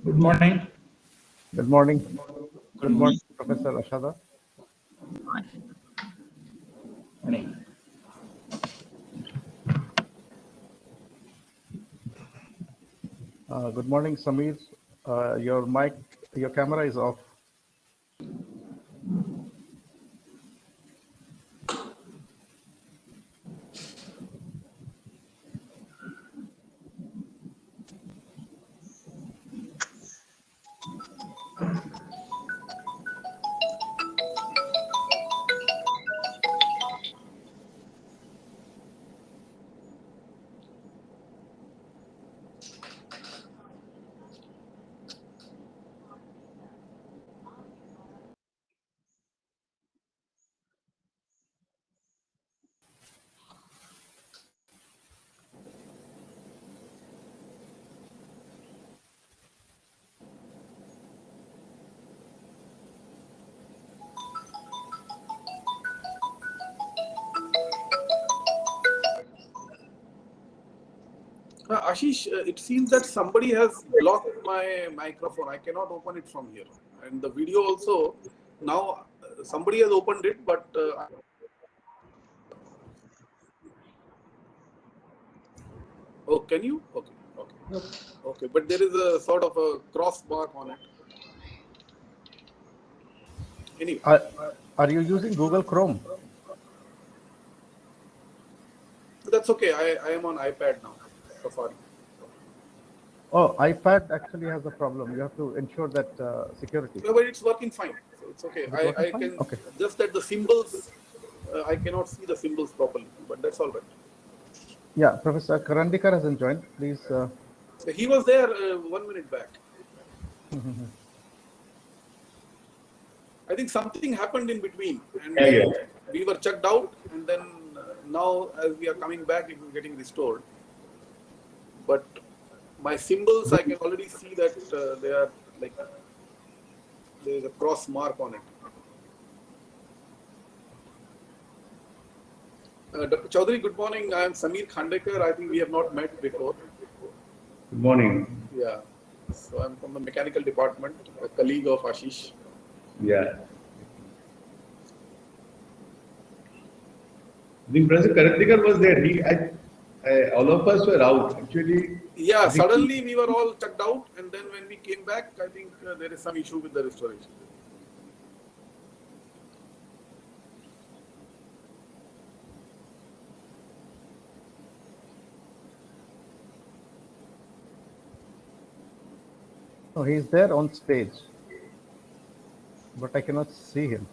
Good morning. Good morning. Good Good morning, Professor Asada. morning. Good morning, Samir. Your mic, your camera is off. Ashish, it seems that somebody has blocked my microphone. I cannot open it from here. And the video also, now somebody has opened it, but oh, can you? Okay, okay, okay. But there is a sort of a cross mark on it. Anyway, Are you using Google Chrome? that's okay. I am on iPad now, Safari. Oh, iPad actually has a problem. You have to ensure that security. No, but it's working fine. So it's okay. Is it working I fine? can Okay. just that the symbols, I cannot see the symbols properly, but that's all right. Yeah, Professor Karandikar hasn't joined. Please. He was there 1 minute back. I think something happened in between, and then we were checked out, and then now as we are coming back, it is getting restored. But my symbols, I can already see that they are like there is a cross mark on it. Dr. Chaudhary, good morning. I am Samir Khandekar. I think we have not met before. Good morning. Yeah. So I'm from the mechanical department, a colleague of Ashish. Yeah. I think Professor Karadikar was there. All of us were out. Actually, Yeah, suddenly we were all checked out, and then when we came back, I think there is some issue with the restoration. Oh, he's there on stage, but I cannot see him.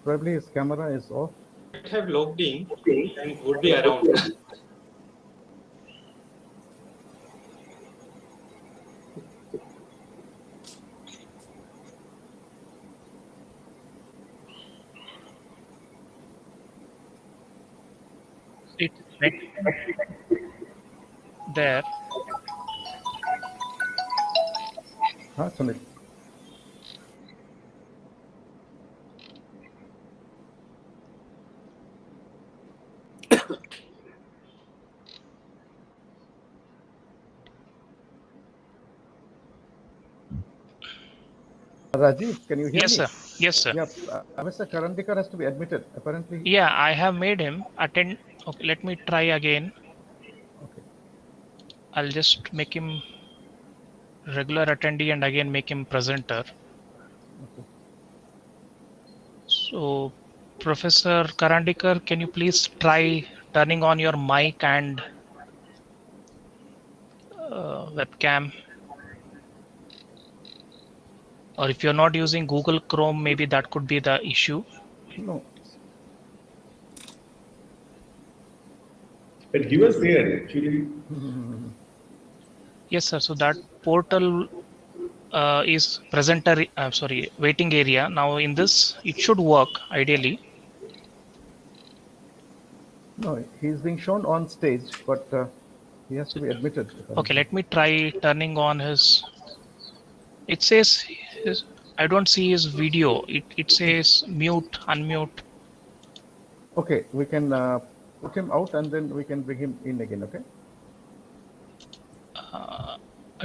Probably his camera is off. Have logged in and would be around. It's there. Sunil. Rajiv, can you hear Yes, me? sir. Yes, sir. Yeah, Mr. Karandikar has to be admitted. Apparently. Yeah, I have made him attend. Okay, let me try again. Okay. I'll just make him regular attendee and again make him presenter. Okay. So, Professor Karandikar, can you please try turning on your mic and webcam? Or if you're not using Google Chrome, maybe that could be the issue. No. but he was there actually. Yes, sir. So that portal is presenter. Sorry, waiting area. Now in this, it should work ideally. No, he's being shown on stage, but he has to be admitted. Okay, let me try turning on his. It says I don't see his video. It says mute, unmute. Okay, we can put him out and then we can bring him in again, okay?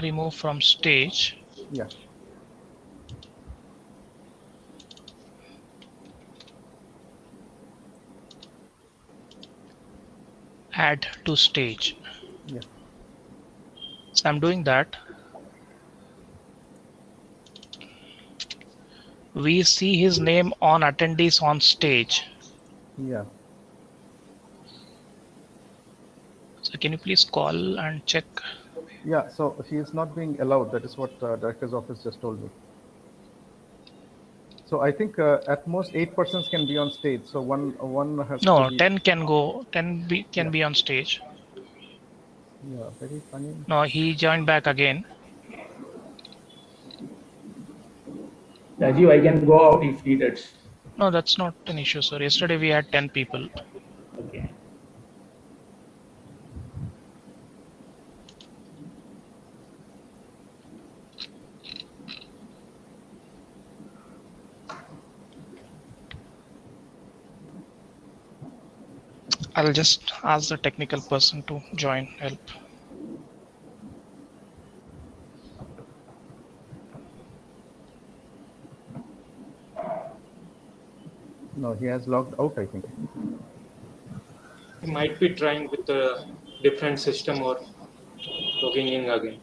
Remove from stage. Yeah. Add to stage. Yeah. So I'm doing that. We see his name on attendees on stage. Yeah. So can you please call and check? Yeah. So she is not being allowed. That is what director's office just told me. So I think at most 8 persons can be on stage. So one has to No, be. 10 can go. 10 can Yeah. be on stage. Yeah. Very funny. No, he joined back again. Rajiv, I can go out if needed. No, that's not an issue, sir. Yesterday we had 10 people. Okay. I'll just ask the technical person to join, help. No, he has logged out, I think. He might be trying with a different system or logging in again.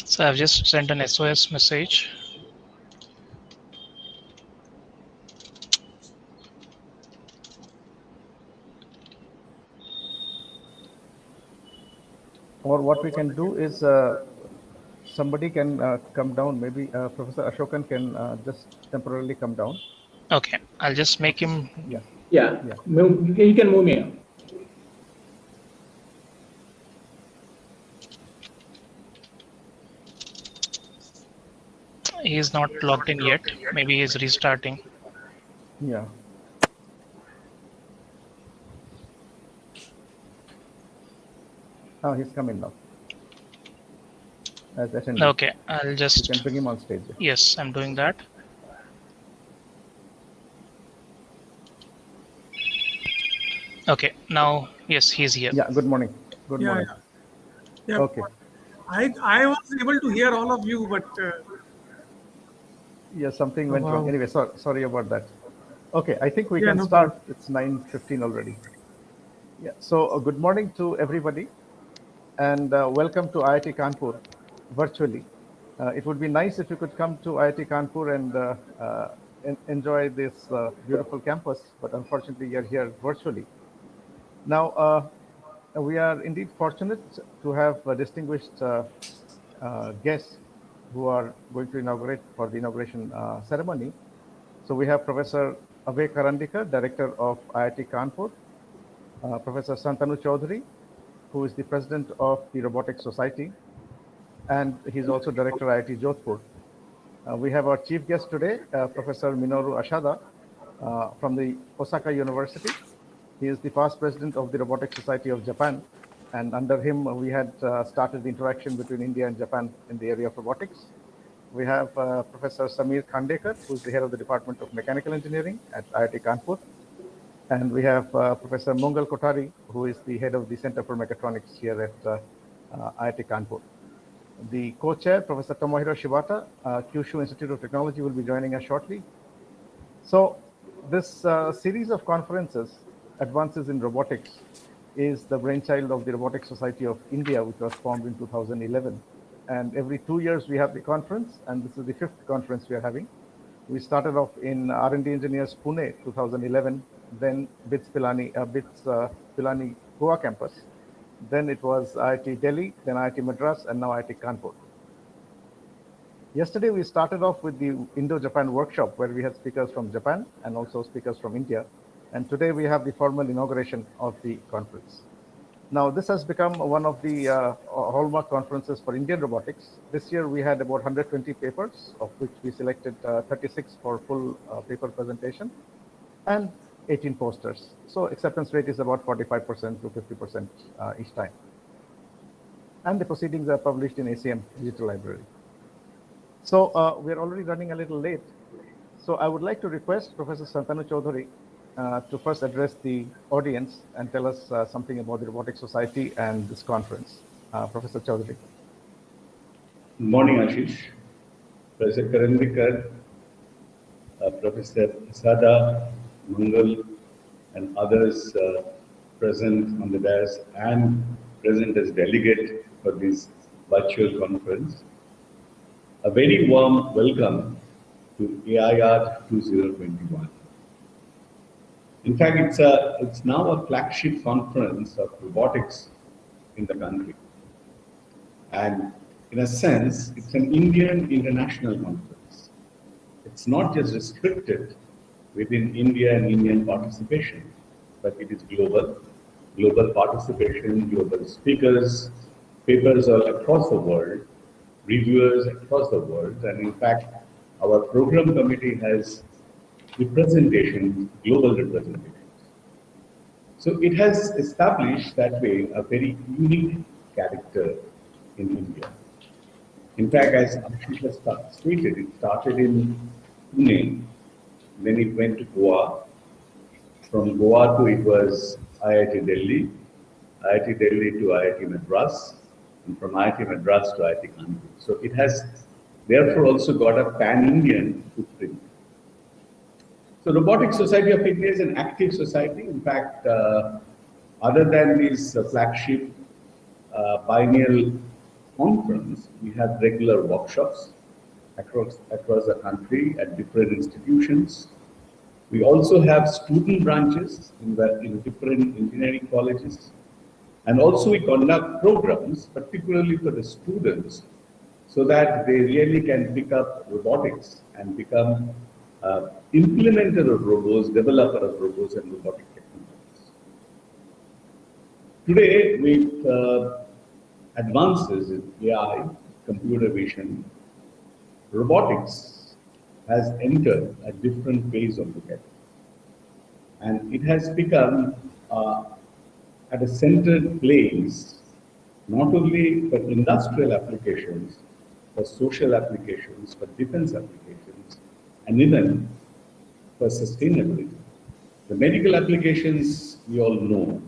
So I've just sent an SOS message. Or what we can do is somebody can come down. Maybe Professor Ashokan can just temporarily come down. Okay, I'll just make him. Yeah. Yeah. Yeah. You can move me. He's not logged in yet. Maybe he's restarting. Yeah. Oh, he's coming now. As attendee. Okay, I'll You just. can bring him on stage. Yes, I'm doing that. Okay, now, yes, he's here. Yeah. Good morning. Good morning. Yeah. Okay. I was able to hear all of you, but Yeah, something went wrong. wow. Anyway, sorry about that. Okay, I think we Yeah, can no start. It's 9:15 already. Yeah. So good morning to everybody, and welcome to IIT Kanpur virtually. It would be nice if you could come to IIT Kanpur and enjoy this beautiful campus, but unfortunately, you're here virtually. Now, we are indeed fortunate to have distinguished guests who are going to inaugurate for the inauguration ceremony. So we have Professor Abhay Karandikar, Director of IIT Kanpur, Professor Santanu Chaudhary, who is the President of the Robotics Society, and he's also Director IIT Jodhpur. We have our chief guest today, Professor Minoru Asada from the Osaka University. He is the past president of the Robotics Society of Japan, and under him we had started the interaction between India and Japan in the area of robotics. We have Professor Samir Khandekar, who is the head of the Department of Mechanical Engineering at IIT Kanpur. And we have Professor Mongal Kothari, who is the head of the Center for Mechatronics here at IIT Kanpur. The co-chair, Professor Tomohiro Shibata, Kyushu Institute of Technology, will be joining us shortly. So this series of conferences, Advances in Robotics, is the brainchild of the Robotics Society of India, which was formed in 2011. And every 2 years we have the conference, and this is the 5th conference we are having. We started off in R&D Engineers Pune 2011, then BITS Pilani Goa campus. Then it was IIT Delhi, then IIT Madras, and now IIT Kanpur. Yesterday we started off with the Indo-Japan workshop, where we had speakers from Japan and also speakers from India. And today we have the formal inauguration of the conference. Now, this has become one of the hallmark conferences for Indian robotics. This year, we had about 120 papers, of which we selected 36 for full paper presentation and 18 posters. So acceptance rate is about 45% to 50% each time. And the proceedings are published in ACM Digital Library. So we're already running a little late. So I would like to request Professor Santanu Chaudhary to first address the audience and tell us something about the Robotics Society and this conference. Professor Chaudhary. Good morning, Ashish. Professor Karandikar, Professor Asada, Mangal, and others present on the dais and present as delegate for this virtual conference. A very warm welcome to AIR 2021. In fact, it's now a flagship conference of robotics in the country. And in a sense, it's an Indian international conference. It's not just restricted within India and Indian participation, but it is global. Global participation, global speakers, papers all across the world, reviewers across the world, and in fact, our program committee has representation, global representations. So it has established that way a very unique character in India. In fact, as Ashish has stated, it started in Pune, then it went to Goa. From Goa to it was IIT Delhi to IIT Madras, and from IIT Madras to IIT Kanpur. So it has therefore also got a pan-Indian footprint. So Robotics Society of India is an active society. In fact, other than this flagship biennial conference, we have regular workshops across the country at different institutions. We also have student branches in different engineering colleges. And also we conduct programs, particularly for the students, so that they really can pick up robotics and become implementer of robots, developer of robots and robotic technologies. Today, with advances in AI, computer vision, robotics has entered a different phase of the career. And it has become at a centered place, not only for industrial applications, for social applications, for defense applications, and even for sustainability. The medical applications we all know,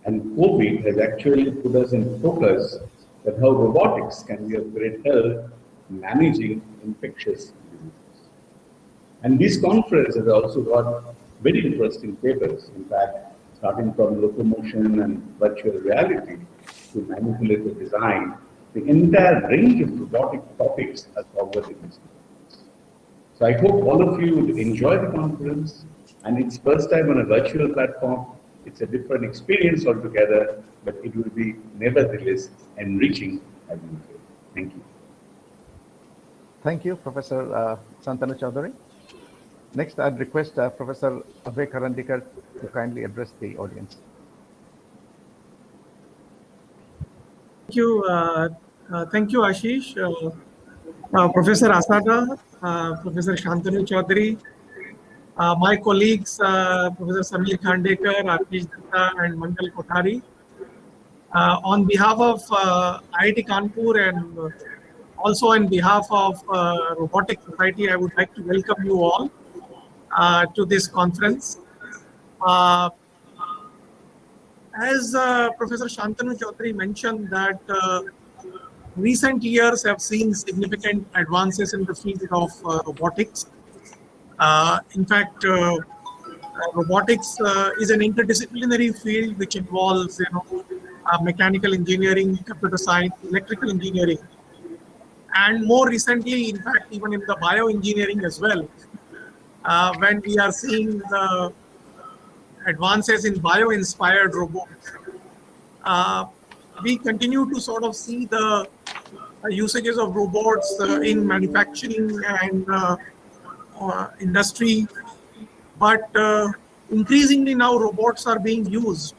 and COVID has actually put us in focus that how robotics can be of great help in managing infectious diseases. And this conference has also got very interesting papers, in fact, starting from locomotion and virtual reality to manipulative design, the entire range of robotic topics are covered in this conference. So I hope all of you would enjoy the conference, and it's first time on a virtual platform. It's a different experience altogether, but it will be nevertheless enriching as usual. Thank you. Thank you, Professor Santanu Chaudhary. Next, I'd request Professor Abhay Karandikar to kindly address the audience. Thank you, Ashish. Professor Asada, Professor Shantanu Chaudhary, my colleagues, Professor Samir Khandekar, Ashish Datta, and Mangal Kothari. On behalf of IIT Kanpur and also on behalf of Robotics Society, I would like to welcome you all to this conference. As Professor Shantanu Chaudhary mentioned that recent years have seen significant advances in the field of robotics. In fact, robotics is an interdisciplinary field which involves, mechanical engineering, computer science, electrical engineering, and more recently, in fact, even in the bioengineering as well. When we are seeing the advances in bio-inspired robots, we continue to sort of see the usages of robots in manufacturing and industry, but increasingly now robots are being used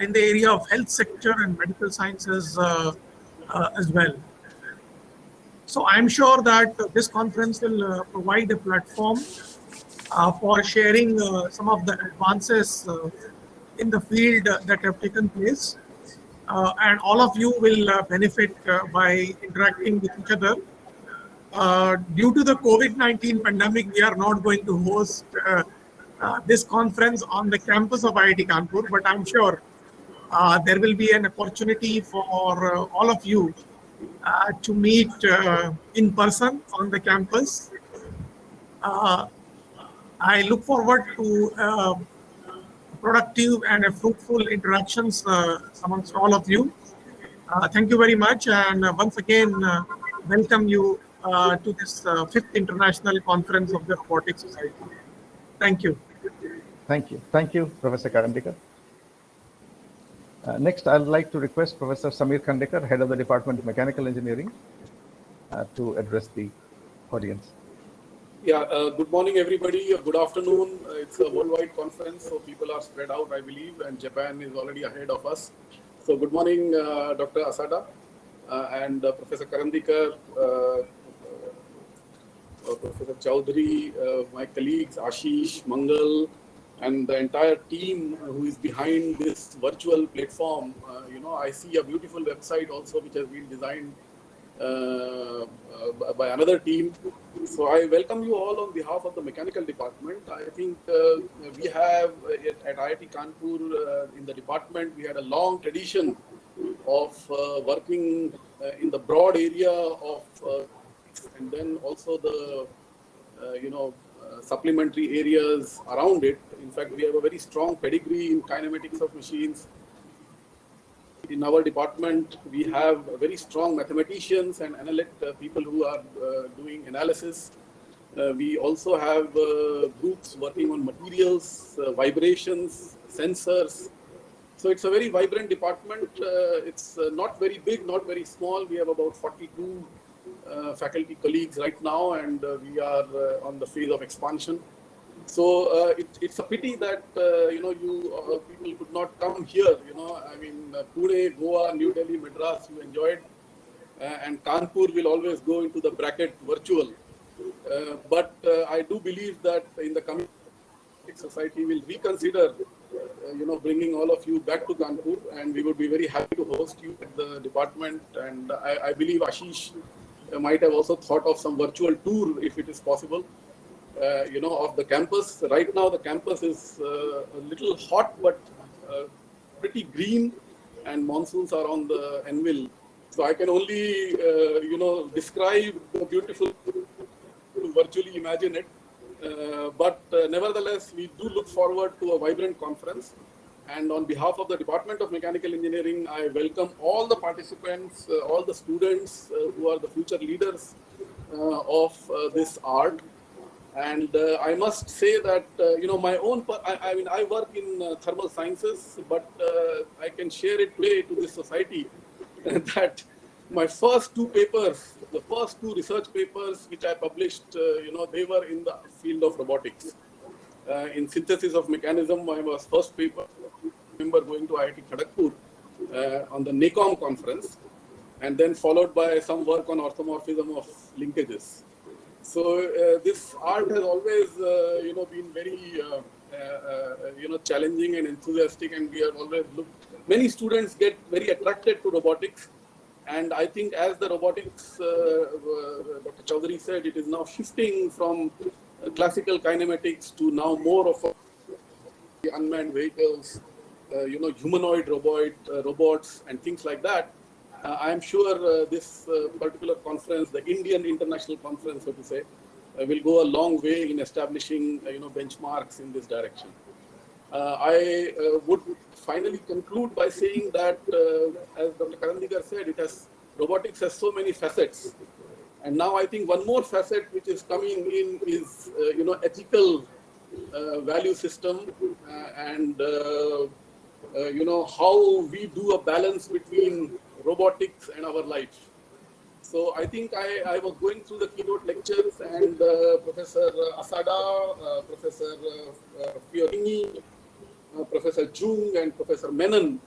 in the area of health sector and medical sciences as well. So I'm sure that this conference will provide a platform for sharing some of the advances in the field that have taken place. And all of you will benefit by interacting with each other. Due to the COVID-19 pandemic, we are not going to host this conference on the campus of IIT Kanpur, but I'm sure there will be an opportunity for all of you to meet in person on the campus. I look forward to productive and fruitful interactions amongst all of you. Thank you very much, and once again, welcome you to this 5th International Conference of the Robotics Society. Thank you. Thank you. Thank you, Professor Karandikar. Next, I'd like to request Professor Samir Khandekar, Head of the Department of Mechanical Engineering, to address the audience. Yeah, good morning, everybody. Good afternoon. It's a worldwide conference, so people are spread out, I believe, and Japan is already ahead of us. So good morning, Dr. Asada and Professor Karandikar, Professor Chowdhury, my colleagues, Ashish, Mangal, and the entire team who is behind this virtual platform. I see a beautiful website also which has been designed by another team. So I welcome you all on behalf of the mechanical department. I think we have at IIT Kanpur in the department, we had a long tradition of working in the broad area of and then also the supplementary areas around it. In fact, we have a very strong pedigree in kinematics of machines. In our department, we have very strong mathematicians and people who are doing analysis. We also have groups working on materials, vibrations, sensors. So it's a very vibrant department. It's not very big, not very small. We have about 42 faculty colleagues right now, and we are on the phase of expansion. So it's a pity that people could not come here. I mean, Pune, Goa, New Delhi, Madras, you enjoyed, and Kanpur will always go into the bracket virtual. But I do believe that in the coming society will reconsider, bringing all of you back to Kanpur, and we would be very happy to host you at the department. And I believe Ashish might have also thought of some virtual tour if it is possible. Of the campus. Right now, the campus is a little hot, but pretty green, and monsoons are on the anvil. So I can only, describe the beautiful, to virtually imagine it. But nevertheless, we do look forward to a vibrant conference. And on behalf of the Department of Mechanical Engineering, I welcome all the participants, all the students who are the future leaders of this art. And I must say that, my own, I work in thermal sciences, but I can share it today to this society that my first two papers, the first two research papers which I published, they were in the field of robotics. In synthesis of mechanism, my first paper, I remember going to IIT Kharagpur on the NACOM conference, and then followed by some work on orthomorphism of linkages. So this art has always, been very, challenging and enthusiastic, and we have always looked. Many students get very attracted to robotics, and I think as the robotics, Dr. Chowdhury said, it is now shifting from classical kinematics to now more of unmanned vehicles, humanoid robots, and things like that. I am sure this particular conference, the Indian International Conference, so to say, will go a long way in establishing, benchmarks in this direction. I would finally conclude by saying that, as Dr. Karandikar said, robotics has so many facets. And now I think one more facet which is coming in is, ethical value system and, how we do a balance between robotics and our life. So I think I was going through the keynote lectures, and Professor Asada, Professor Fiorini, Professor Chung and Professor Menon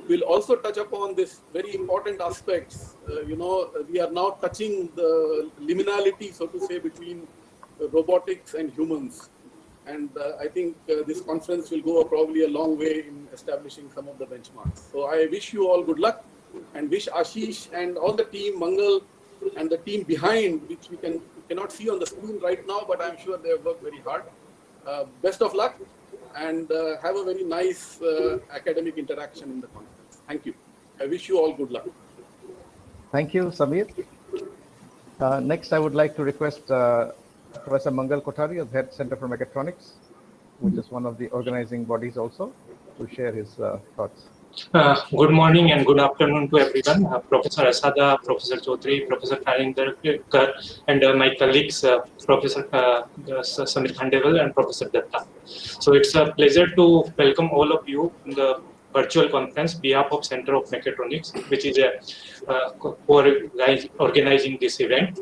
will also touch upon this very important aspects. We are now touching the liminality, so to say, between robotics and humans. And I think this conference will go probably a long way in establishing some of the benchmarks. So I wish you all good luck and wish Ashish and all the team, Mangal, and the team behind, which we cannot see on the screen right now, but I'm sure they have worked very hard. Best of luck and have a very nice academic interaction in the conference. Thank you. I wish you all good luck. Thank you, Samir. Next, I would like to request Professor Mangal Kothari of the Head Center for Mechatronics, which is one of the organizing bodies also, to share his thoughts. Good morning and good afternoon to everyone. Professor Asada, Professor Chaudhary, Professor Karinder, and my colleagues, Professor Samir Khandeval and Professor Datta. So it's a pleasure to welcome all of you in the virtual conference behalf of Center of Mechatronics, which is organizing this event.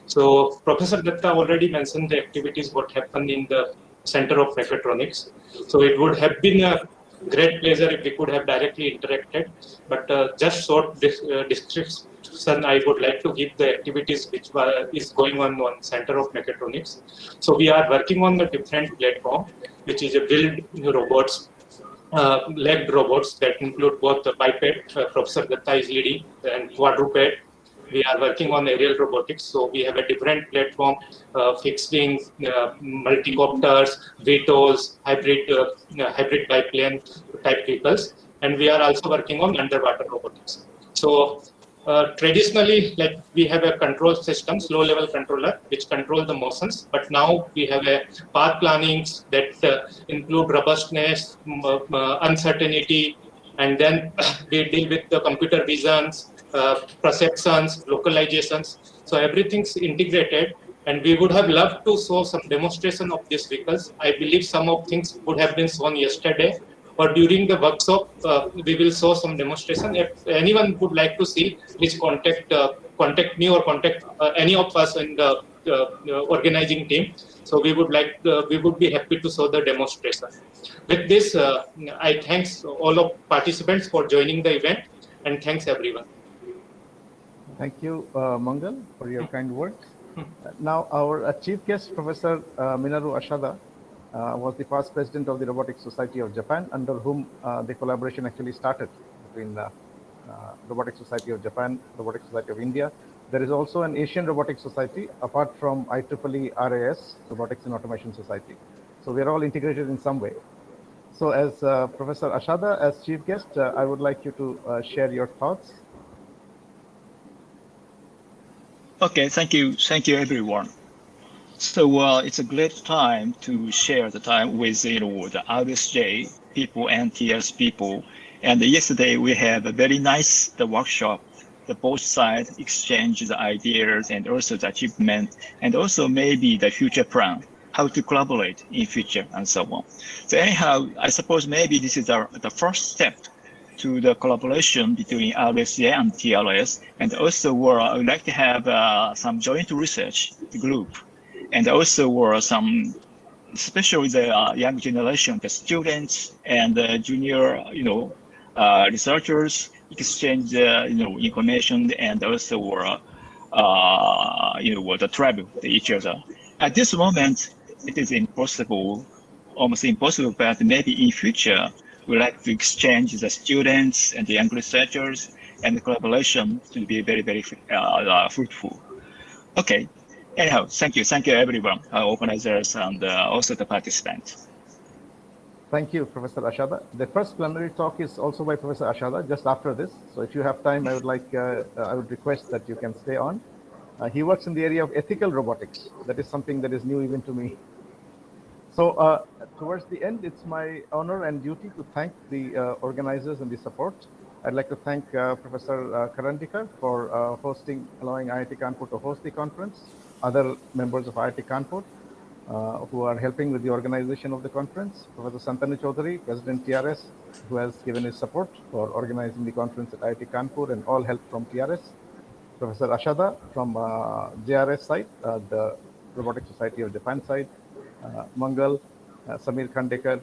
So Professor Datta already mentioned the activities what happened in the Center of Mechatronics. So it would have been a great pleasure if we could have directly interacted, but just short description I would like to give the activities which is going on Center of Mechatronics. So we are working on the different platform, which is a build robots, legged robots that include both the biped, Professor Datta is leading, and quadruped. We are working on aerial robotics, so we have a different platform, fixed wing, multicopters, VTOLs, hybrid biplane type vehicles, and we are also working on underwater robotics. So traditionally, like we have a control system, low level controller, which control the motions, but now we have a path plannings that include robustness, uncertainty, and then we deal with the computer visions, perceptions, localizations. So everything's integrated, and we would have loved to show some demonstration of these vehicles. I believe some of things would have been shown yesterday, or during the workshop, we will show some demonstration. If anyone would like to see, please contact me or contact any of us in the organizing team. So we would be happy to show the demonstration. With this, I thanks all of participants for joining the event, and thanks everyone. Thank you, Mangal, for your kind words. Now, our chief guest, Professor Minoru Asada, was the past president of the Robotics Society of Japan, under whom the collaboration actually started between Robotics Society of Japan, Robotics Society of India. There is also an Asian Robotics Society, apart from IEEE RAS, Robotics and Automation Society. So we are all integrated in some way. So as Professor Asada, as chief guest, I would like you to share your thoughts. Okay, thank you everyone. So it's a great time to share the time with the RSJ people and TS people. And yesterday we have a very nice workshop. The both sides exchange the ideas and also the achievement, and also maybe the future plan, how to collaborate in future and so on. So anyhow, I suppose maybe this is the first step to the collaboration between RSJ and TLS, and also I would like to have some joint research group, and also some, especially the young generation, the students and the junior, researchers exchange, information, and also the travel to each other. At this moment, it is impossible, almost impossible, but maybe in future, we like to exchange the students and the young researchers, and the collaboration to be very, very fruitful. Okay. Anyhow, thank you everyone, organizers and also the participants. Thank you, Professor Asada. The first plenary talk is also by Professor Asada just after this. So if you have time, I would request that you can stay on. He works in the area of ethical robotics. That is something that is new even to me. So towards the end, it's my honor and duty to thank the organizers and the support. I'd like to thank Professor Karandikar for allowing IIT Kanpur to host the conference, other members of IIT Kanpur who are helping with the organization of the conference, Professor Santanu Chaudhary, President TRS, who has given his support for organizing the conference at IIT Kanpur and all help from TRS, Professor Asada from JRS side, the Robotics Society of Japan side, Mangal, Samir Khandekar,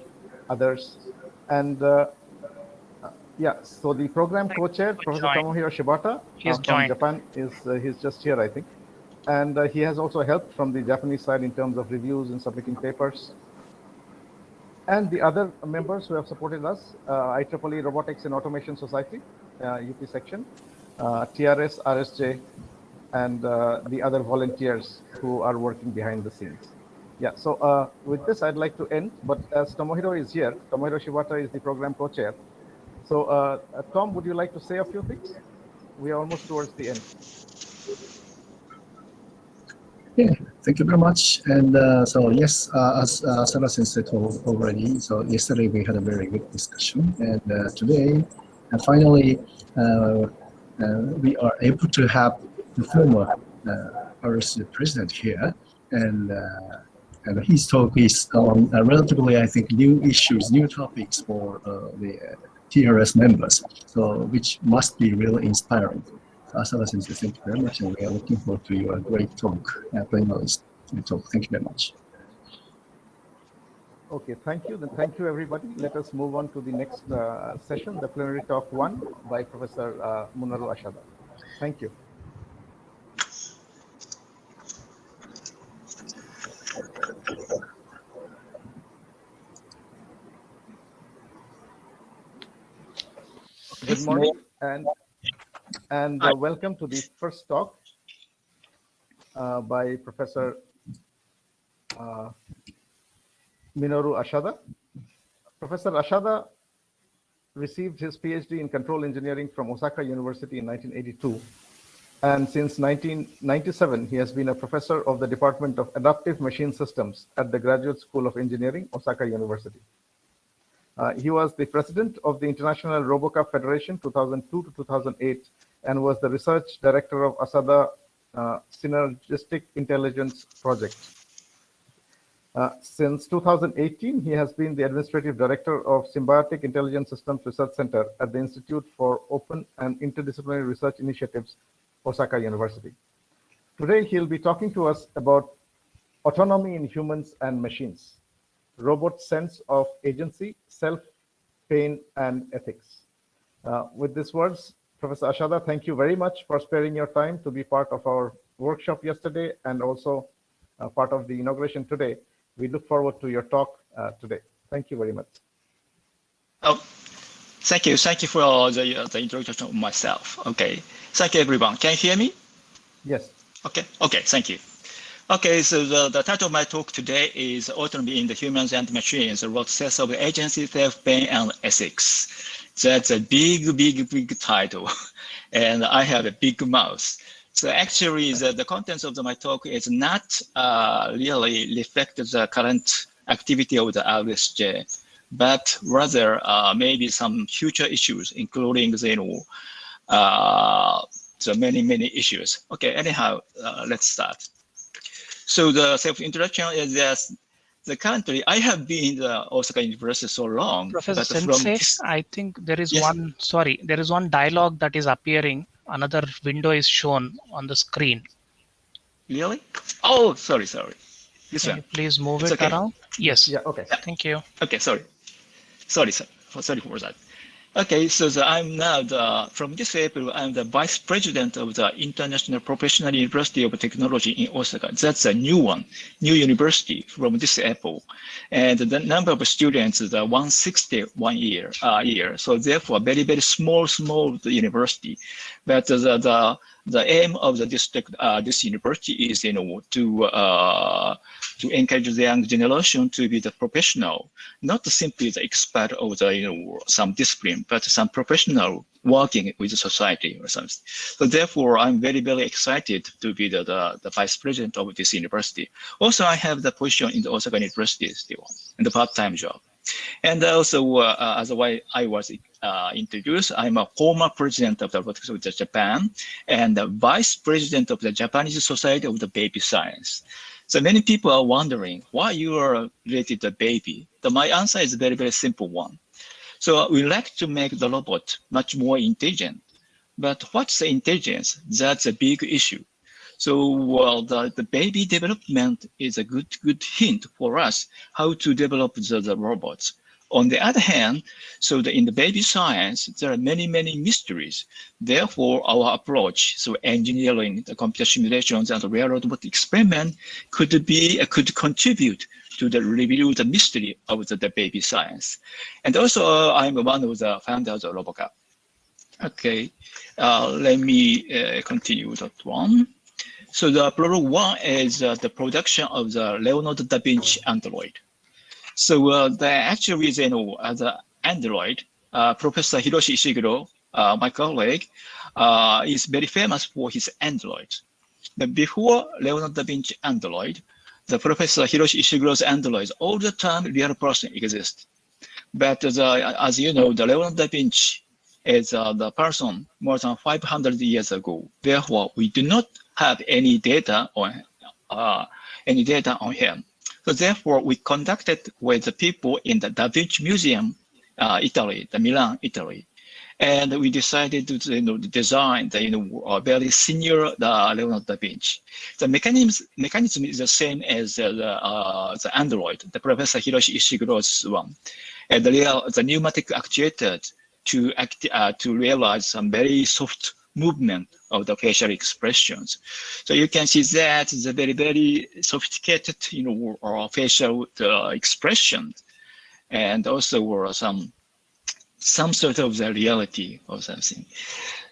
others, And yeah, so the program co-chair, Professor Tomohiro Shibata from Japan, he's just here, I think. And he has also helped from the Japanese side in terms of reviews and submitting papers. And the other members who have supported us, IEEE Robotics and Automation Society, UP section, TRS, RSJ, and the other volunteers who are working behind the scenes. Yeah, so with this, I'd like to end, but as Tomohiro is here, Tomohiro Shibata is the program co-chair. So Tom, would you like to say a few things? We are almost towards the end. Yeah, thank you very much. And so yes, as Asada Sensei told already, so yesterday we had a very good discussion, and today, finally, we are able to have the former Paris president here, and his talk is on relatively, I think, new issues, new topics for the TRS members, so which must be really inspiring. Asada Sensei, thank you very much, and we are looking forward to your great talk, plenary talk. Thank you very much. Okay, thank you. Then thank you, everybody. Let us move on to the next session, the Plenary Talk 1 by Professor Munaru Asada. Thank you. Good morning, and welcome to the first talk by Professor Minoru Asada. Professor Asada received his PhD in control engineering from Osaka University in 1982. And since 1997, he has been a professor of the Department of Adaptive Machine Systems at the Graduate School of Engineering, Osaka University. He was the president of the International RoboCup Federation 2002 to 2008 and was the research director of Asada Synergistic Intelligence Project. Since 2018, he has been the administrative director of Symbiotic Intelligence Systems Research Center at the Institute for Open and Interdisciplinary Research Initiatives, Osaka University. Today, he'll be talking to us about autonomy in humans and machines, robot sense of agency, self, pain, and ethics. With these words, Professor Asada, thank you very much for sparing your time to be part of our workshop yesterday and also part of the inauguration today. We look forward to your talk today. Thank you very much. Oh, thank you. Thank you for the introduction of myself. Okay. Thank you, everyone. Can you hear me? Yes. Okay. Okay. Thank you. Okay, so the title of my talk today is Autonomy in the Humans and Machines, the Robot Sense of Agency, Self-Pain, and Ethics. That's a big title, and I have a big mouth. So actually, the contents of my talk is not really reflect the current activity of the RSJ, but rather maybe some future issues, including the many issues. Okay, anyhow, let's start. So the self-introduction is that currently I have been in the Osaka University so long. Professor Sensei, I think there is there is one dialogue that is appearing. Another window is shown on the screen. Really? Oh, sorry. This Can one. you please move it around? Yes. Yeah, okay. Thank you. Okay, sorry, sir. Sorry for that. Okay, so I'm now from this April, I'm the Vice President of the International Professional University of Technology in Osaka. That's a new university from this April. And the number of students is 161 year. So therefore, very small university. But the aim of this university is, to encourage the young generation to be the professional, not simply the expert of the some discipline, but some professional working with the society or something. So therefore, I'm very excited to be the vice president of this university. Also, I have the position in the Osaka University still, in the part-time job. And also, as I was introduced, I'm a former president of the Robotics of Japan and the vice president of the Japanese Society of the Baby Science. So many people are wondering why you are related to baby. My answer is very simple one. So we like to make the robot much more intelligent. But what's the intelligence? That's a big issue. So the baby development is a good hint for us how to develop the robots. On the other hand, so in the baby science, there are many, many mysteries. Therefore, our approach, so engineering, the computer simulations, and the real-world experiment could contribute to the reveal the mystery of the baby science. And also, I'm one of the founders of RoboCup. Okay, let me continue that one. So the prologue one is the production of the Leonardo da Vinci Android. So the actual reason, as an Android, Professor Hiroshi Ishiguro, my colleague, is very famous for his Android. But before Leonardo da Vinci Android, the Professor Hiroshi Ishiguro's Android, all the time real person exists. But as you know, the Leonardo da Vinci is the person more than 500 years ago. Therefore, we do not have any data on him. So therefore, we conducted with the people in the Da Vinci Museum, Italy, the Milan, Italy, and we decided to design the very senior Leonardo da Vinci. The mechanism is the same as the Android, the Professor Hiroshi Ishiguro's one, and the pneumatic actuator to realize some very soft movement of the facial expressions. So you can see that the very, very sophisticated, facial expressions, and also some sort of the reality or something.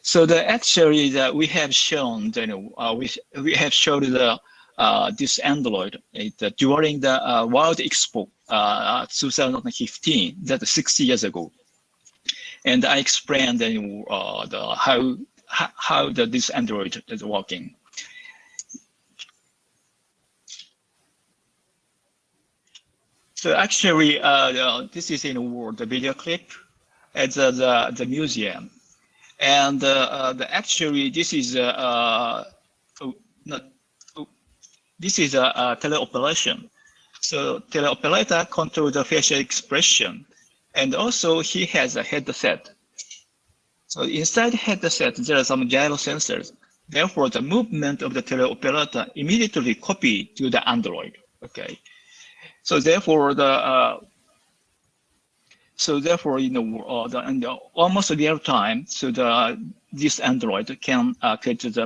So actually we have shown, we have showed this Android during the World Expo 2015, that's 6 years ago. And I explained how this Android is working. So actually, this is the video clip at the museum, and actually this is this is a teleoperation. So teleoperator controls the facial expression, and also he has a headset. So inside the headset, there are some gyro sensors. Therefore, the movement of the teleoperator immediately copy to the Android. Okay. So therefore, almost real time, so this Android can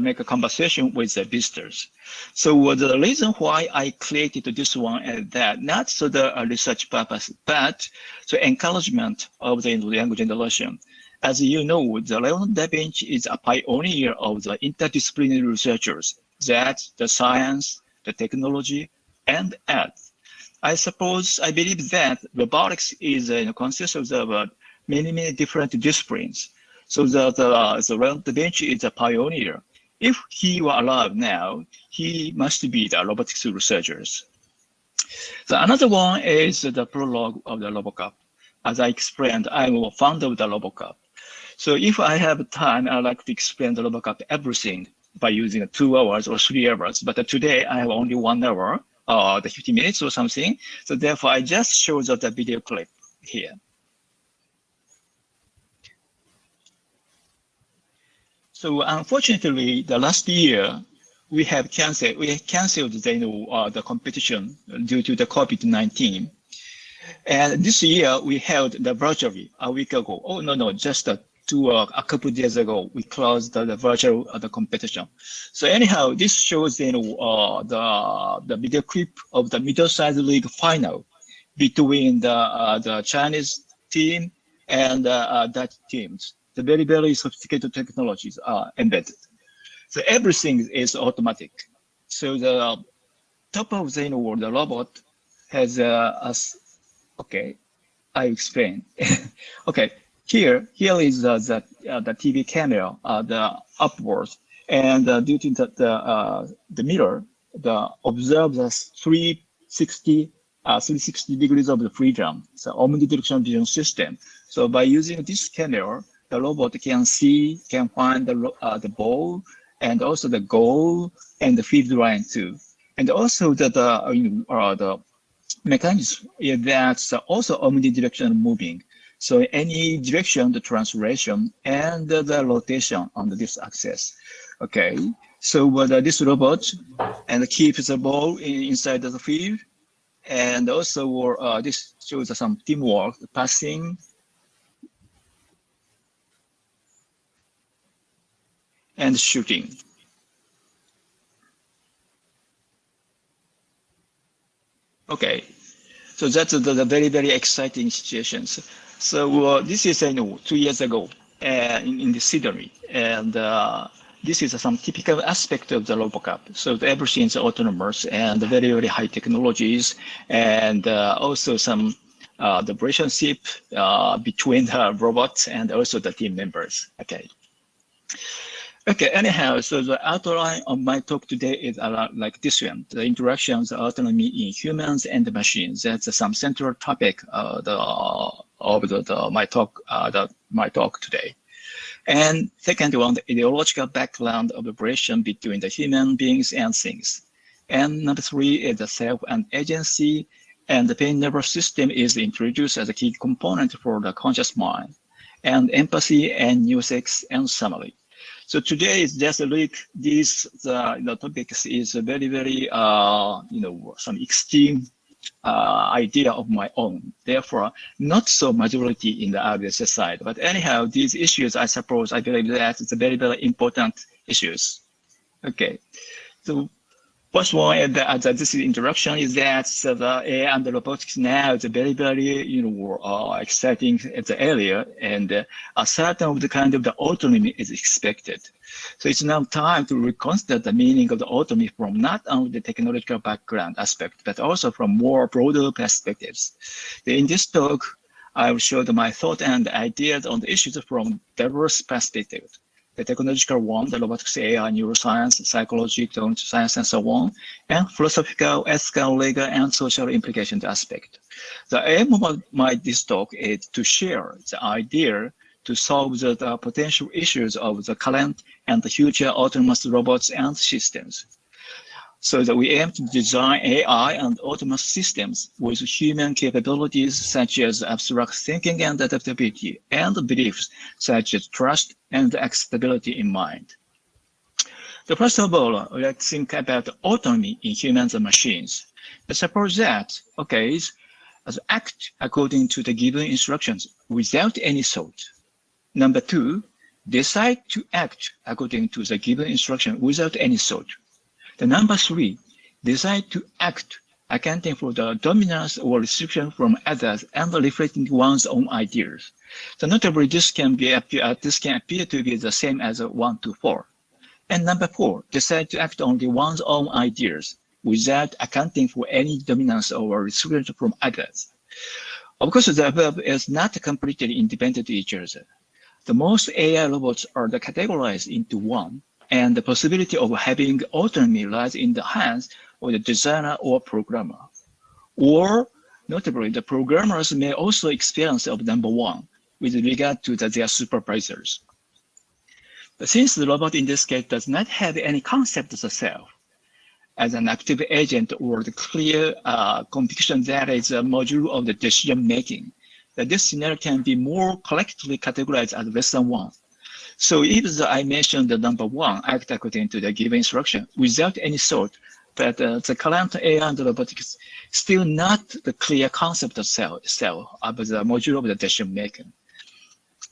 make a conversation with the visitors. So the reason why I created this one is that not so the research purpose, but so encouragement of the younger generation. As you know, the Leonardo da Vinci is a pioneer of the interdisciplinary researchers, that the science, the technology, and art. I believe that robotics is consists of many, many different disciplines. So the Leonardo da Vinci is a pioneer. If he were alive now, he must be the robotics researchers. So another one is the prologue of the RoboCup. As I explained, I'm a founder of the RoboCup. So if I have time, I'd like to explain the RoboCup everything by using 2 hours or 3 hours. But today I have only 1 hour, the 50 minutes or something. So therefore, I just show the video clip here. So unfortunately, the last year we canceled the competition due to the COVID-19. And this year we held the virtually a week ago. Oh no, just a couple of days ago we closed the virtual competition. So anyhow, this shows the video clip of the middle-sized league final between the Chinese team and Dutch teams. The very, very sophisticated technologies are embedded. So everything is automatic. So the top of the robot has okay, I explain. Okay, here is the TV camera, the upwards, and due to the mirror, observe the 360 degrees of the freedom. So omnidirectional vision system. So by using this camera, the robot can find the ball and also the goal and the field line too, and also the mechanism is that's also omnidirectional moving. So any direction, the translation and the rotation on this axis. Okay, so this robot and keeps the ball inside the field, And also this shows some teamwork, passing, and shooting. Okay, so that's the very, very exciting situations. So this is 2 years ago in the Sydney, and this is some typical aspect of the RoboCup. So everything is autonomous and very, very high technologies, and also some the relationship between the robots and also the team members. Okay. Okay, anyhow, so the outline of my talk today is like this one, the interactions, autonomy in humans and machines. That's some central topic of my talk today. And second one, the ideological background of the relation between the human beings and things. And number 3 is the self and agency, and the pain nervous system is introduced as a key component for the conscious mind, and empathy and nuisance and summary. So today is just like this, the topics is very, very, some extreme idea of my own. Therefore, not so majority in the RDS side. But anyhow, these issues, I believe that it's a very, very important issues. Okay. So first one, this introduction is that the AI and the robotics now is a very, very, exciting at the area, and a certain of the kind of the autonomy is expected. So it's now time to reconsider the meaning of the autonomy from not only the technological background aspect, but also from more broader perspectives. In this talk, I will show my thought and ideas on the issues from diverse perspectives. The technological one, the robotics, AI, neuroscience, psychology, science, and so on, and philosophical, ethical, legal, and social implications aspect. The aim of this talk is to share the idea to solve the potential issues of the current and the future autonomous robots and systems. So that we aim to design AI and autonomous systems with human capabilities such as abstract thinking and adaptability, and beliefs such as trust and acceptability in mind. So first of all, let's think about autonomy in humans and machines. Suppose that, okay, as act according to the given instructions without any thought. Number 2, decide to act according to the given instruction without any thought. The number 3, decide to act accounting for the dominance or restriction from others and reflecting one's own ideas. So notably, this can appear to be the same as 1 to 4. And number 4, decide to act on one's own ideas without accounting for any dominance or restriction from others. Of course, the above is not completely independent of each other. The most AI robots are categorized into one, and the possibility of having autonomy lies in the hands of the designer or programmer. Or, notably, the programmers may also experience of number 1 with regard to their supervisors. But since the robot in this case does not have any concept of the self as an active agent or the clear conviction that is a module of the decision making, that this scenario can be more collectively categorized as less than 1. So if I mentioned the number 1, act according to the given instruction without any thought, but the current AI and robotics still not the clear concept of self of the module of the decision making.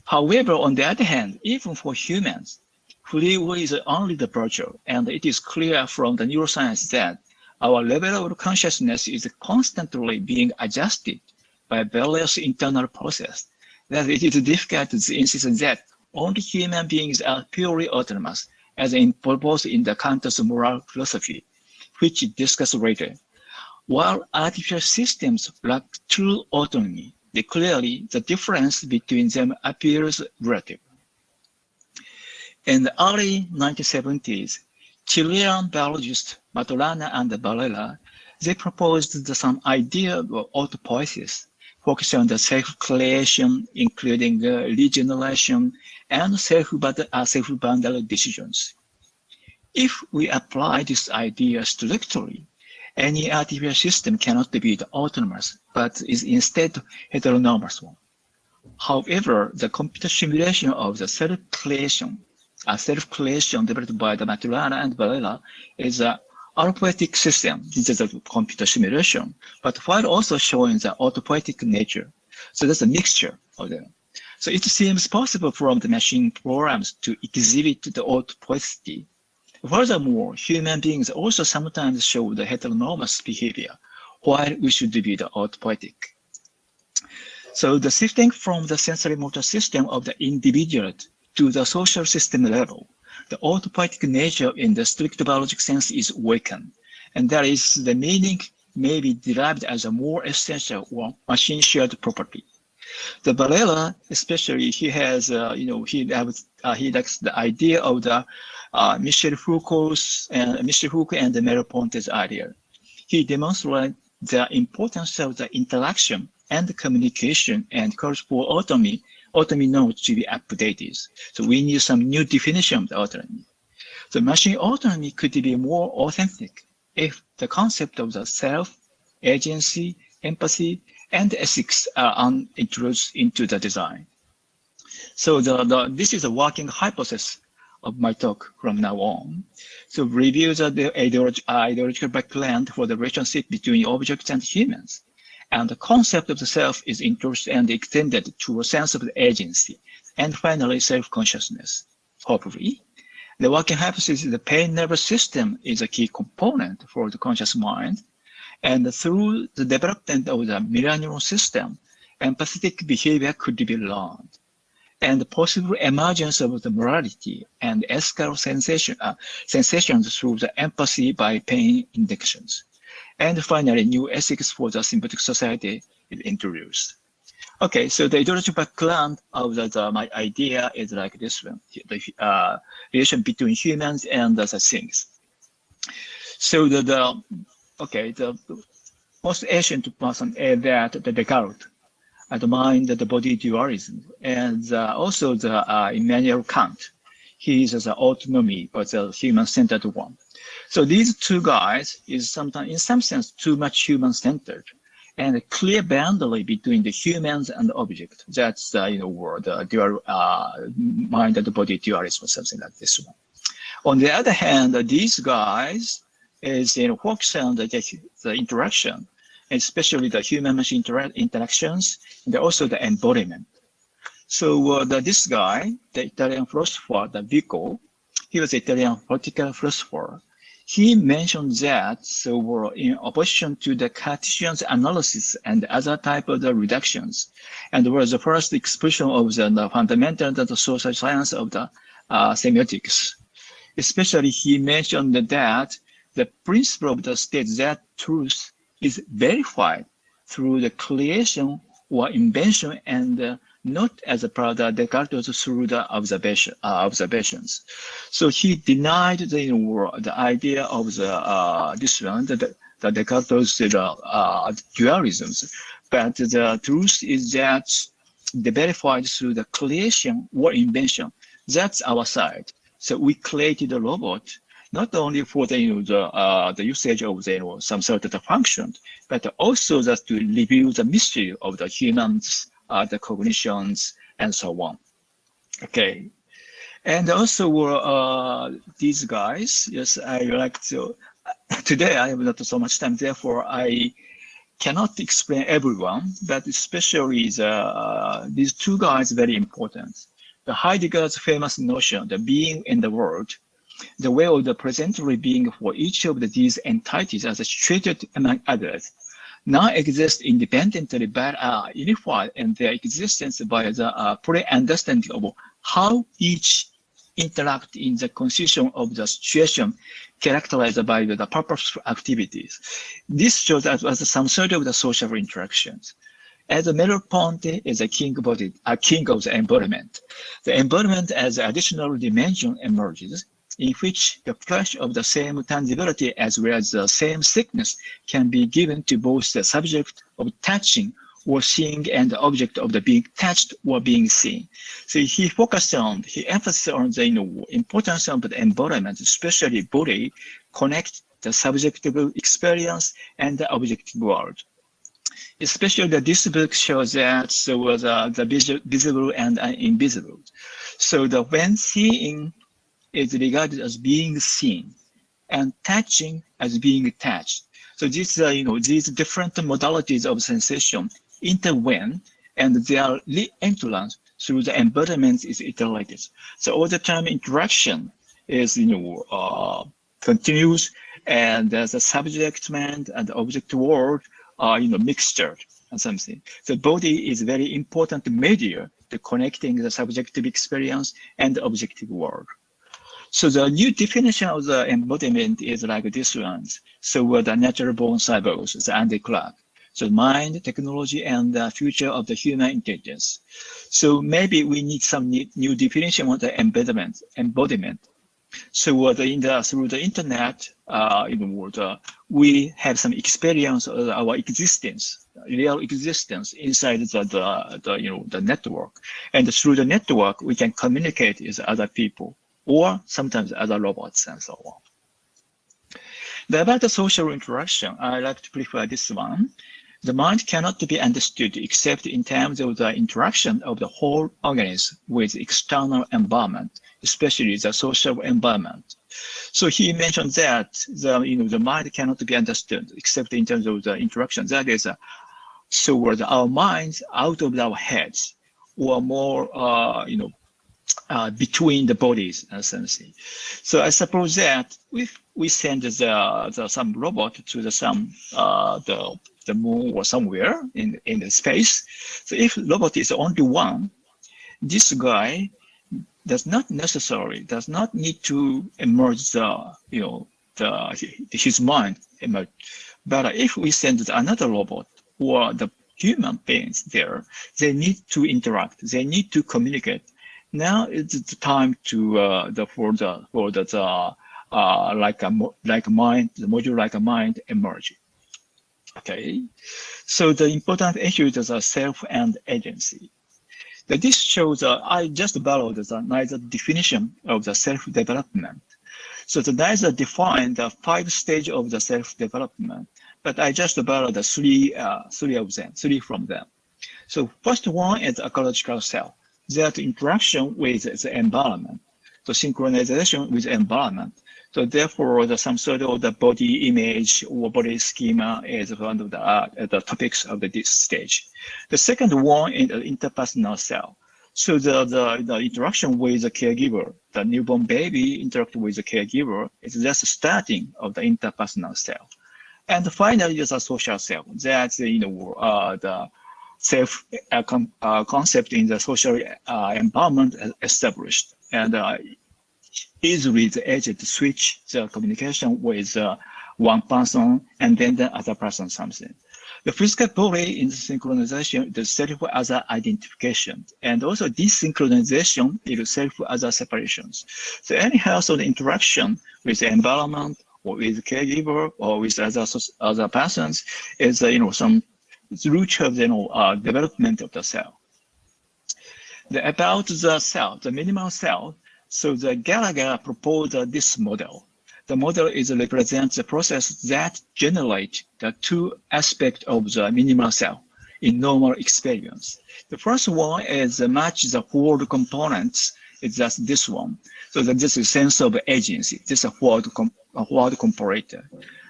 However, on the other hand, even for humans, free will is only the virtue, and it is clear from the neuroscience that our level of consciousness is constantly being adjusted by various internal processes, that it is difficult to insist that only human beings are purely autonomous, as proposed in the Kant's moral philosophy, which we discuss later. While artificial systems lack true autonomy, clearly the difference between them appears relative. In the early 1970s, Chilean biologists Maturana and Varela, they proposed some idea of autopoiesis, focusing on the self-creation, including regeneration and self-boundary decisions. If we apply this idea strictly, any artificial system cannot be autonomous, but is instead heteronomous one. However, the computer simulation of the self-creation developed by the Maturana and Varela is autopoietic system. This is a computer simulation, but while also showing the autopoietic nature. So there's a mixture of them. So it seems possible from the machine programs to exhibit the autopoicity. Furthermore, human beings also sometimes show the heteronomous behavior, while we should be the autopoietic. So the shifting from the sensory motor system of the individual to the social system level, the autopoietic nature in the strict biologic sense is awakened, and that is the meaning may be derived as a more essential or machine shared property. The Varela, especially, he has, he likes the idea of the Michel Foucault and the Merleau-Ponty's idea. He demonstrated the importance of the interaction and the communication and calls for autonomy nodes to be updated. So we need some new definition of the autonomy. The machine autonomy could be more authentic if the concept of the self, agency, empathy, and ethics are introduced into the design. So this is a working hypothesis of my talk from now on. So review the ideological background for the relationship between objects and humans. And the concept of the self is introduced and extended to a sense of the agency. And finally, self-consciousness. Hopefully, the working hypothesis is the pain nervous system is a key component for the conscious mind. And through the development of the mirror neuron system, empathetic behavior could be learned. And the possible emergence of the morality and ethical sensations through the empathy by pain inductions. And finally, new ethics for the symbiotic society is introduced. Okay, so the ideological background of my idea is like this one, the relation between humans and the things. So the most ancient person is that the Descartes, the mind, the body dualism, and also the Immanuel Kant. He is the autonomy, but the human-centered one. So these two guys is sometimes, in some sense, too much human-centered, and a clear boundary between the humans and the object. That's the dual mind and the body dualism, or something like this one. On the other hand, these guys is focus on the interaction, especially the human-machine interactions, and also the embodiment. So this guy, the Italian philosopher, the Vico, he was an Italian political philosopher. He mentioned that, so in opposition to the Cartesian analysis and other type of the reductions, and was the first expression of the fundamental of the social science of the semiotics. Especially, he mentioned that the principle of the state that truth is verified through the creation or invention and not as a part of Descartes through the observations. So he denied the idea of this one, the Descartes dualisms. But the truth is that they verified through the creation or invention. That's our side. So we created a robot not only for the usage of some sort of function, but also just to reveal the mystery of the humans, the cognitions, and so on. Okay, and also these guys. Yes, I like to. Today I have not so much time, therefore I cannot explain everyone, but especially these two guys very important. The Heidegger's famous notion, the being in the world, the way of the presentary being for each of these entities as situated among others, now exist independently but are unified in their existence by the pre-understanding of how each interact in the constitution of the situation characterized by the purposeful activities. This shows that as some sort of the social interactions. As Merleau-Ponty is a king of the embodiment. The embodiment as an additional dimension emerges, in which the flash of the same tangibility as well as the same thickness can be given to both the subject of touching or seeing and the object of the being touched or being seen. So he emphasized on the importance of the embodiment, especially body, connect the subjective experience and the objective world. Especially this book shows that the visible and invisible. So when seeing is regarded as being seen, and touching as being touched. So these, these different modalities of sensation intervene, and their re-entrance through the embodiment is iterated. So all the time interaction is, continuous, and there's a subject mind and the object world are, mixed and something. The body is very important media to connecting the subjective experience and the objective world. So the new definition of the embodiment is like this one. So the natural born cyborgs, the Andy Clark. So mind, technology, and the future of the human intelligence. So maybe we need some new definition of the embodiment. So through the internet, we have some experience of our existence, real existence inside the network, and through the network we can communicate with other people or sometimes other robots and so on. About the social interaction, I like to prefer this one. The mind cannot be understood except in terms of the interaction of the whole organism with external environment, especially the social environment. So he mentioned that the mind cannot be understood except in terms of the interaction. That is, our minds out of our heads, or more, between the bodies and something. So I suppose that if we send some robot to the moon or somewhere in the space, so if robot is only one, this guy does not need to emerge his mind emerge. But if we send another robot or the human beings there, they need to interact, they need to communicate. Now it's the time to like a mind, the module like a mind emerge. Okay, so the important issues are self and agency. This shows I just borrowed the neither definition of the self-development. So the neither define the 5 stages of the self-development, but I just borrowed the three from them. So first one is ecological self. That interaction with the environment, the synchronization with the environment. So therefore, some sort of the body image or body schema is one of the topics of this stage. The second one is the interpersonal self. So the interaction with the caregiver, the newborn baby interact with the caregiver is just starting of the interpersonal self. And finally, is a social self. That's the self concept in the social environment established, and easily the agent switch the communication with one person and then the other person something. The physical body in the synchronization, the self as identification, and also desynchronization is self as separations. So anyhow, so the interaction with the environment or with the caregiver or with other persons is some root of the development of the cell. About the cell, the minimal cell, so the Gallagher proposed this model. The model represents the process that generates the 2 aspects of the minimal cell in normal experience. The first one is match the forward components. It's just this one. So that this is sense of agency. This is a forward comparator.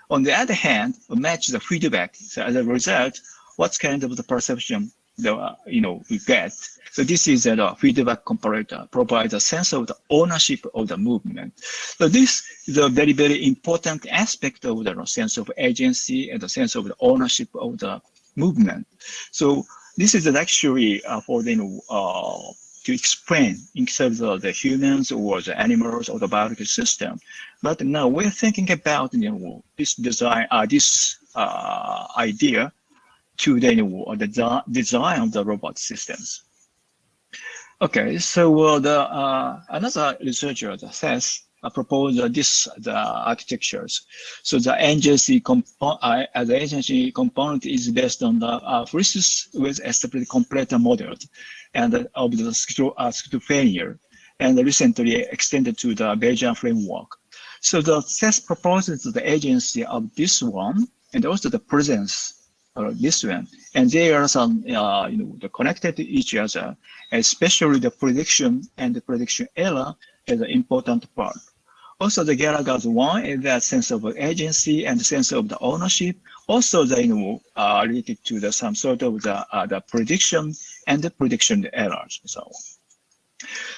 On the other hand, match the feedback. So as a result, what kind of the perception we get. So this is a feedback comparator, provides a sense of the ownership of the movement. So this is a very, very important aspect of the sense of agency and the sense of the ownership of the movement. So this is actually for to explain in terms of the humans or the animals or the biological system. But now we're thinking about this design, this idea to the design of the robot systems. Okay, so another researcher says proposed the architectures. So the agency component is based on the Frisis with a separate completer model and of the schizophrenia, and recently extended to the Bayesian framework. So the CES proposes the agency of this one and also the presence of this one, and they are some connected to each other, especially the prediction and the prediction error is an important part. Also, the Gallagher's one is that sense of agency and sense of the ownership. Also, the related to the some sort of the prediction and the prediction errors.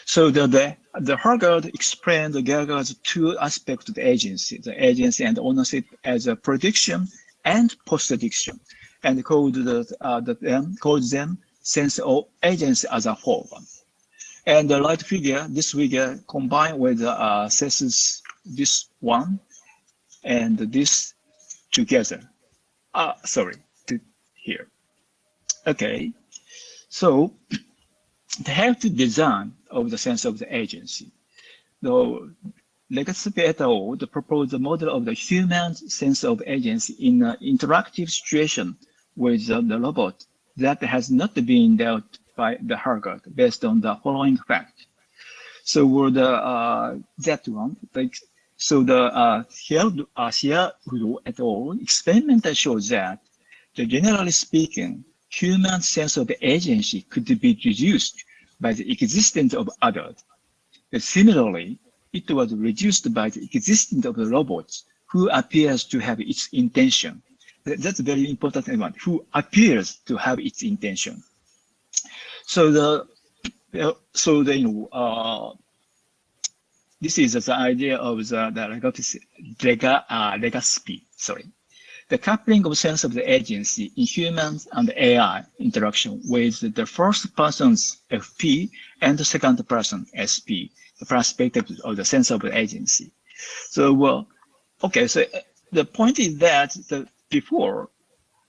So the Hargard explained the Gallagher's two aspects of the agency and ownership as a prediction and post-prediction, and called them sense of agency as a whole. And the right figure, this figure combined with says this one and this together. Here. Okay, so they have to design of the sense of the agency. The Legacy et al. Proposed the model of the human sense of agency in an interactive situation with the robot that has not been dealt by the Hargard based on the following fact. So for the that one, so the here et al. Experiment shows that generally speaking, human sense of agency could be reduced by the existence of others. Similarly, it was reduced by the existence of the robots who appears to have its intention. That's a very important one, who appears to have its intention. So this is the idea of the legacy. The coupling of sense of the agency in humans and AI interaction with the first person's FP and the second person SP, the perspective of the sense of the agency. So, okay, so the point is that before,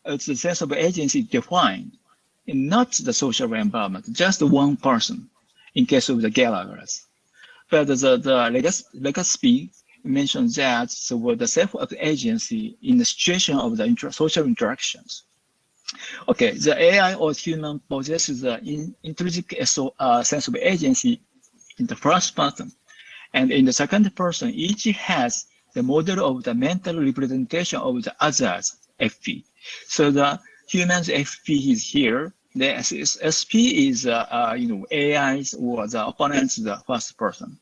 it's the sense of agency defined in not the social environment, just one person in case of the Gallagher's. But the legacy mentions that the self of the agency in the situation of the social interactions. Okay, the AI or human possesses the intrinsic sense of agency in the first person, and in the second person, each has the model of the mental representation of the other's FP. So the human's FP is here. The SP is AI's or the opponent's the first person.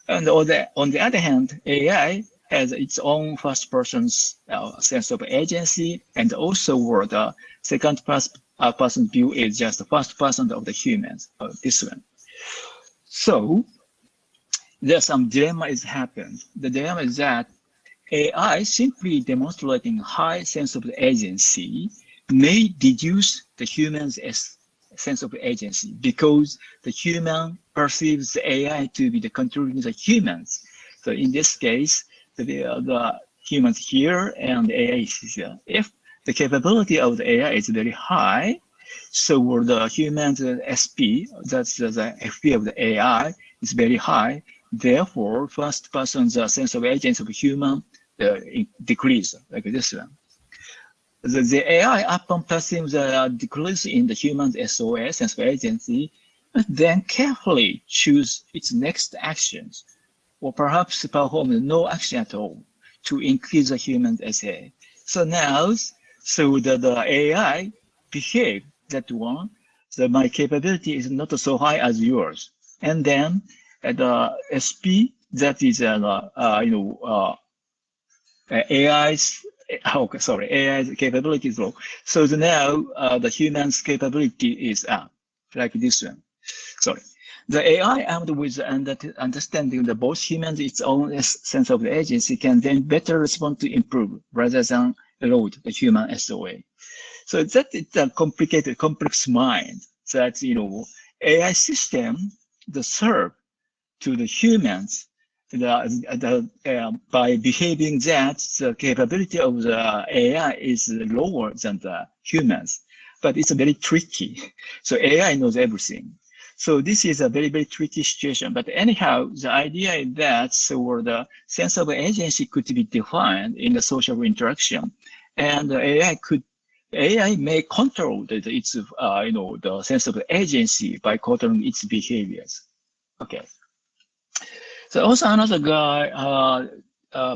And on the other hand, AI has its own first person's sense of agency, and also where the second person view is just the first person of the humans, this one. So there's some dilemma is happened. The dilemma is that AI simply demonstrating high sense of the agency may reduce the human's sense of agency because the human perceives the AI to be the controlling the humans. So in this case, the humans here and the AI is here. If the capability of the AI is very high, so the human's SP, that's the FP of the AI, is very high. Therefore, first person's sense of agency of human decrease, like this one. The AI upon perceiving the decrease in the human's SOS, sense of agency, then carefully choose its next actions, or perhaps perform no action at all to increase the human's SA. So now, the AI behave that one, so my capability is not so high as yours. And then the SP, that is AI's capability is low. So now the human's capability is up, like this one. Sorry. The AI armed with understanding that both humans its own sense of the agency can then better respond to improve rather than erode the human SOA. So that it's a complicated, complex mind that AI system serve to the humans by behaving that the capability of the AI is lower than the humans, but it's very tricky. So AI knows everything. So this is a very, very tricky situation. But anyhow, the idea is that the sense of agency could be defined in the social interaction, and the AI may control its the sense of agency by controlling its behaviors. Okay. So also another guy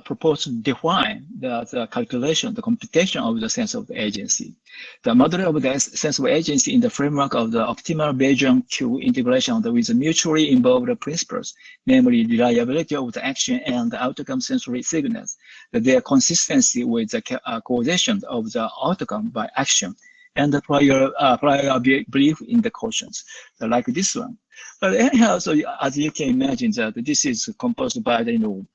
proposed to define the calculation, the computation of the sense of the agency. The model of the sense of agency in the framework of the optimal Bayesian Q integration with mutually involved principles, namely reliability of the action and the outcome sensory signals, their consistency with the causation of the outcome by action, and the prior belief in the cautions, like this one. But anyhow, so as you can imagine, that this is composed by the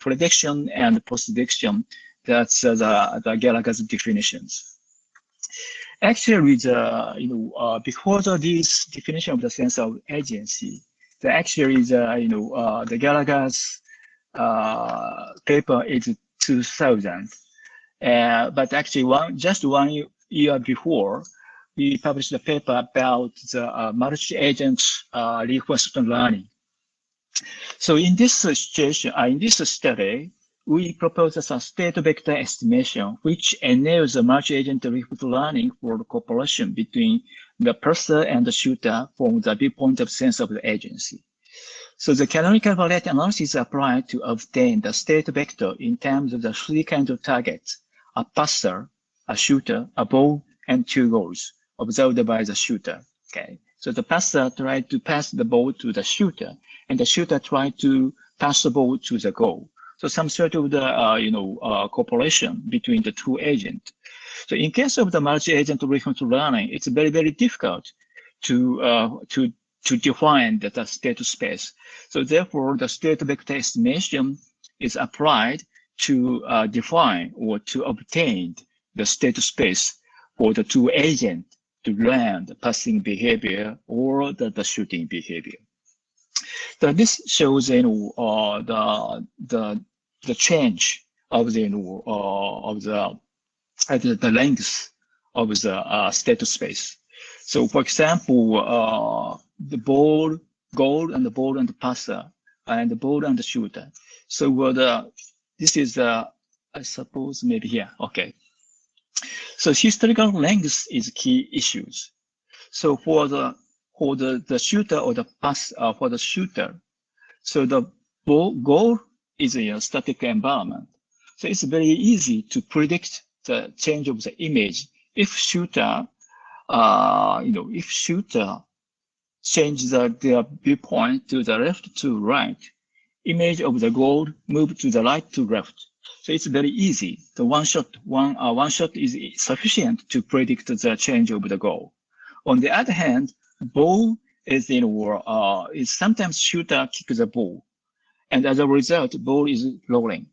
prediction and post-prediction. That's the Gallagher's definitions. Actually, because of this definition of the sense of agency, the Gallagher's paper is 2000, but actually just one year before, we published a paper about the multi-agent reinforcement learning. So in this situation, in this study, we propose a state vector estimation, which enables a multi-agent reinforcement learning for the cooperation between the purser and the shooter from the viewpoint of sense of the agency. So the canonical variety analysis is applied to obtain the state vector in terms of the three kinds of targets: a passer, a shooter, a ball, and two goals observed by the shooter. Okay, so the passer tried to pass the ball to the shooter, and the shooter tried to pass the ball to the goal. So some sort of the cooperation between the two agents. So in case of the multi-agent reinforcement learning, it's very, very difficult to define the state space. So therefore, the state vector estimation is applied to define or to obtain the state space for the two agents to learn the passing behavior or the shooting behavior. So this shows the change of the length of the state space. So for example, the ball, goal, and the ball and the passer, and the ball and the shooter. So this is I suppose maybe here. Okay. So historical length is key issues. So for the shooter or the pass for the shooter, so the goal is a static environment. So it's very easy to predict the change of the image if shooter, if shooter changes their viewpoint to the left to right, image of the goal move to the right to left. So it's very easy. The one shot is sufficient to predict the change of the goal. On the other hand, ball is is sometimes shooter kicks the ball, and as a result, ball is rolling.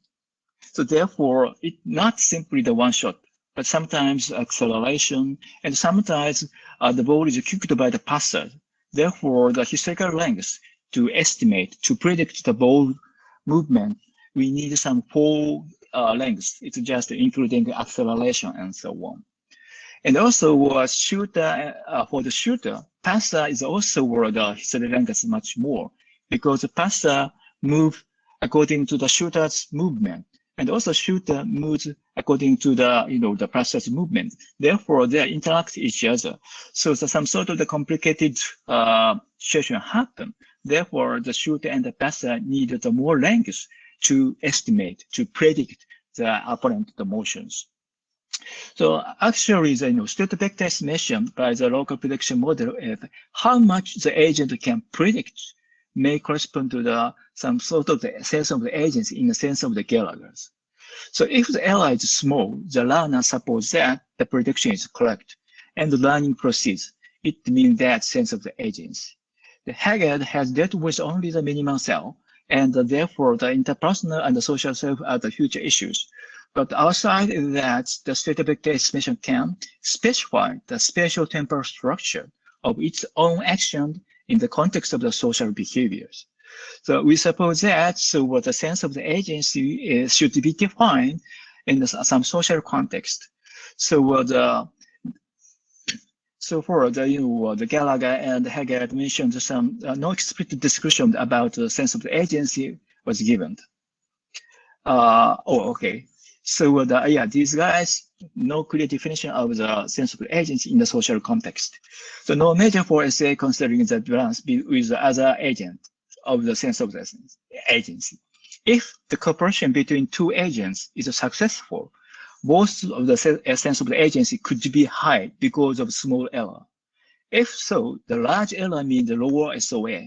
So therefore, it's not simply the one shot, but sometimes acceleration, and sometimes the ball is kicked by the passer. Therefore, the historical length to estimate, to predict the ball movement, we need some full lengths. It's just including acceleration and so on. And also shooter, for the shooter, passer is also where the historical length is much more, because the passer moves according to the shooter's movement, and also shooter moves according to the passer's movement. Therefore, they interact each other. So some sort of the complicated situation happen. Therefore, the shooter and the passer need the more length to estimate, to predict the apparent motions. So actually, the state vector estimation by the local prediction model is how much the agent can predict may correspond to some sort of the sense of the agency in the sense of the Gallagher's. So if the error is small, the learner supposes that the prediction is correct, and the learning proceeds. It means that sense of the agency. The Haggard has dealt with only the minimum cell, and therefore the interpersonal and the social self are the future issues. But outside that, the state vector estimation can specify the spatial temporal structure of its own action in the context of the social behaviors. So we suppose that the sense of the agency should be defined in some social context. So for the Gallagher and Haggard mentioned some no explicit description about the sense of the agency was given. Okay. So these guys, no clear definition of the sense of the agency in the social context. So no measure for essay considering the balance with the other agent of the sense of the agency. if the cooperation between two agents is successful, both of the sense of the agency could be high because of small error. If so, the large error means the lower SOA.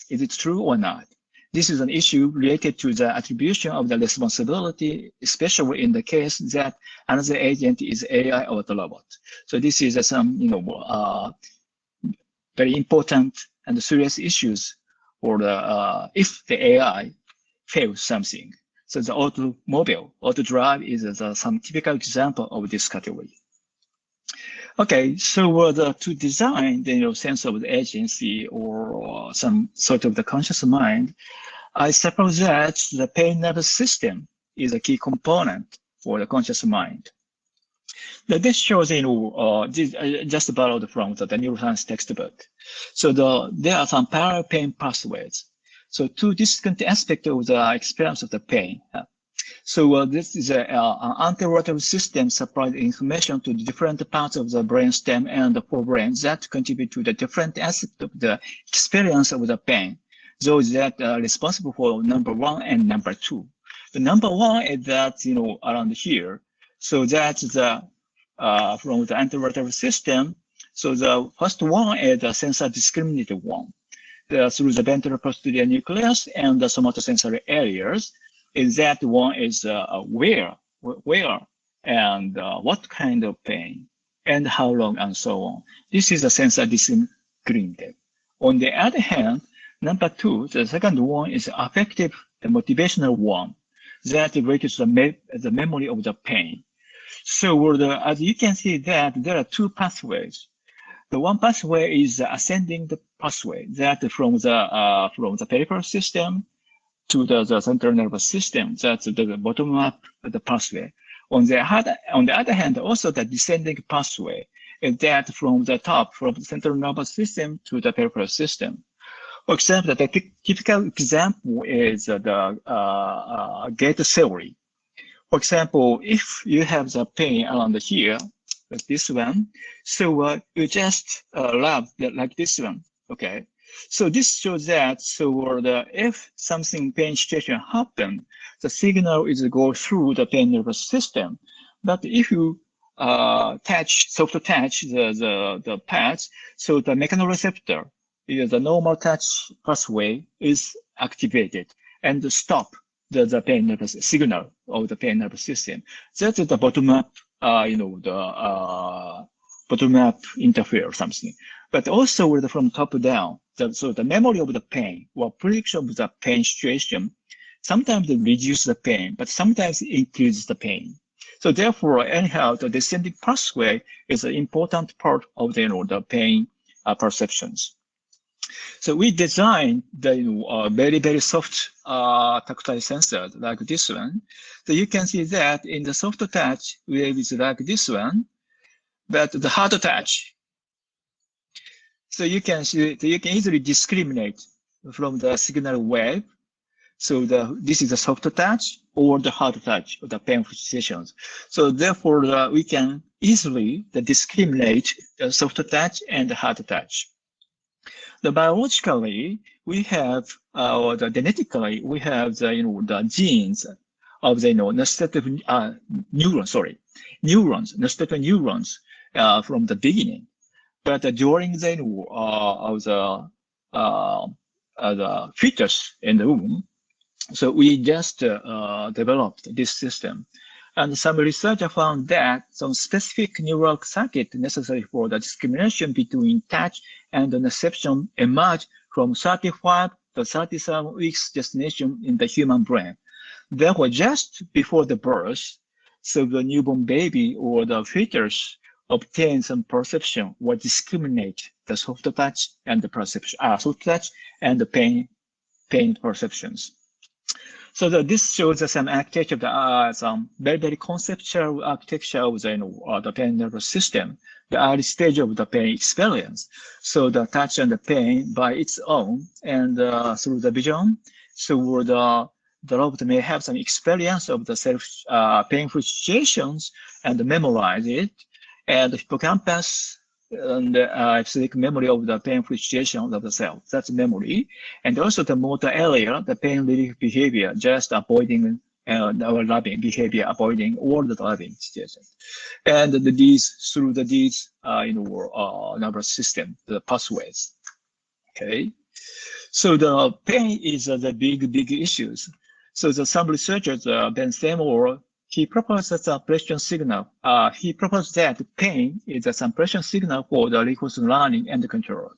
Is it true or not? This is an issue related to the attribution of the responsibility, especially in the case that another agent is AI or the robot. So this is some, very important and serious issues for the if the AI fails something. So the auto drive is some typical example of this category. Okay, so to design the sense of the agency or some sort of the conscious mind, I suppose that the pain nervous system is a key component for the conscious mind. Now, this shows, just borrowed from the neuroscience textbook. So there are some parallel pain pathways. So two distinct aspects of the experience of the pain. So this is an anterolateral system supplies information to the different parts of the brainstem and the forebrain that contribute to the different aspects of the experience of the pain. Those that are responsible for number 1 and number 2. The number 1 is that, around here. So that's the from the anterolateral system. So the first one is the sensor discriminated one. Through the ventral posterior nucleus and the somatosensory areas, is that one is where and what kind of pain and how long and so on. This is the sensor discriminated. On the other hand, number 2, the second one is affective, the motivational one that relates to the memory of the pain. So as you can see that there are two pathways. The one pathway is the ascending the pathway that from the peripheral system to the central nervous system. That's the bottom up the pathway. On the other hand, also the descending pathway is that from the top, from the central nervous system to the peripheral system. For example, the typical example is the gate theory. For example, if you have the pain around here, like this one, so you just rub like this one, okay? So this shows that if something pain situation happen, the signal is go through the pain nervous system. But if you soft touch the pads, so the mechanoreceptor, the normal touch pathway is activated and stop the pain nervous signal of the pain nervous system. That's the bottom up, bottom up interfere or something. But also from top down, so the memory of the pain or prediction of the pain situation, sometimes it reduces the pain, but sometimes it increases the pain. So therefore, anyhow, the descending pathway is an important part of the pain perceptions. So we designed the very, very soft tactile sensors like this one. So you can see that in the soft touch wave is like this one, but the hard touch. So you can see, you can easily discriminate from the signal wave. So this is the soft touch or the hard touch of the painful sensations. So therefore, we can easily discriminate the soft touch and the hard touch. The biologically, we have, or genetically, we have the genes of the nociceptive neurons, nociceptive neurons from the beginning. But during the fetus in the womb, so we just developed this system. And some researchers found that some specific neural circuit necessary for the discrimination between touch and the nociception emerge from 35 to 37 weeks gestation in the human brain. Therefore, just before the birth, so the newborn baby or the fetus obtain some perception or discriminate the soft touch and the perception, soft touch and the pain perceptions. So this shows some architecture of some very, very conceptual architecture of the pain nervous system, the early stage of the pain experience. So the touch and the pain by its own and through the vision. So the robot may have some experience of the painful situations and memorize it. And the hippocampus and episodic memory of the painful situation of the cell. That's memory. And also the motor area, the pain relief behavior, just avoiding our loving behavior, avoiding all the loving situation. And these through these nervous system, the pathways. Okay. So the pain is the big issues. So some researchers, Ben Seymour, he proposed that a pressure signal. He proposed that pain is some pressure signal for the reinforcement learning and the control.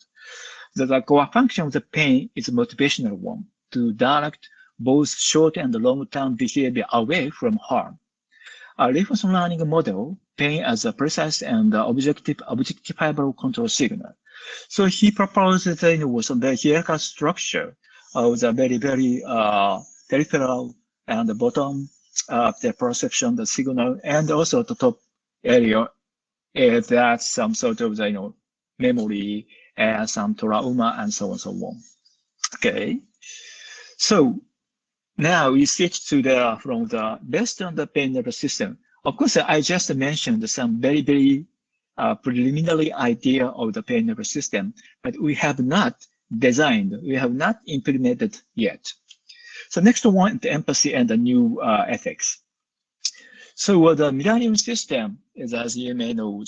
The core function of the pain is a motivational one to direct both short and long-term behavior away from harm. A reinforcement learning model, pain as a precise and objectifiable control signal. So he proposed the hierarchical structure of the very peripheral and the bottom of the perception, the signal, and also the top area that's some sort of memory and some trauma and so on and so on. Okay, so now we switch to based on the pain nervous system. Of course, I just mentioned some very preliminary idea of the pain nervous system, but we have not designed, we have not implemented yet. So next one, the empathy and the new ethics. So the millennium system is, as you may know,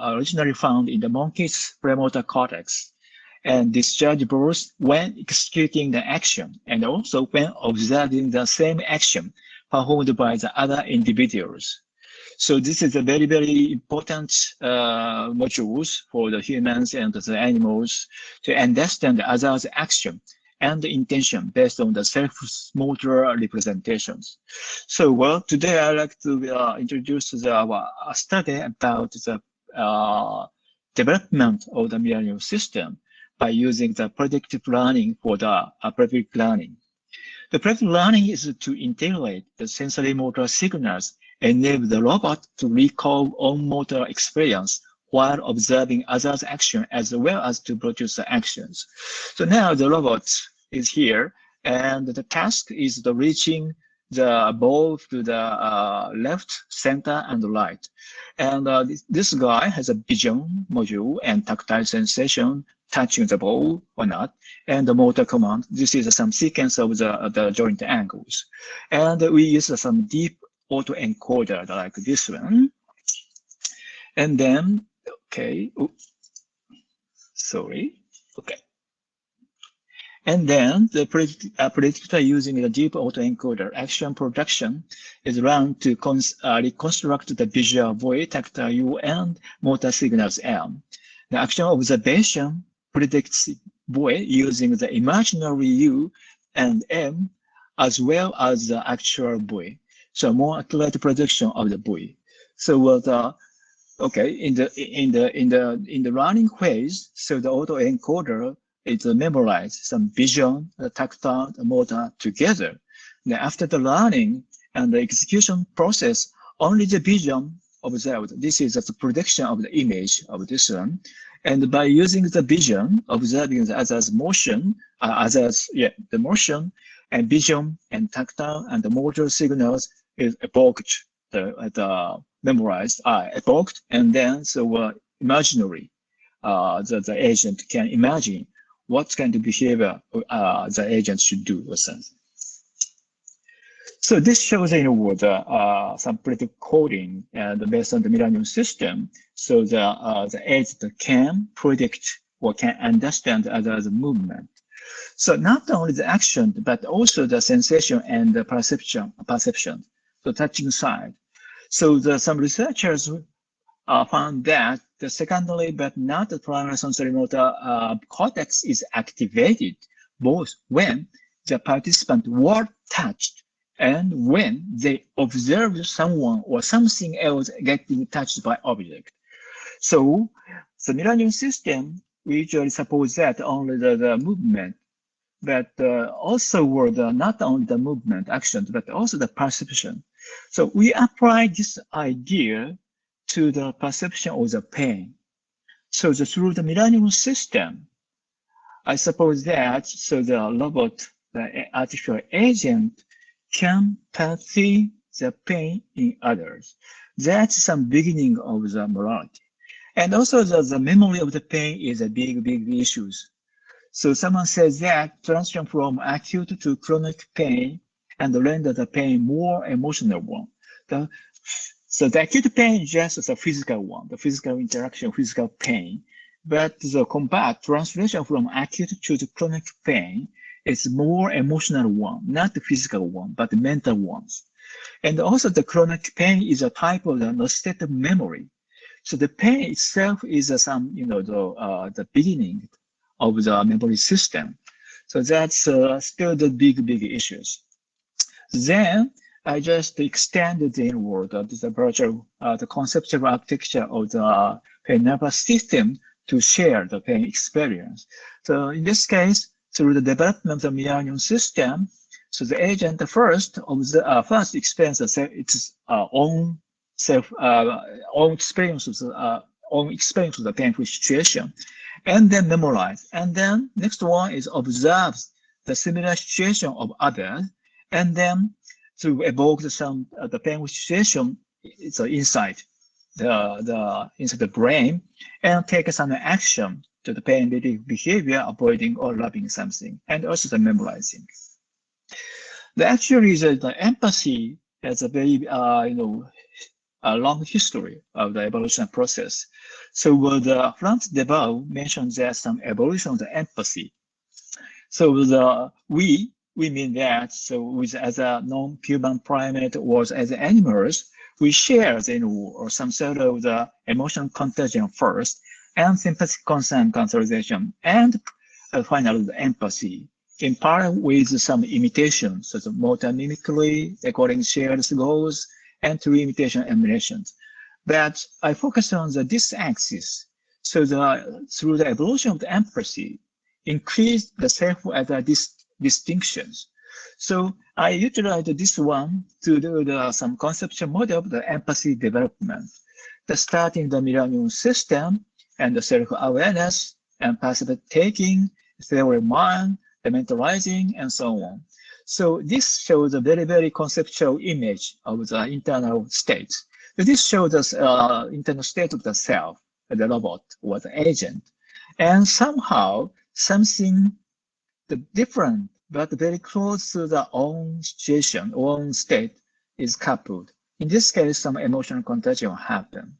originally found in the monkey's premotor cortex and discharge both when executing the action and also when observing the same action performed by the other individuals. So this is a very important modules for the humans and the animals to understand the other's action and the intention based on the self-motor representations. So today I'd like to introduce our study about the development of the millennium system by using the predictive learning for the predictive learning. The predictive learning is to integrate the sensory motor signals enable the robot to recall own motor experience while observing others' action as well as to produce the actions. So now the robot is here, and the task is the reaching the ball to the left, center, and right. And this guy has a vision module and tactile sensation, touching the ball or not, and the motor command. This is some sequence of the joint angles. And we use some deep autoencoder like this one. And then, okay, okay. And then the predictor using the deep autoencoder action production is run to reconstruct the visual void, tactile U, and motor signals M. The action observation predicts void using the imaginary U and M as well as the actual void. So more accurate prediction of the buoy. So in the running phase, so the autoencoder is memorize some vision, the tactile, the motor together. Then after the learning and the execution process, only the vision observed. This is the prediction of the image of this one. And by using the vision, observing the other's motion, the motion and vision and tactile and the motor signals is evoked, memorized, evoked, and then imaginary, the agent can imagine what kind of behavior the agent should do or something. So this shows some predictive coding and based on the millennium system. So the agent can predict or can understand the other's movement. So not only the action, but also the sensation and the perception, the touching side. So some researchers found that the secondary but not the primary sensory motor cortex is activated both when the participant were touched and when they observe someone or something else getting touched by object. So the millennium system, we usually suppose that only the movement, but also were not only the movement actions, but also the perception. So we apply this idea to the perception of the pain. So through the millennium system, I suppose that the robot, the artificial agent, can perceive the pain in others. That's some beginning of the morality. And also the memory of the pain is a big issue. So someone says that transition from acute to chronic pain and render the pain more emotional one. So the acute pain is just the physical one, the physical interaction, physical pain. But the combat translation from acute to the chronic pain is more emotional one, not the physical one, but the mental ones. And also the chronic pain is a type of the state of memory. So the pain itself is some, the beginning of the memory system. So that's still the big issues. Then I just extended the inward, the conceptual architecture of the pain nervous system to share the pain experience. So in this case, through the development of the mirror neuron system, so the agent first experiences its own experience of the painful situation, and then memorize. And then next one is observes the similar situation of others, and then to evoke the painful situation, it's inside the brain, and take some action to the pain behavior, avoiding or loving something, and also the memorizing. Actually, the empathy has a very a long history of the evolution process. So the Franz de Waal mentions that some evolution of the empathy. So we mean that, so as a non-human primate or as animals, we share or some sort of the emotional contagion first, and sympathic concern consolidation, and finally the empathy, in part with some imitations, such as motor mimicry, according shared goals, and through imitation emulations. But I focus on this axis. So through the evolution of the empathy, increase the self as a distinctions. So I utilize this one to do some conceptual model of the empathy development, starting the mirror neuron system and the self-awareness and passive taking, theory mind, the mentalizing, and so on. So this shows a very conceptual image of the internal state. This shows us internal state of the self, the robot or the agent, and somehow something different but very close to the own situation, own state is coupled. In this case, some emotional contagion happen.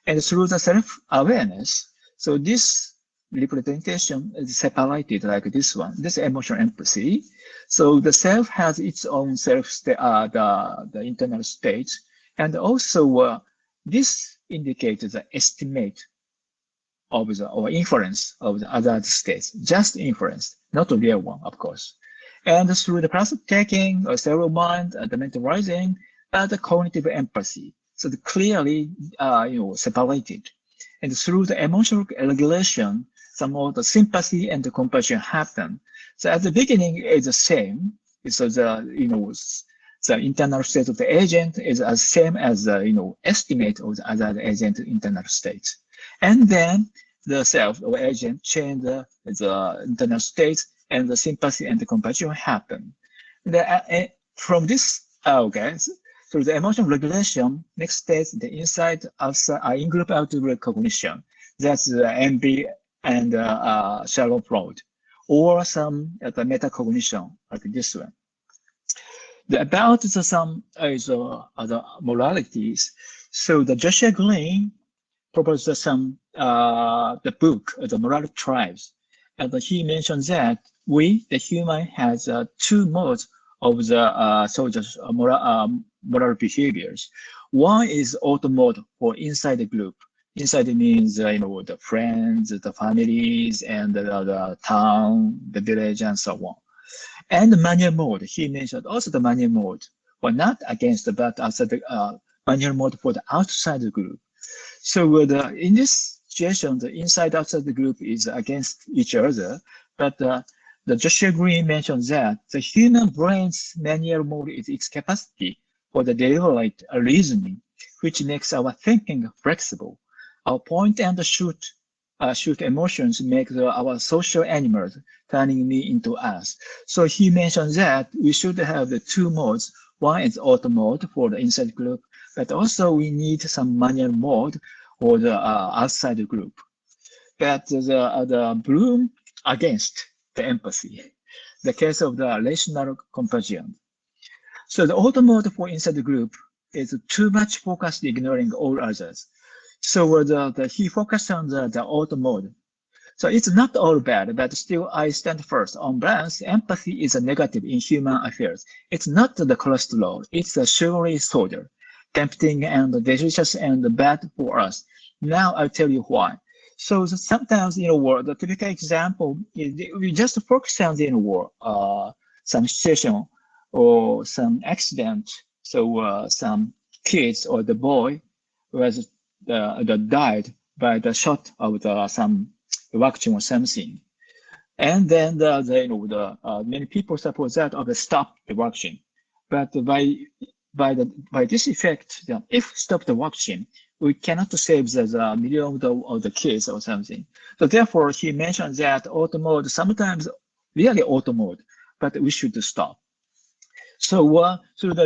And through the self-awareness, so this representation is separated like this one, this emotional empathy. So the self has its own self, the internal state. And also this indicates the estimate of or inference of the other states, just inference, not a real one, of course. And through the passive taking, or cerebral mind, the mentalizing, the cognitive empathy. So clearly, separated. And through the emotional regulation, some of the sympathy and the compassion happen. So at the beginning, it's the same. So the internal state of the agent is as same as the estimate of the other agent internal state. And then the self or agent change the internal state, and the sympathy and the compassion happen. From this, through the emotional regulation, next stage, the inside, outside, in-group, out-group cognition. That's the MB and shallow fraud, or some the metacognition like this one. About some other moralities. So the Joshua Green proposed some the book, The Moral Tribes, and he mentions that we, the human, has two modes of the moral behaviors. One is auto mode for inside the group. Inside means the friends, the families, and the town, the village, and so on. And the manual mode, he mentioned also the manual mode, well, not against, but outside the manual mode for the outside the group. So in this situation, the inside outside the group is against each other, but the Joshua Green mentions that the human brain's manual mode is its capacity for the deliberate reasoning, which makes our thinking flexible. Our point and shoot emotions make our social animals, turning me into us. So he mentions that we should have the two modes. One is auto mode for the inside group, but also we need some manual mode for the outside group. But the Bloom against the empathy, the case of the relational compassion. So the auto mode for inside the group is too much focused, ignoring all others. So he focused on the auto mode. So it's not all bad, but still I stand first. On balance, empathy is a negative in human affairs. It's not the cholesterol, it's a sugary soda, tempting and delicious and bad for us. Now I'll tell you why. So sometimes in a war, the typical example is we just focus on the war, some situation or some accident. So some kids or the boy was died by the shot of some vaccine or something, and then many people suppose that stop the vaccine, but by this effect, if stop the vaccine, we cannot save the million of the kids or something. So therefore, he mentioned that auto mode sometimes really auto mode, but we should stop. So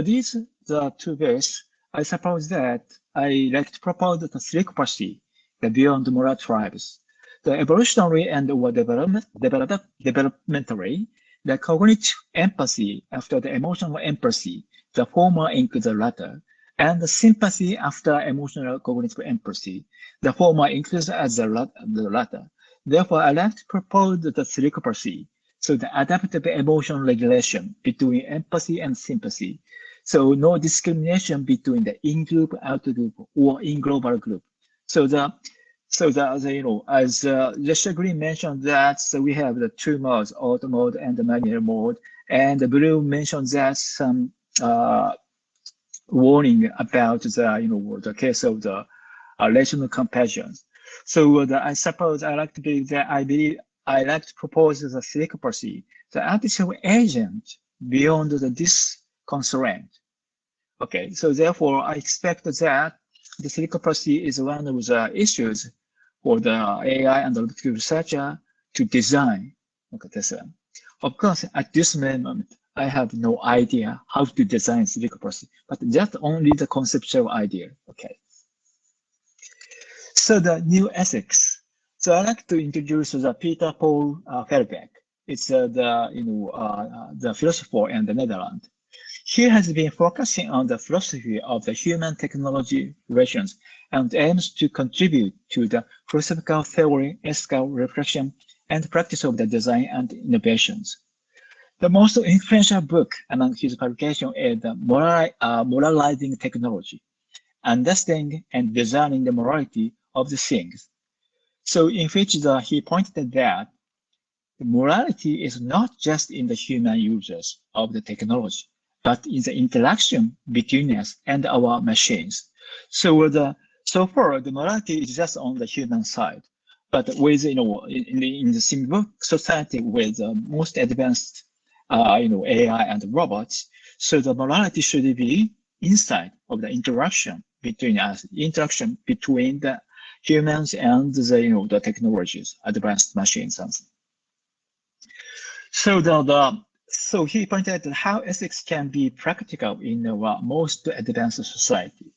these the two ways. I suppose that I like to propose the psychopathy, the beyond moral tribes. The evolutionary and developmentary, the cognitive empathy after the emotional empathy, the former includes the latter, and the sympathy after emotional cognitive empathy, the former includes as the latter. Therefore, I like to propose the psychopathy, so the adaptive emotional regulation between empathy and sympathy. So no discrimination between the in-group, out-group, or in-global group. As Joshua Green mentioned that, so we have the two modes, auto mode and the manual mode, and the Blue mentioned that some warning about the case of the relational compassion. So I suppose I like to propose the psychopathy, the artificial agent beyond this constraint. Okay, so therefore I expect that the psychopathy is one of the issues for the AI and robotic researcher to design. Okay, that's it. Of course, at this moment, I have no idea how to design psychopathy, but that's only the conceptual idea. Okay. So the new ethics. So I like to introduce the Peter Paul Verbeek. It's the philosopher in the Netherlands. He has been focusing on the philosophy of the human-technology relations and aims to contribute to the philosophical theory, ethical reflection, and practice of the design and innovations. The most influential book among his publications is the Moralizing Technology, Understanding and Designing the Morality of the Things. So in which he pointed that the morality is not just in the human users of the technology, but in the interaction between us and our machines. So far the morality is just on the human side, but with in the symbolic society with the most advanced AI and robots, so the morality should be inside of the interaction between us, interaction between the humans and the technologies, advanced machines. So he pointed out how ethics can be practical in the most advanced society.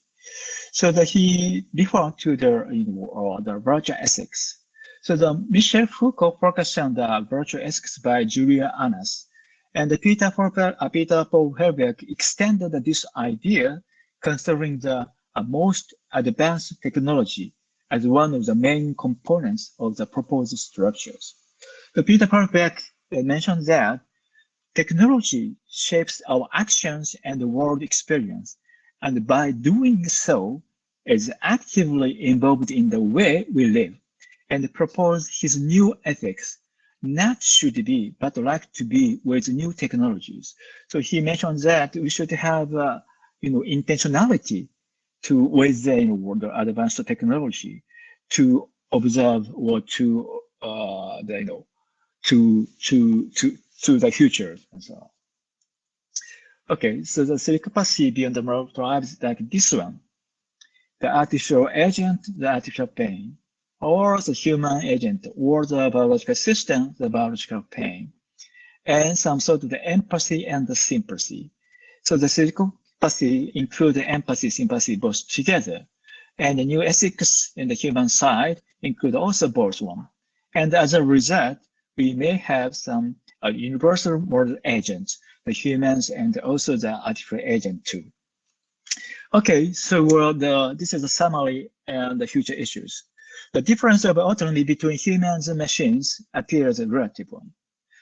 So that he referred to the virtual ethics. So the Michel Foucault focused on the virtual ethics by Julian Annas, and Peter Paul Verbeek extended this idea, considering the most advanced technology as one of the main components of the proposed structures. So Peter Paul Verbeek mentioned that technology shapes our actions and the world experience, and by doing so, is actively involved in the way we live, and proposed his new ethics, not should be, but like to be with new technologies. So he mentioned that we should have, intentionality to with the advanced technology to observe or to the future and so on. Okay, so the psychopathy beyond the moral tribes like this one, the artificial agent, the artificial pain, or the human agent, or the biological system, the biological pain, and some sort of the empathy and the sympathy. So the psychopathy include the empathy, sympathy both together. And the new ethics in the human side include also both one. And as a result, we may have some universal model agents, the humans and also the artificial agent too. Okay, so this is a summary and the future issues. The difference of autonomy between humans and machines appears a relative one.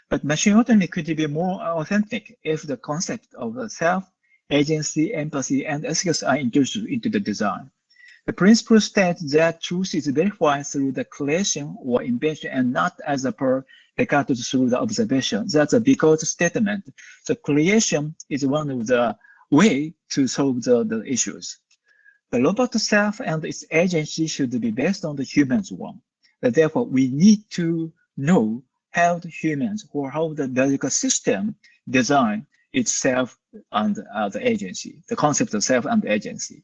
But machine autonomy could be more authentic if the concept of self, agency, empathy, and ethics are introduced into the design. The principle states that truth is verified through the creation or invention and not as a per Descartes through the observation. That's a because statement. So creation is one of the way to solve the issues. The robot self and its agency should be based on the humans one. But therefore, we need to know how the humans or how the biological system design itself and the agency, the concept of self and agency.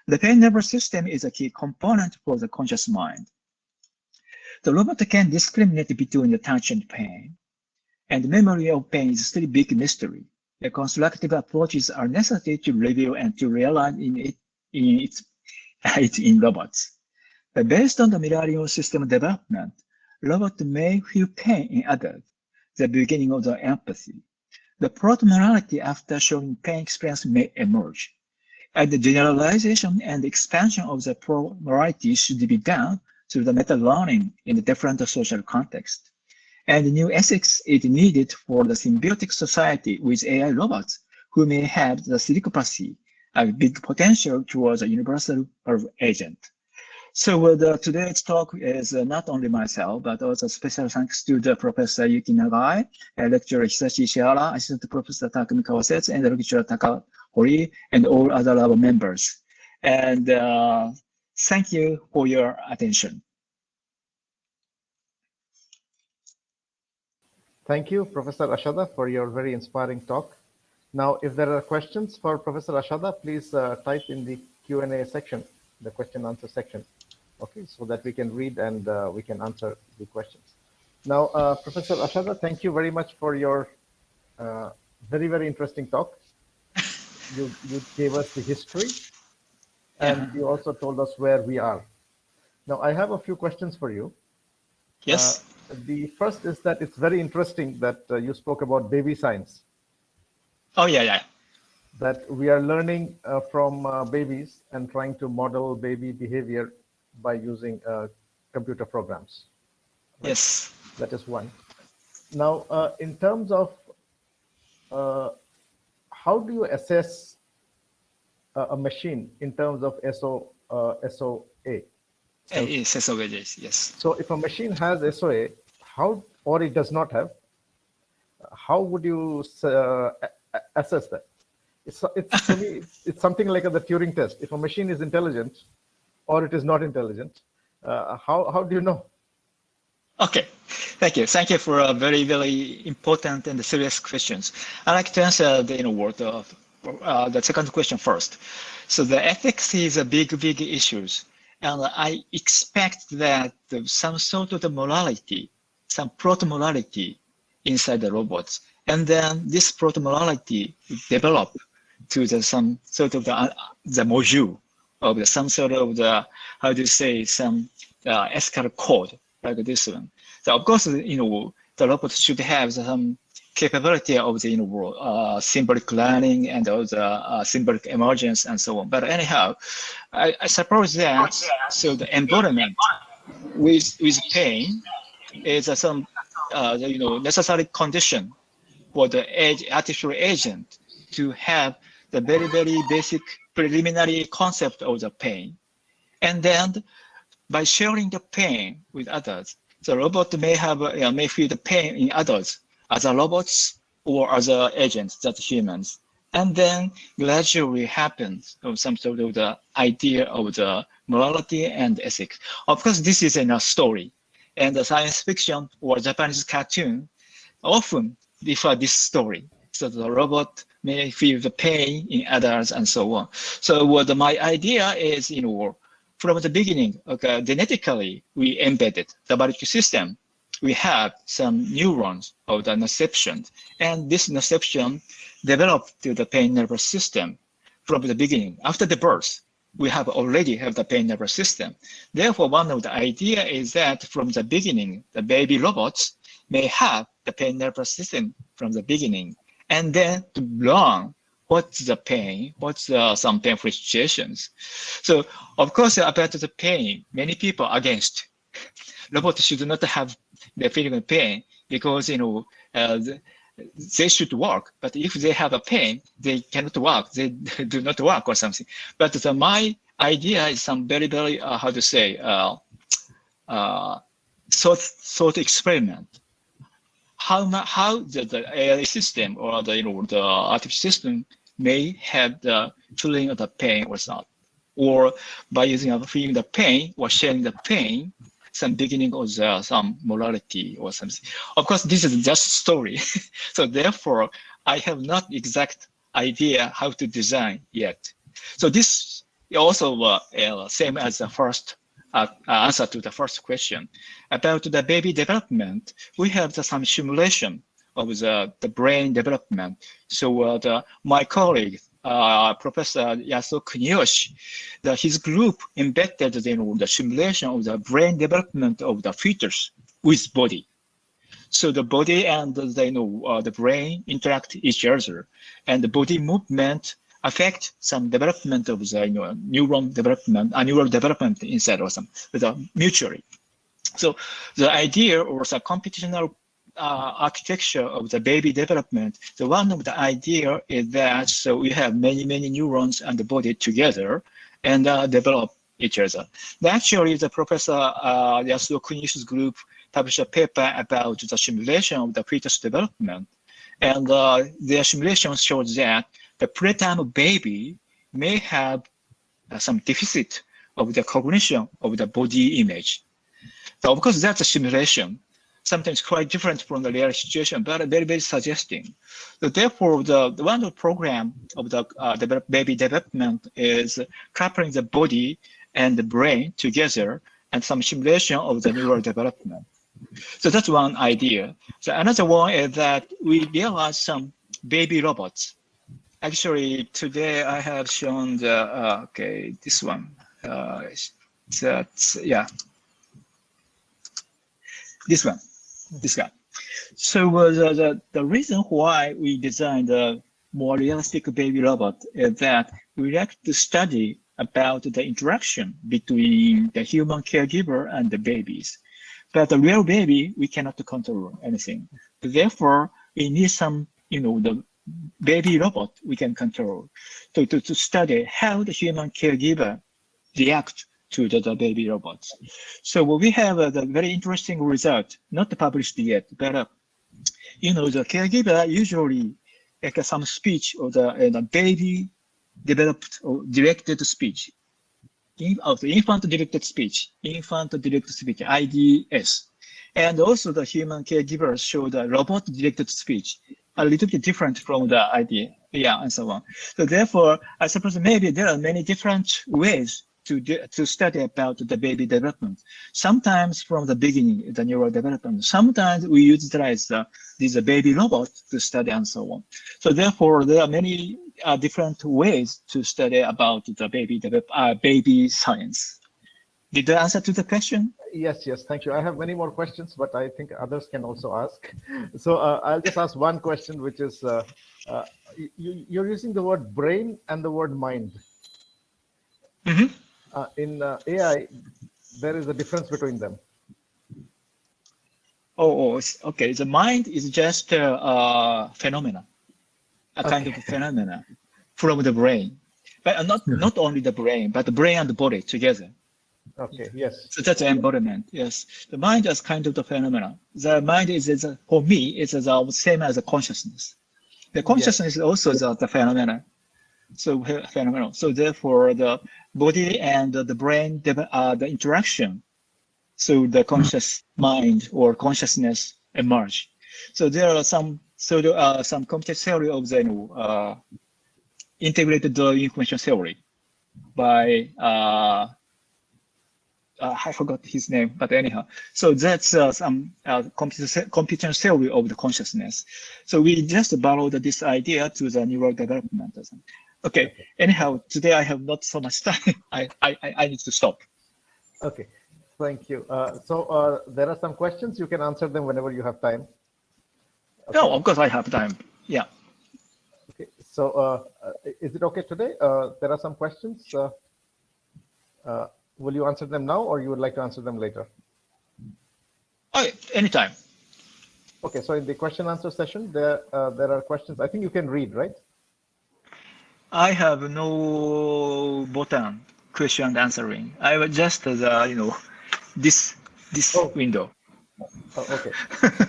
The pain nervous system is a key component for the conscious mind. The robot can discriminate between the touch and pain, and memory of pain is still a big mystery. The constructive approaches are necessary to review and to realize in robots. But based on the mirroring system development, robots may feel pain in others, the beginning of the empathy. The proto-morality after showing pain experience may emerge. And the generalization and expansion of the pro-morality should be done through the meta-learning in the different social context. And new ethics is needed for the symbiotic society with AI robots who may have the psychopathy, a big potential towards a universal agent. So today's talk is not only myself, but also special thanks to the Professor Yuki Nagai, Lecturer Hisashi Ishihara, Assistant Professor Takumi Kawasetsu, and Lecturer Takahori, and all other lab members. And thank you for your attention. Thank you, Professor Asada, for your very inspiring talk. Now, if there are questions for Professor Asada, please type in the Q&A section, the question answer section, okay, so that we can read and we can answer the questions. Now, Professor Asada, thank you very much for your very, very interesting talk. You gave us the history, and you also told us where we are. Now, I have a few questions for you. Yes. The first is that it's very interesting that you spoke about baby science. Oh, yeah. That we are learning from babies and trying to model baby behavior by using computer programs. Right? Yes. That is one. Now, in terms of how do you assess a machine in terms of SOA? SOA, yes. So if a machine has SOA, how, or it does not have, how would you assess that? It's to me, it's something like the Turing test. If a machine is intelligent or it is not intelligent, how do you know? Okay, thank you. Thank you for a very, very important and serious questions. I'd like to answer the second question first. So the ethics is a big issues. And I expect that some sort of the morality, some proto-morality inside the robots. And then this proto-morality develop to some sort of the module of some sort of the, how do you say, some ethical code like this one. So of course, the robot should have some capability of the symbolic learning and all the symbolic emergence and so on. But anyhow, I suppose that so the embodiment with pain is some necessary condition for the artificial agent to have the very basic preliminary concept of the pain, and then by sharing the pain with others, the robot may have may feel the pain in others as robots or as agents, that's humans. And then gradually happens some sort of the idea of the morality and ethics. Of course, this is in a story. And the science fiction or Japanese cartoon often refer this story. So the robot may feel the pain in others and so on. So my idea is, from the beginning, okay, genetically, we embedded the biological system. We have some neurons of the nociception, and this nociception developed to the pain nervous system from the beginning. After the birth, we have already have the pain nervous system. Therefore, one of the idea is that from the beginning, the baby robots may have the pain nervous system from the beginning, and then to learn what's the pain, what's some painful situations. So, of course, about the pain, many people are against. Robots should not have the feeling of pain because, they should work, but if they have a pain, they cannot work, they do not work or something. But my idea is some very, very, how to say, thought experiment. How the AI system or the artificial system may have the feeling of the pain or not, or by using feeling the pain or sharing the pain, some beginning of some morality or something. Of course, this is just story. So therefore, I have not exact idea how to design yet. So this also same as the first answer to the first question. About the baby development, we have some simulation of the brain development. So my colleague, Professor Yasuo Kuniyoshi, his group embedded the simulation of the brain development of the fetus with body. So the body and the brain interact each other, and the body movement affect some development of the neuron development, neural development inside or some mutually. So the idea or the computational architecture of the baby development, the one of the idea is that so we have many neurons and the body together and develop each other. Actually, the Professor Yasuo Kuniyoshi's group published a paper about the simulation of the fetus development, and their simulation shows that the preterm baby may have some deficit of the cognition of the body image. So of course, that's a simulation, sometimes quite different from the real situation, but very, very suggesting. So therefore, the one of the program of the baby development is coupling the body and the brain together and some simulation of the neural development. So that's one idea. So another one is that we realize some baby robots. Actually, today I have shown the, this one. Yeah. This one. This guy. So the reason why we designed a more realistic baby robot is that we like to study about the interaction between the human caregiver and the babies. But the real baby, we cannot control anything. Therefore, we need some, the baby robot we can control to study how the human caregiver react to the baby robots. So we have a very interesting result, not published yet, but the caregiver usually like some speech or the baby developed or directed speech, of the infant-directed speech, IDS, and also the human caregivers show the robot-directed speech, a little bit different from the idea, and so on. So therefore, I suppose maybe there are many different ways to study about the baby development. Sometimes from the beginning, the neural development. Sometimes we utilize these baby robots to study and so on. So therefore, there are many different ways to study about the baby science. Did I answer to the question? Yes, thank you. I have many more questions, but I think others can also ask. So I'll just ask one question, which is, you're using the word brain and the word mind. Mm-hmm. In AI, there is a difference between them. Okay. The mind is just a phenomena, kind of phenomena from the brain, but not only the brain, but the brain and the body together. Okay. Yes. So that's an embodiment. Yes, the mind is kind of the phenomena. The mind is for me, it's the same as the consciousness. The consciousness is also the phenomena. So phenomenal. So therefore, the body and the brain, the interaction. So the conscious mind or consciousness emerge. So there are some computer theory of the integrated information theory by I forgot his name, but anyhow. So that's some computer theory of the consciousness. So we just borrowed this idea to the neural development. Okay. Anyhow, today I have not so much time. I need to stop. Okay. Thank you. There are some questions. You can answer them whenever you have time. Okay. No, of course I have time. Yeah. Okay. So is it okay today? There are some questions. Will you answer them now, or you would like to answer them later? Anytime. Okay. So in the question answer session, there are questions. I think you can read, right? I have no button question and answering. I was just this window. Oh, okay.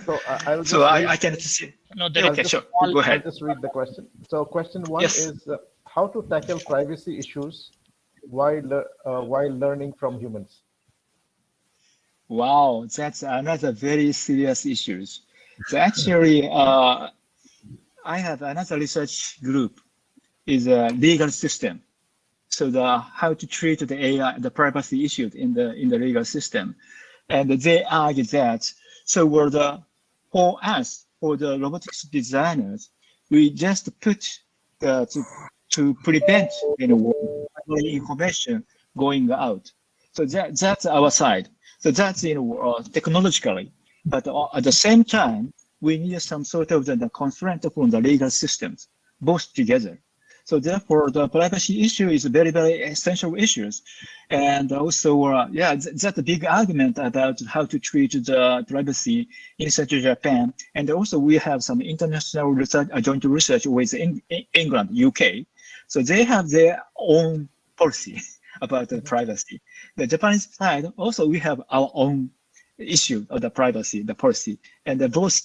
So I will. So I cannot see. No, there Okay, is sure. small- Go ahead. I'll just read the question. So question one Yes. is how to tackle privacy issues while learning from humans. Wow, that's another very serious issue. So actually, I have another research group is a legal system. So how to treat the AI, the privacy issues in the legal system, and they argue that for us, for the robotics designers, we just put to prevent information going out. So that's our side. So that's technologically, but at the same time, we need some sort of the constraint from the legal systems, both together. So therefore, the privacy issue is very, very essential issues. And also, that's a big argument about how to treat the privacy in Central Japan. And also we have some international research, joint research with England, UK. So they have their own policy about the privacy. The Japanese side, also we have our own issue of the privacy, the policy. And both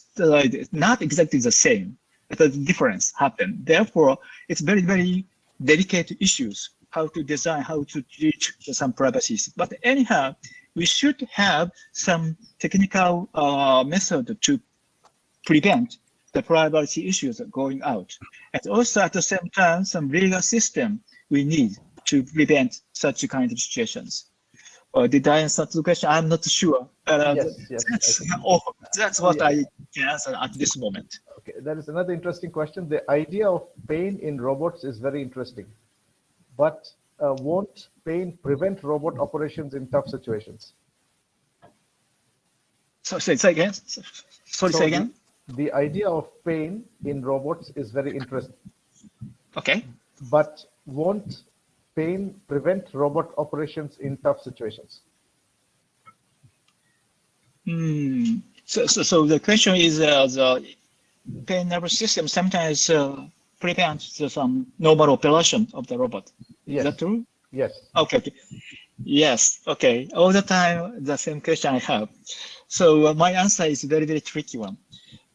not exactly the same. The difference happened. Therefore, it's very, very delicate issues, how to design, how to treat some privacies. But anyhow, we should have some technical method to prevent the privacy issues going out. And also at the same time, some legal system we need to prevent such kind of situations. Did I answer the question? I'm not sure. Yes. That's what I can answer at this moment. Okay, that is another interesting question. The idea of pain in robots is very interesting, but won't pain prevent robot operations in tough situations? So say again. Sorry, say again. The idea of pain in robots is very interesting. Okay. But won't pain prevent robot operations in tough situations? So the question is the pain nervous system sometimes prevents some normal operation of the robot. Yes. Is that true? Yes. Okay. Yes. Okay. All the time, the same question I have. So my answer is very, very tricky one.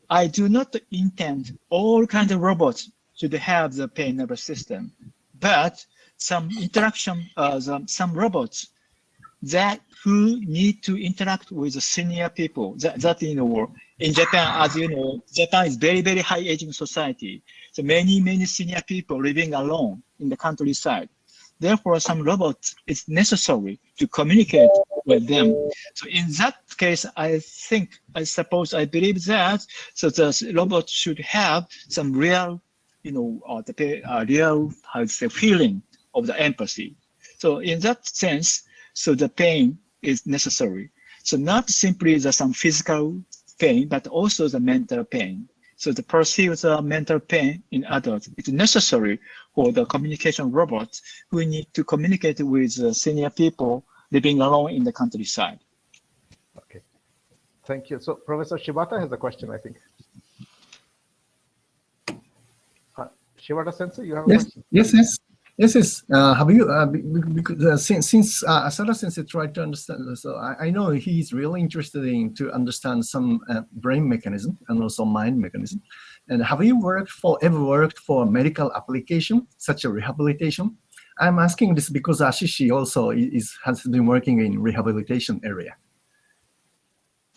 I do not intend all kinds of robots should have the pain nervous system, but some interaction, some robots that who need to interact with the senior people. That in Japan, as you know, Japan is very, very high aging society. So many senior people living alone in the countryside. Therefore, some robots it's necessary to communicate with them. So in that case, I believe that so the robot should have some real, real feeling of the empathy. So in that sense, so the pain is necessary. So not simply some physical pain, but also the mental pain. So to perceive the mental pain in adults, it's necessary for the communication robots who need to communicate with senior people living alone in the countryside. Okay, thank you. So Professor Shibata has a question, I think. Shibata Sensei, you have a question? Yes. Have you because since Asada Sensei tried to understand, so I know he's really interested in to understand some brain mechanism and also mind mechanism. And have you ever worked for medical application, such a rehabilitation? I'm asking this because Ashishi also has been working in rehabilitation area.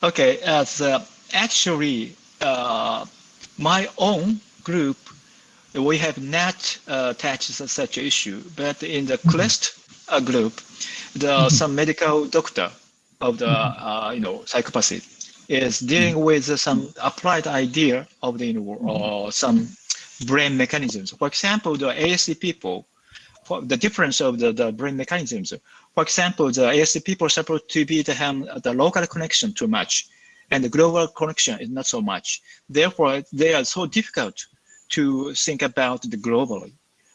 Okay, actually, my own group. We have not touched such an issue, but in the CLEST group, some medical doctor of the psychopathy is dealing with some applied idea of some brain mechanisms. For example, the ASD people, for the difference of the brain mechanisms. For example, the ASD people are supposed to be the local connection too much, and the global connection is not so much. Therefore, they are so difficult to think about the globally.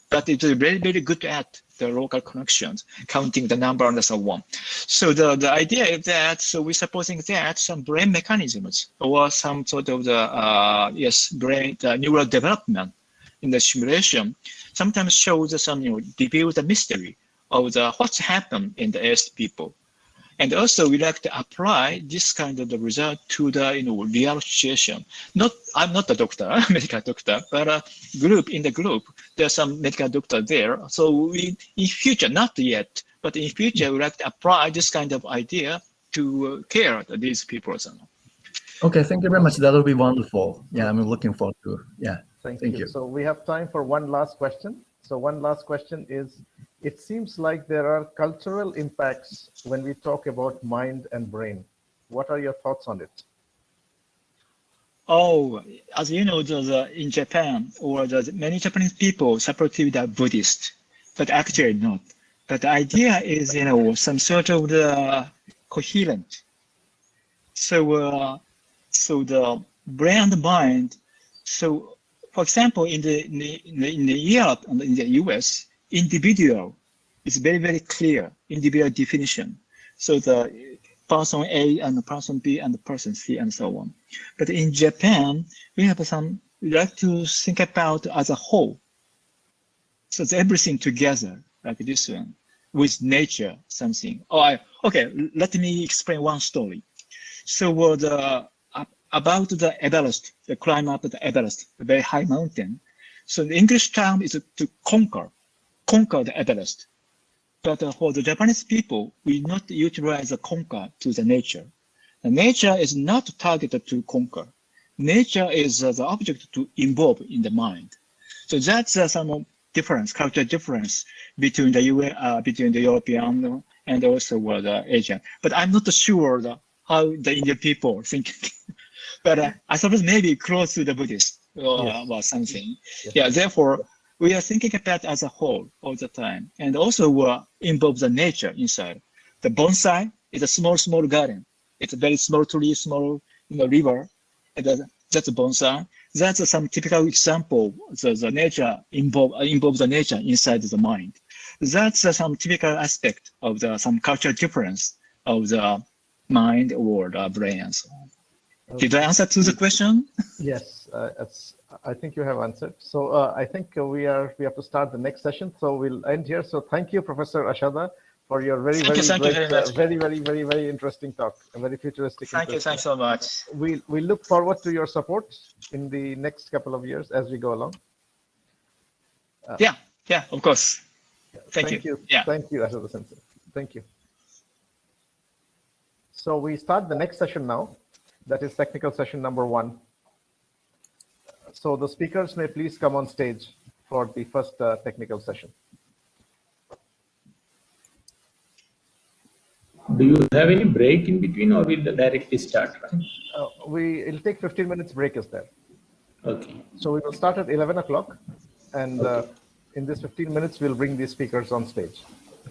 But it's very, very good at the local connections, counting the number and so on. So the idea is that, so we're supposing that some brain mechanisms or some sort of brain neural development in the simulation sometimes shows some, reveal the mystery of what's happened in the ASD people. And also, we like to apply this kind of the result to the real situation. I'm not a doctor, medical doctor, but in the group, there's some medical doctor there. So we, in future, not yet, but in future, we like to apply this kind of idea to care these people. Okay, thank you very much. That will be wonderful. Yeah, I'm looking forward to. Yeah, Thank thank you. you. So we have time for one last question. So one last question is, it seems like there are cultural impacts when we talk about mind and brain. What are your thoughts on it? Oh, as you know, in Japan, or many Japanese people supportive that Buddhist, but actually not. But the idea is, some sort of the coherent. So, so the brain and the mind. So, for example, in the Europe and in the US, individual is very, very clear, individual definition. So the person A and the person B and the person C and so on. But in Japan, we like to think about as a whole. So it's everything together, like this one, with nature, something. Okay, let me explain one story. So about the Everest, the climb up the Everest, the very high mountain. So the English term is to conquer the Everest. But for the Japanese people, we not utilize the conquer to the nature. The nature is not targeted to conquer. Nature is the object to involve in the mind. So that's some difference, cultural difference between the European and also the Asian. But I'm not sure how the Indian people think. But I suppose maybe close to the Buddhist or something. Yes. Yeah, therefore, we are thinking about as a whole all the time, and also involve the nature inside. The bonsai is a small garden. It's a very small tree, small river. And that's a bonsai. That's some typical example. The nature involves the nature inside the mind. That's some typical aspect of some cultural difference of the mind or the brain and so on. Okay. Did I answer to the question? Yes, I think you have answered. So I think we have to start the next session. So we'll end here. So thank you, Professor Asada, for your very interesting talk, a very futuristic. Thanks so much. We look forward to your support in the next couple of years as we go along. Yeah, of course. Thank you. Yeah. Thank you, Asada Sensei. Thank you. So we start the next session now. That is technical session number 1. So the speakers may please come on stage for the first technical session. Do you have any break in between, or will directly start? We'll take 15 minutes break is there. Okay. So we will start at 11 o'clock, and in this 15 minutes, we'll bring the speakers on stage.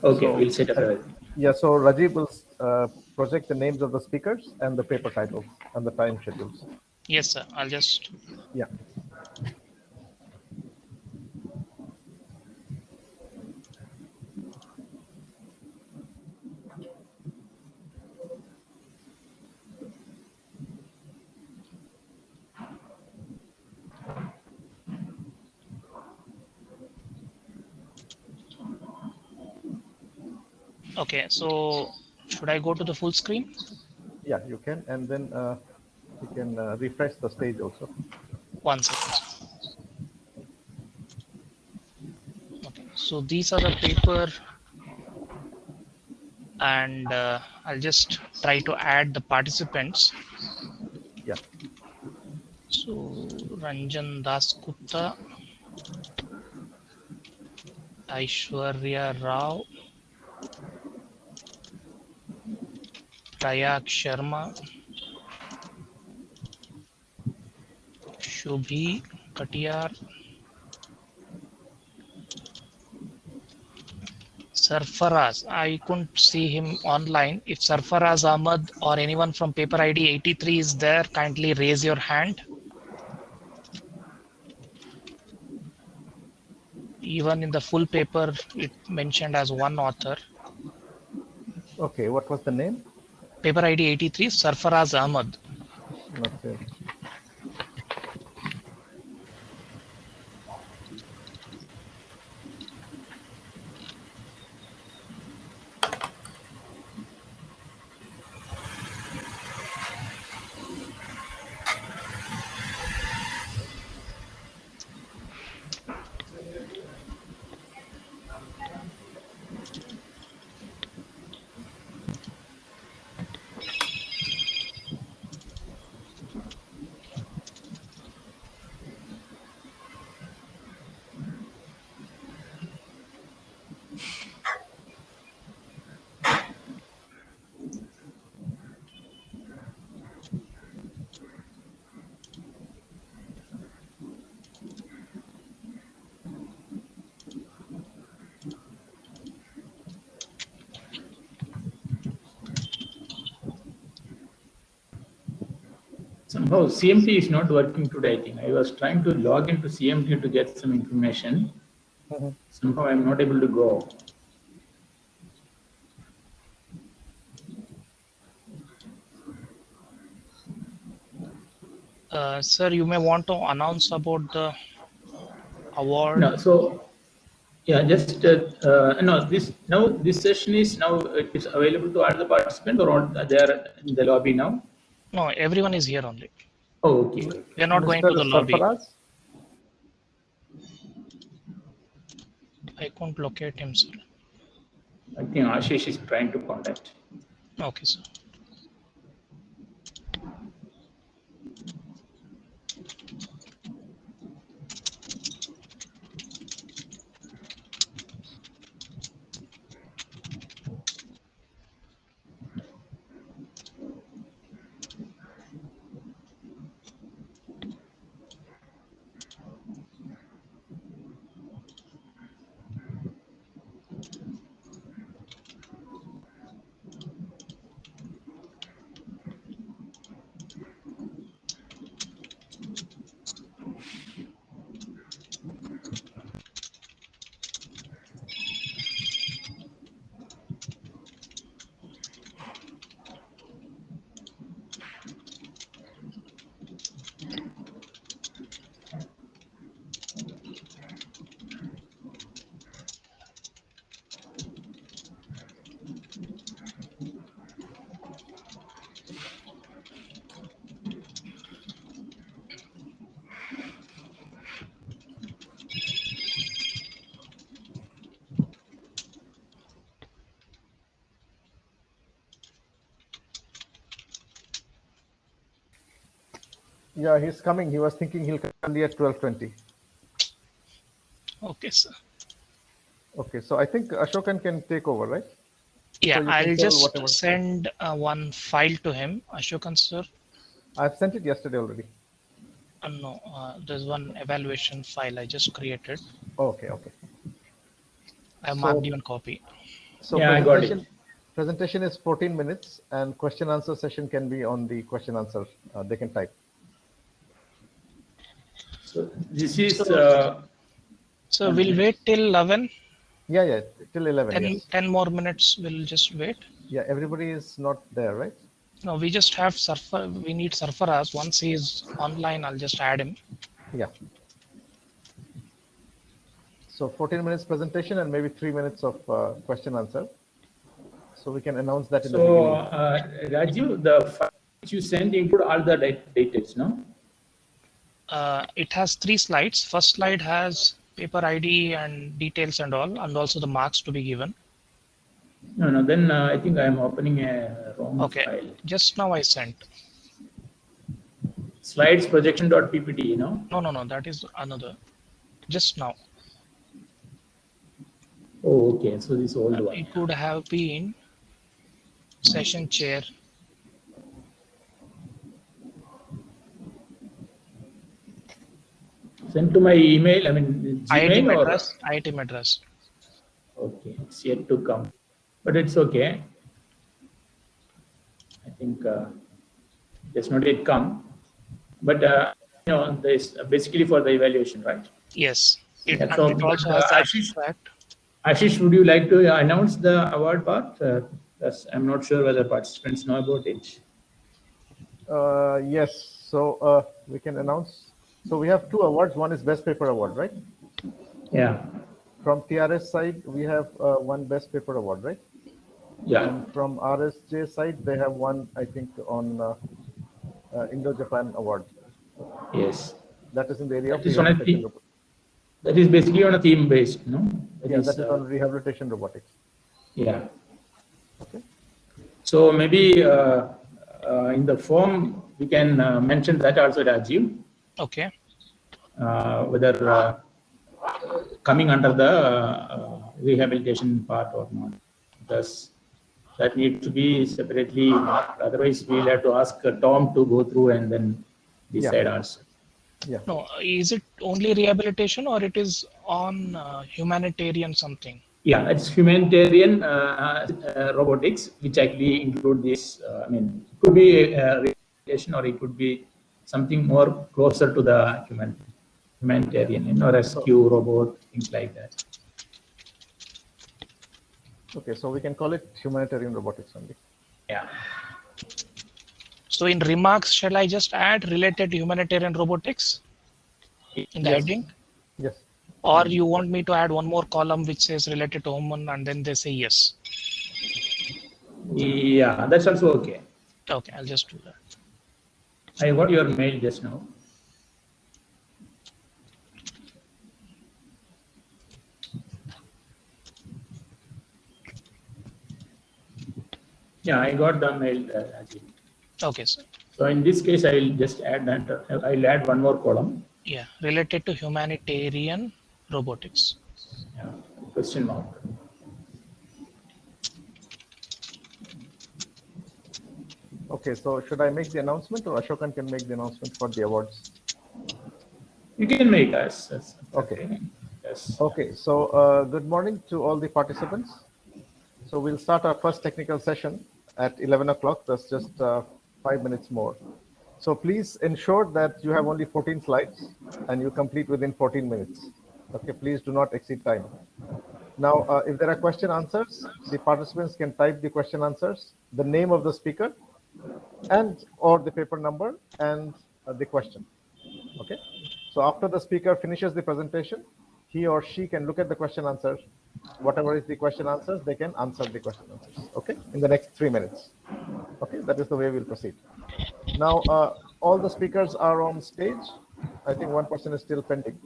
Okay, So, we'll set up a... Yeah, so Rajiv will project the names of the speakers and the paper titles and the time schedules. Yes, sir. I'll just... Yeah. Okay, so should I go to the full screen? Yeah, you can, and then you can refresh the stage also. 1 second. Okay, so these are the paper, and I'll just try to add the participants. Yeah. So Ranjan Dasgupta, Aishwarya Rao, Prayak Sharma, Shubhi Katiyar, Sarfaraz, I couldn't see him online. If Sarfaraz Ahmad or anyone from paper ID 83 is there, kindly raise your hand. Even in the full paper, it mentioned as one author. Okay, what was the name? Paper ID 83, Sarfaraz Ahmad. Okay. Somehow CMT is not working today, I think. I was trying to log into CMT to get some information. Somehow I'm not able to go. Sir, you may want to announce about the award. No, so yeah, just no. This session is now it is available to all the participants, or they are in the lobby now. No, everyone is here only. Oh, okay. We are not going Mr. to the lobby. Sarfaraz? I couldn't locate him, sir. I think Ashish is trying to contact. Okay, sir. Yeah, he's coming. He was thinking he'll come only at 12:20. Okay, sir. Okay, so I think Ashokan can take over, right? Yeah, you can I'll tell just whatever. send one file to him. Ashokan, sir. I've sent it yesterday already. No, there's one evaluation file I just created. Okay, okay. I marked even copy. So Yeah, I got it. Presentation is 14 minutes, and question answer session can be on the question answer. They can type. So this is. So we'll wait till 11. Yeah, till 11. 10, yes. 10 more minutes. We'll just wait. Yeah, everybody is not there, right? No, we just have Surfer. We need Sarfaraz. Once he is online, I'll just add him. Yeah. So 14 minutes presentation and maybe 3 minutes of question answer. So we can announce that in the beginning. Raju, the file which you sent include all the details, no? It has 3 slides. First slide has paper ID and details and all, and also the marks to be given. No. Then I think I am opening a wrong file. Just now I sent. Slides projection.ppt, you know? No. That is another. Just now. Oh, okay. So this old one. It could have been session chair. Sent to my email, I mean, Gmail IIT or? Madras. IIT Madras. Okay, it's yet to come, but it's okay. I think it's not yet come, but this basically for the evaluation, right? Yes. It, Yeah, and so it also has the abstract. Ashish, would you like to announce the award part? I'm not sure whether participants know about it. Yes, so we can announce. So we have two awards. One is Best Paper Award, right? Yeah. From TRS side, we have one Best Paper Award, right? Yeah. And from RSJ side, they have one, I think, on Indo-Japan Award. Yes. That is in the area of That is on a rehabilitation theme. That is basically on a theme based, no? that is on rehabilitation robotics. Yeah. Okay. So maybe in the form we can mention that also, Rajiv. Okay. Whether coming under the rehabilitation part or not, because that needs to be separately marked. Otherwise, we'll have to ask Tom to go through and then decide also. Yeah. No, is it only rehabilitation or it is on humanitarian something? Yeah, it's humanitarian robotics, which actually include this. I mean, it could be rehabilitation or it could be something more closer to the humanitarian, rescue robot, things like that. Okay, so we can call it humanitarian robotics only. Yeah. So in remarks, shall I just add related to humanitarian robotics in the heading? Yes. Or you want me to add one more column which says related to human and then they say yes? Yeah, that's also okay. Okay, I'll just do that. I got your mail just now. Yeah, I got the mail. Okay, sir. So in this case, I will just add that. I'll add one more column. Yeah, related to humanitarian robotics. Yeah, question mark. Okay, so should I make the announcement or Ashokan can make the announcement for the awards? You can make us. Okay. Yes. Okay, so good morning to all the participants. So we'll start our first technical session at 11 o'clock. That's just 5 minutes more. So please ensure that you have only 14 slides and you complete within 14 minutes. Okay, please do not exceed time. Now, if there are question answers, the participants can type the question answers, the name of the speaker, and or the paper number and the question. Okay, so after the speaker finishes the presentation, he or she can look at the question answers. Whatever is the question answers, they can answer the question answers. Okay, in the next 3 minutes. Okay, that is the way we'll proceed. Now, all the speakers are on stage. I think one person is still pending.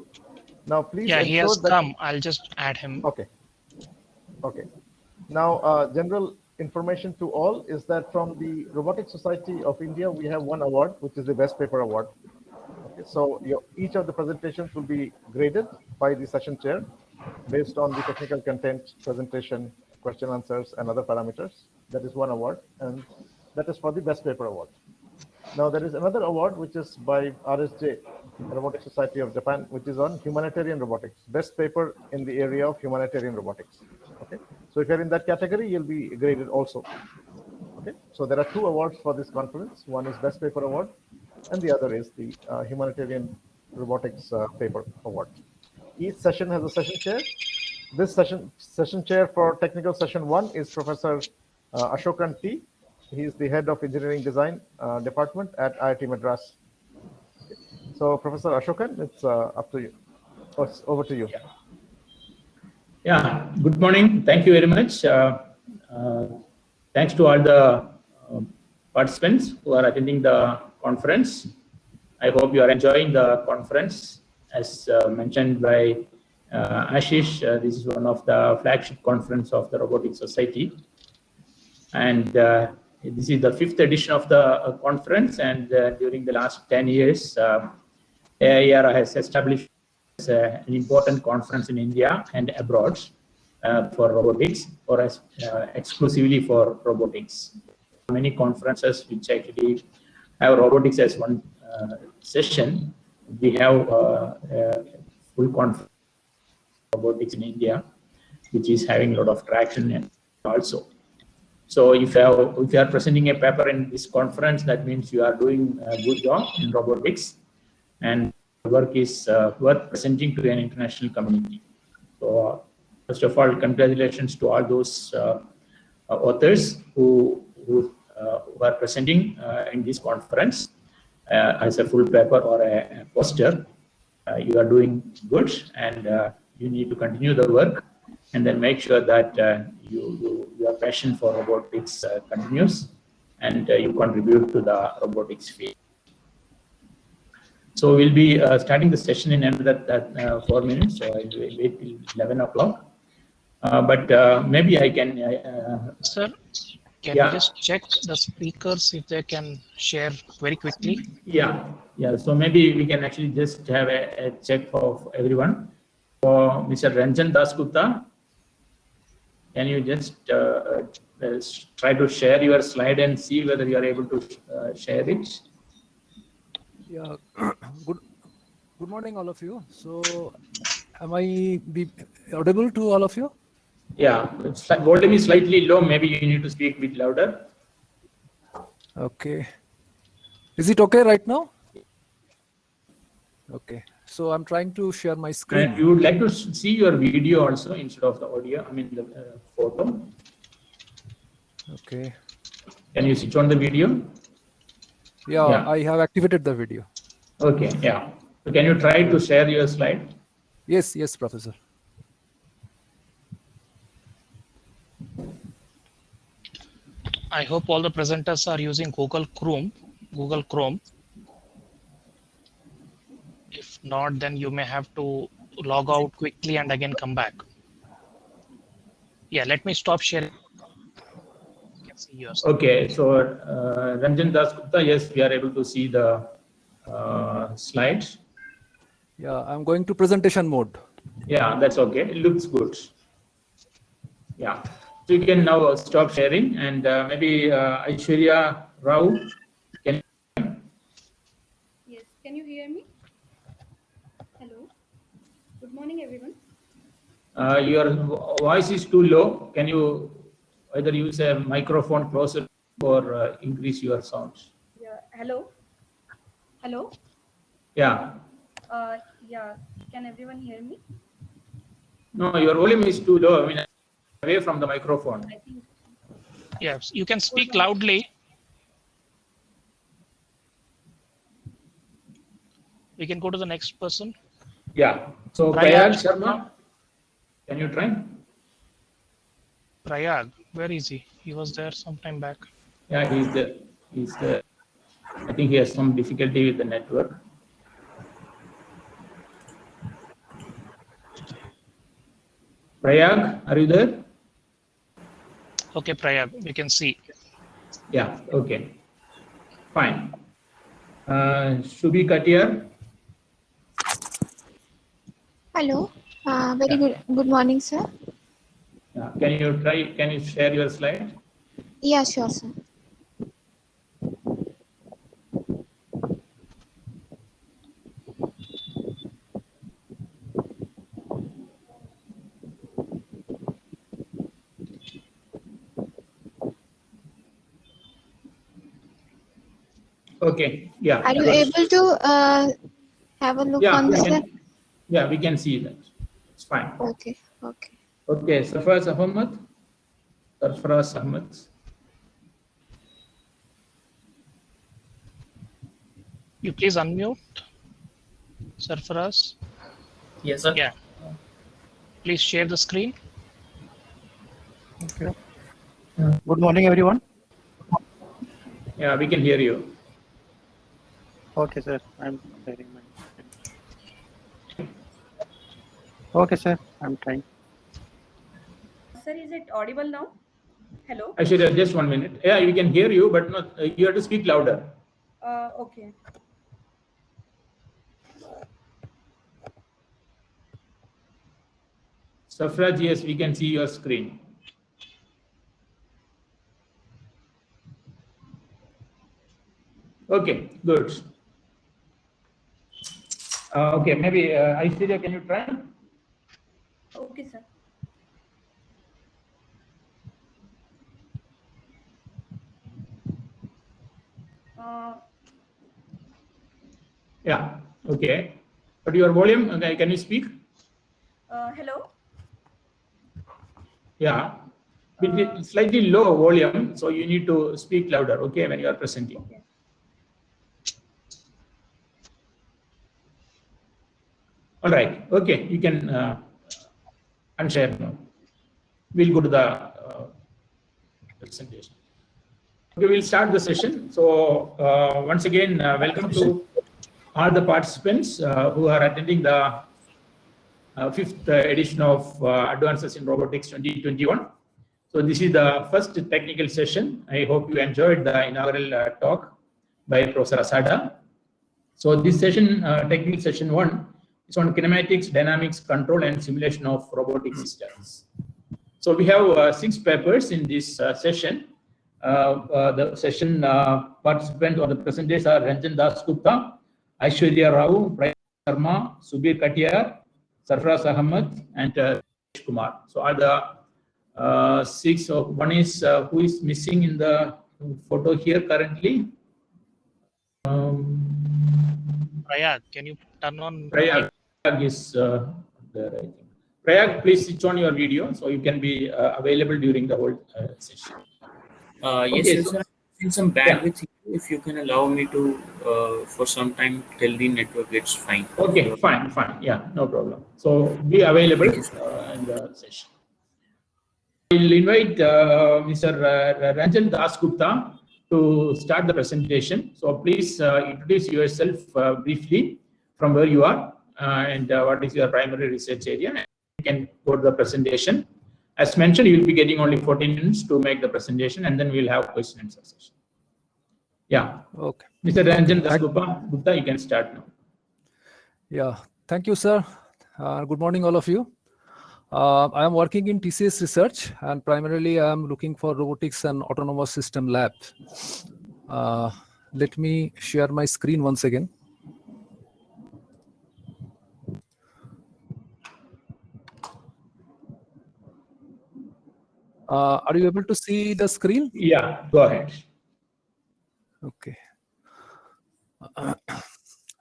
Now, please yeah, ensure he has that. come. I'll just add him. Okay. Okay. Now, general information to all is that from the Robotics Society of India, we have one award, which is the Best Paper Award. Okay, so each of the presentations will be graded by the session chair based on the technical content, presentation, question answers, and other parameters. That is one award, and that is for the Best Paper Award. Now, there is another award, which is by RSJ, Robotics Society of Japan, which is on humanitarian robotics, best paper in the area of humanitarian robotics. Okay, so if you're in that category, you'll be graded also. Okay, so there are two awards for this conference. One is Best Paper Award, and the other is the Humanitarian Robotics Paper Award. Each session has a session chair. This session chair for technical session 1 is Professor Ashokan T. He is the head of engineering design department at IIT Madras. Okay. So, Professor Ashokan, it's up to you. It's over to you. Yeah. Good morning. Thank you very much. Thanks to all the participants who are attending the conference. I hope you are enjoying the conference. As mentioned by Ashish, this is one of the flagship conference of the Robotics Society. And this is the 5th edition of the conference. And during the last 10 years, AIR has established an important conference in India and abroad for robotics, or exclusively for robotics. Many conferences which actually have robotics as one session. We have full conference robotics in India, which is having a lot of traction also. So if you are presenting a paper in this conference, that means you are doing a good job in robotics, and work is worth presenting to an international community. So first of all, congratulations to all those authors who are presenting in this conference as a full paper or a poster. You are doing good, and you need to continue the work, and then make sure that your passion for robotics continues, and you contribute to the robotics field. So we'll be starting the session in another 4 minutes. So I will wait till 11 o'clock. But maybe I can. Sir, can yeah. you just check the speakers if they can share very quickly? Yeah. So maybe we can actually just have a check of everyone. For Mr. Ranjan Dasgupta, can you just try to share your slide and see whether you are able to share it? Yeah. Good morning, all of you. So, am I audible to all of you? Yeah, volume is slightly low. Maybe you need to speak a bit louder. Okay. Is it okay right now? Okay. So I'm trying to share my screen. And you would like to see your video also instead of the audio. I mean the photo. Okay. Can you switch on the video? Yeah, I have activated the video. Okay. Yeah. So can you try to share your slide? Yes, Professor. I hope all the presenters are using Google Chrome. If not, then you may have to log out quickly and again come back. Yeah, let me stop sharing. You can see yours. Okay, so Ranjan Dasgupta, yes, we are able to see the slides. Yeah, I'm going to presentation mode. Yeah, that's okay. It looks good. Yeah. So you can now stop sharing, and maybe Aishwarya Rao, can you? Yes, can you hear me? Hello. Good morning, everyone. Your voice is too low. Can you either use a microphone closer or increase your sound? Yeah. Hello. Hello. Yeah. Yeah. Can everyone hear me? No, your volume is too low. I mean, away from the microphone. I think. Yes, you can speak loudly. We can go to the next person. Yeah. So Prayag Sharma, can you try? Prayag, where is he? He was there some time back. Yeah, he's there. I think he has some difficulty with the network. Prayag, are you there? Okay, Prayag, we can see. Yeah, okay. Fine. Shubhi Katia. Hello. Very good morning, sir. Yeah. Can you share your slide? Yeah, sure, sir. Okay. Yeah. Are you able to have a look on the slide? Yeah, we can see that. It's fine. Okay. Okay, Sarfaraz Ahmad. You please unmute, Sarfaraz. Yes, sir. Yeah. Please share the screen. Okay. Good morning, everyone. Yeah, we can hear you. Okay, sir. I'm sharing my screen. Okay, sir. I'm trying. Sir, is it audible now? Hello. Actually, just 1 minute. Yeah, we can hear you, but not. You have to speak louder. Okay. Sarfaraz, yes, we can see your screen. Okay, good. Okay, maybe Aishwarya, can you try? Okay, sir. Yeah, okay. But your volume, okay, can you speak? Hello? Yeah, slightly low volume, so you need to speak louder, okay, when you are presenting. Okay. All right, okay, you can unshare now. We'll go to the presentation. Okay, we'll start the session. So once again, welcome to all the participants who are attending the 5th edition of Advances in Robotics 2021. So this is the first technical session. I hope you enjoyed the inaugural talk by Professor Asada. So this session, technical session 1, is on kinematics, dynamics, control, and simulation of robotic systems. So we have 6 papers in this session. The session participants or the presenters are Ranjan Das Gupta, Aishwarya Rao, Prayag Sharma, Subir Katiyar, Sarfraz Ahmed, and Kumar. So are the 6. So one is who is missing in the photo here currently? Prayag, can you turn on? Prayag is there, I think. Prayag, please switch on your video so you can be available during the whole session. Yes, Okay, sir. In some bandwidth, if you can allow me to, for some time, till the network gets fine. Okay, fine. Yeah, no problem. So be available in the session. We'll invite Mr. Ranjan Das Gupta to start the presentation. So please introduce yourself briefly from where you are and what is your primary research area. And you can go to the presentation. As mentioned, you will be getting only 14 minutes to make the presentation, and then we'll have question and answer session. Yeah. Okay. Mr. Ranjan Das Gupta, you can start now. Yeah. Thank you, sir. Good morning, all of you. I am working in TCS research, and primarily I am looking for robotics and autonomous system lab. Let me share my screen once again. Are you able to see the screen? Yeah, go ahead. Okay.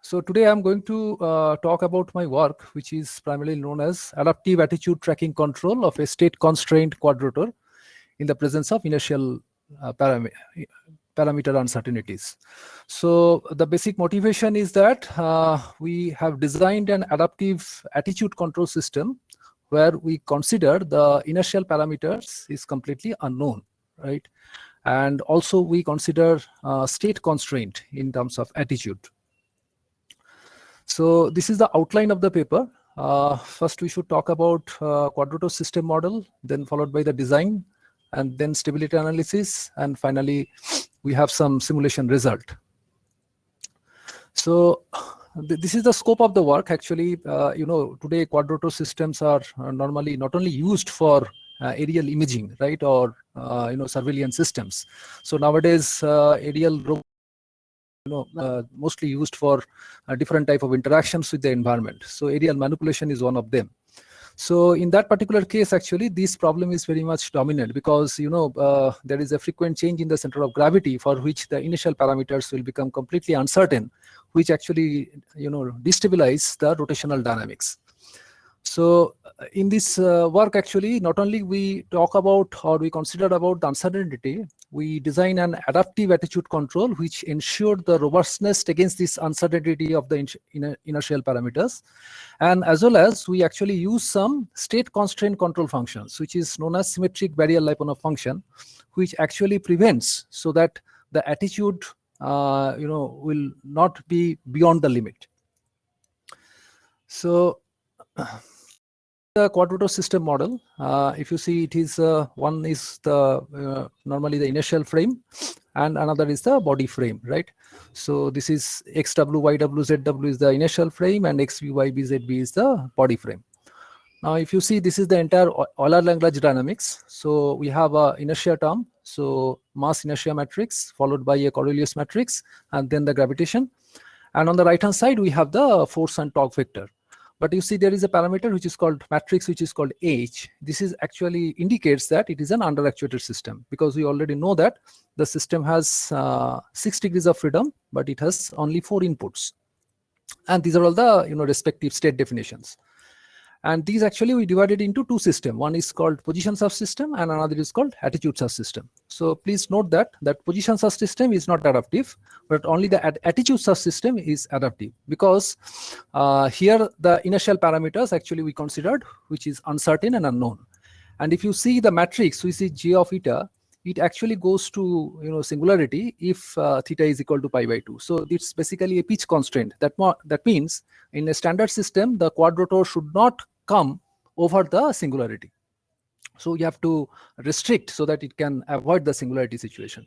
So today I'm going to talk about my work, which is primarily known as adaptive attitude tracking control of a state-constrained quadrotor in the presence of inertial parameter uncertainties. So the basic motivation is that we have designed an adaptive attitude control system where we consider the inertial parameters is completely unknown, right? And also we consider state constraint in terms of attitude. So this is the outline of the paper. First, we should talk about quadrotor system model, then followed by the design, and then stability analysis, and finally, we have some simulation result. So this is the scope of the work. Actually, today quadrotor systems are normally not only used for aerial imaging, right, or surveillance systems. So nowadays, aerial robots, mostly used for different type of interactions with the environment. So aerial manipulation is one of them. So in that particular case, actually, this problem is very much dominant because, there is a frequent change in the center of gravity for which the initial parameters will become completely uncertain, which actually, destabilize the rotational dynamics. So in this work, actually, not only we talk about or we consider about the uncertainty, we design an adaptive attitude control which ensured the robustness against this uncertainty of the inertial parameters. And as well as we actually use some state constraint control functions, which is known as symmetric barrier Lyapunov function, which actually prevents so that the attitude will not be beyond the limit. So the quadrotor system model, if you see, it is one is the normally the inertial frame, and another is the body frame, right? So this is XW, YW, ZW is the inertial frame, and XV, YB, ZB is the body frame. Now, if you see, this is the entire Euler-Lagrange dynamics. So we have a inertia term, so mass inertia matrix followed by a Coriolis matrix, and then the gravitation. And on the right-hand side, we have the force and torque vector. But you see there is a parameter which is called matrix, which is called H. This is actually indicates that it is an under-actuated system, because we already know that the system has 6 degrees of freedom, but it has only 4 inputs. And these are all the respective state definitions. And these actually we divided into 2 systems. One is called position subsystem and another is called attitude subsystem. So please note that position subsystem is not adaptive, but only the attitude subsystem is adaptive, because here the initial parameters actually we considered, which is uncertain and unknown. And if you see the matrix, we see J of eta, it actually goes to singularity if theta is equal to pi by 2. So it's basically a pitch constraint. That means in a standard system, the quadrotor should not come over the singularity. So you have to restrict so that it can avoid the singularity situation.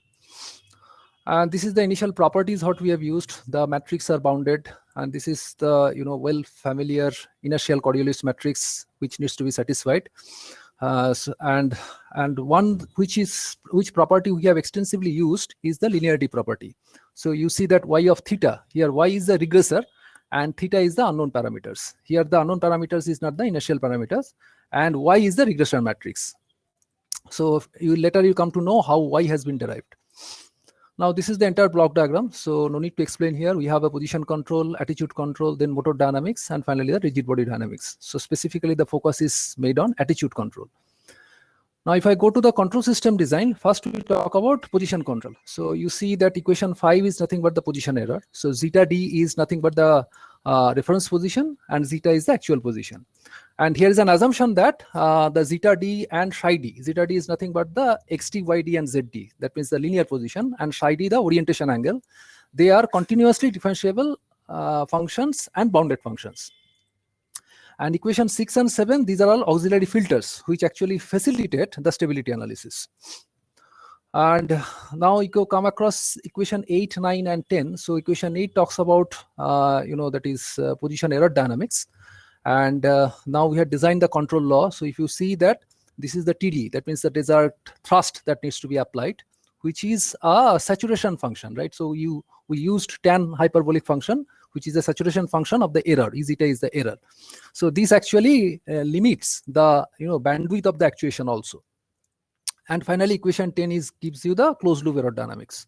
And this is the initial properties what we have used. The matrix are bounded, and this is the well familiar inertial Coriolis matrix which needs to be satisfied. And one which property we have extensively used is the linearity property. So you see that y of theta, here y is the regressor and theta is the unknown parameters. Here the unknown parameters is not the initial parameters, and y is the regression matrix. So later you come to know how y has been derived. Now this is the entire block diagram, so no need to explain here. We have a position control, attitude control, then motor dynamics, and finally the rigid body dynamics. So specifically the focus is made on attitude control. Now if I go to the control system design, first we talk about position control. So you see that equation 5 is nothing but the position error. So zeta d is nothing but the reference position, and zeta is the actual position. And here is an assumption that the zeta d and psi d, zeta d is nothing but the xt, yd, and zd. That means the linear position, and psi d the orientation angle. They are continuously differentiable functions and bounded functions. And equation 6 and 7, these are all auxiliary filters which actually facilitate the stability analysis. And now you come across equation 8, 9, and 10. So equation 8 talks about that is position error dynamics. And now we have designed the control law. So if you see that this is the TD, that means the desired thrust that needs to be applied, which is a saturation function, right? So we used tan hyperbolic function, which is a saturation function of the error. E zeta is the error. So this actually limits the bandwidth of the actuation also. And finally, equation 10 gives you the closed loop error dynamics.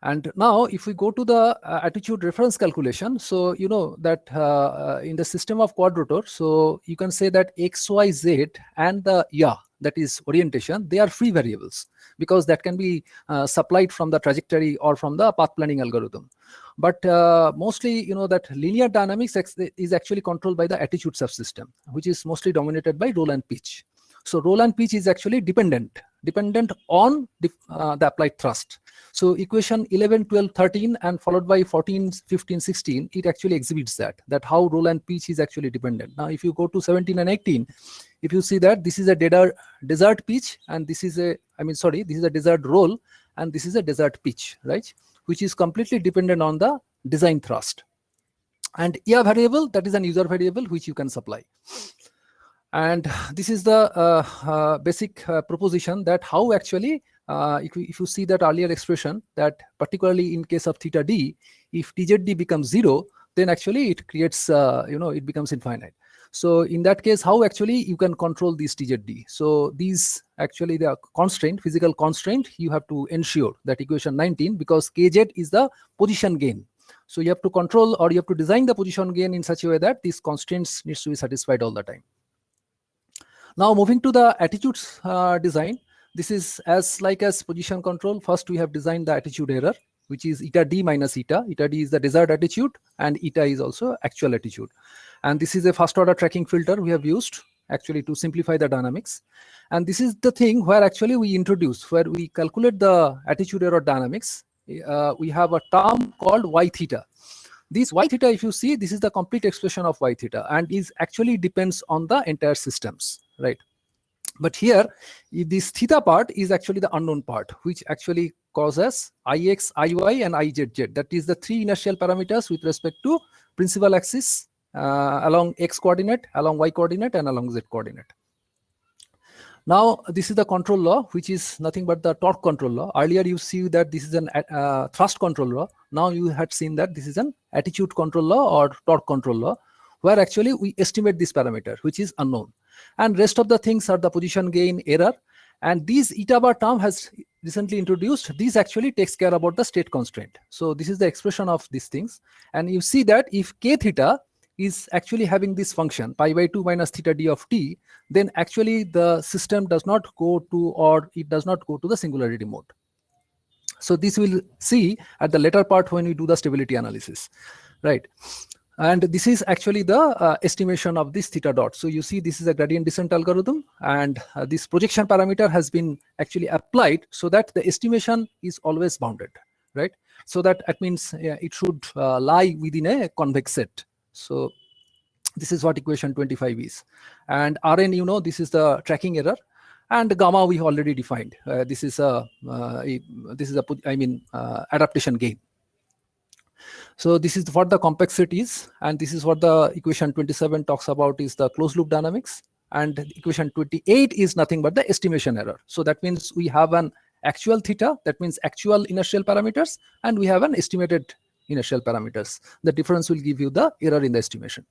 And now if we go to the attitude reference calculation, so you know that in the system of quadrotor, so you can say that x, y, z and the that is orientation, they are free variables, because that can be supplied from the trajectory or from the path planning algorithm. But mostly that linear dynamics is actually controlled by the attitude subsystem, which is mostly dominated by roll and pitch. So roll and pitch is actually dependent on the applied thrust. So equation 11, 12, 13 and followed by 14, 15, 16, it actually exhibits that how roll and pitch is actually dependent. Now if you go to 17 and 18, if you see that this is a desired pitch and this is a this is a desired roll and this is a desired pitch, right, which is completely dependent on the design thrust. And variable, that is an user variable which you can supply. And this is the basic proposition that how actually, if you see that earlier expression, that particularly in case of theta d, if TZD becomes 0, then actually it creates, it becomes infinite. So in that case, how actually you can control these TZD? So these actually the constraint, physical constraint, you have to ensure that equation 19, because kz is the position gain. So you have to control or you have to design the position gain in such a way that these constraints needs to be satisfied all the time. Now moving to the attitudes design, this is as position control. First we have designed the attitude error, which is eta d minus eta. Eta d is the desired attitude and eta is also actual attitude. And this is a first order tracking filter we have used actually to simplify the dynamics. And this is the thing where actually we introduce, where we calculate the attitude error dynamics. We have a term called y theta. This y theta, if you see, this is the complete expression of y theta and is actually depends on the entire systems, right? But here, this theta part is actually the unknown part, which actually causes ix, iy, and izz. That is the 3 inertial parameters with respect to principal axis along x coordinate, along y coordinate, and along z coordinate. Now, this is the control law, which is nothing but the torque control law. Earlier, you see that this is an thrust control law. Now, you had seen that this is an attitude control law or torque control law, where actually we estimate this parameter, which is unknown. And rest of the things are the position gain, error. And these eta bar term has recently introduced. This actually takes care about the state constraint. So this is the expression of these things. And you see that if k theta is actually having this function pi by 2 minus theta d of t, then actually the system does not go to, or it does not go to the singularity mode. So this we'll see at the later part when we do the stability analysis, right? And this is actually the estimation of this theta dot. So you see this is a gradient descent algorithm, and this projection parameter has been actually applied so that the estimation is always bounded, right? So that means it should lie within a convex set. So this is what equation 25 is. And Rn, you know, this is the tracking error. And gamma we already defined. This is a adaptation gain. So this is what the complexity is, and this is what the equation 27 talks about is the closed loop dynamics, and equation 28 is nothing but the estimation error. So that means we have an actual theta, that means actual inertial parameters, and we have an estimated inertial parameters. The difference will give you the error in the estimation.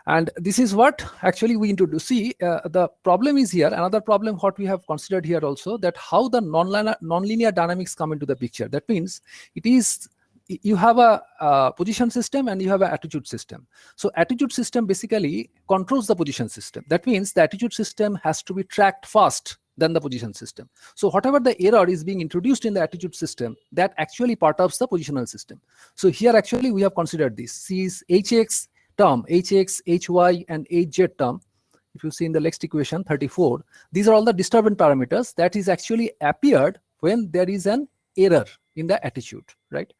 And this is what actually we introduce. See, the problem is here. Another problem what we have considered here also, that how the nonlinear dynamics come into the picture. That means it is, you have a position system and you have an attitude system. So attitude system basically controls the position system. That means the attitude system has to be tracked fast than the position system. So whatever the error is being introduced in the attitude system, that actually perturbs the positional system. So here actually we have considered this. See, is hx term, hx, hy, and hz term. If you see in the next equation 34, these are all the disturbance parameters that is actually appeared when there is an error in the attitude, right?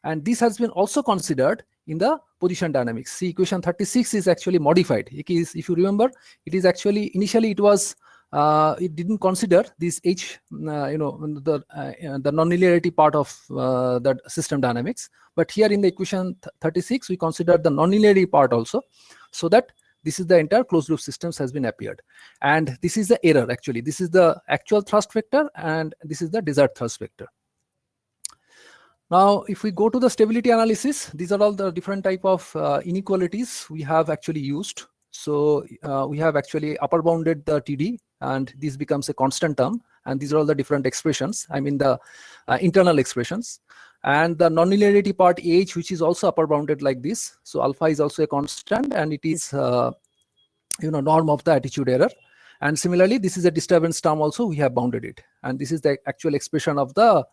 And this has been also considered in the position dynamics. See, equation 36 is actually modified. It is, if you remember, it is actually initially it was it didn't consider this the nonlinearity part of the system dynamics. But here in the equation 36, we considered the nonlinearity part also, so that this is the entire closed loop systems has been appeared. And this is the error actually. This is the actual thrust vector, and this is the desired thrust vector. Now, if we go to the stability analysis, these are all the different type of inequalities we have actually used. So we have actually upper bounded the TD, and this becomes a constant term. And these are all the different expressions, I mean the internal expressions. And the nonlinearity part H, which is also upper bounded like this. So alpha is also a constant, and it is norm of the attitude error. And similarly, this is a disturbance term also, we have bounded it. And this is the actual expression of the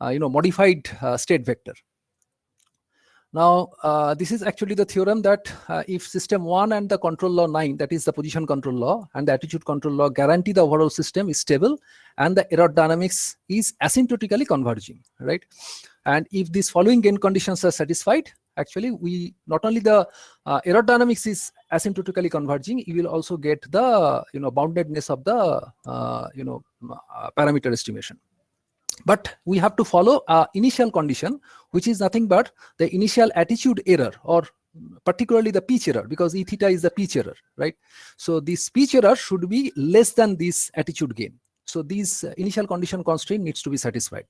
modified state vector. Now, this is actually the theorem that if system 1 and the control law 9, that is the position control law and the attitude control law, guarantee the overall system is stable and the error dynamics is asymptotically converging, right? And if these following gain conditions are satisfied, actually we not only the error dynamics is asymptotically converging, you will also get the boundedness of the parameter estimation. But we have to follow initial condition, which is nothing but the initial attitude error, or particularly the pitch error, because E theta is the pitch error, right? So this pitch error should be less than this attitude gain. So these initial condition constraint needs to be satisfied.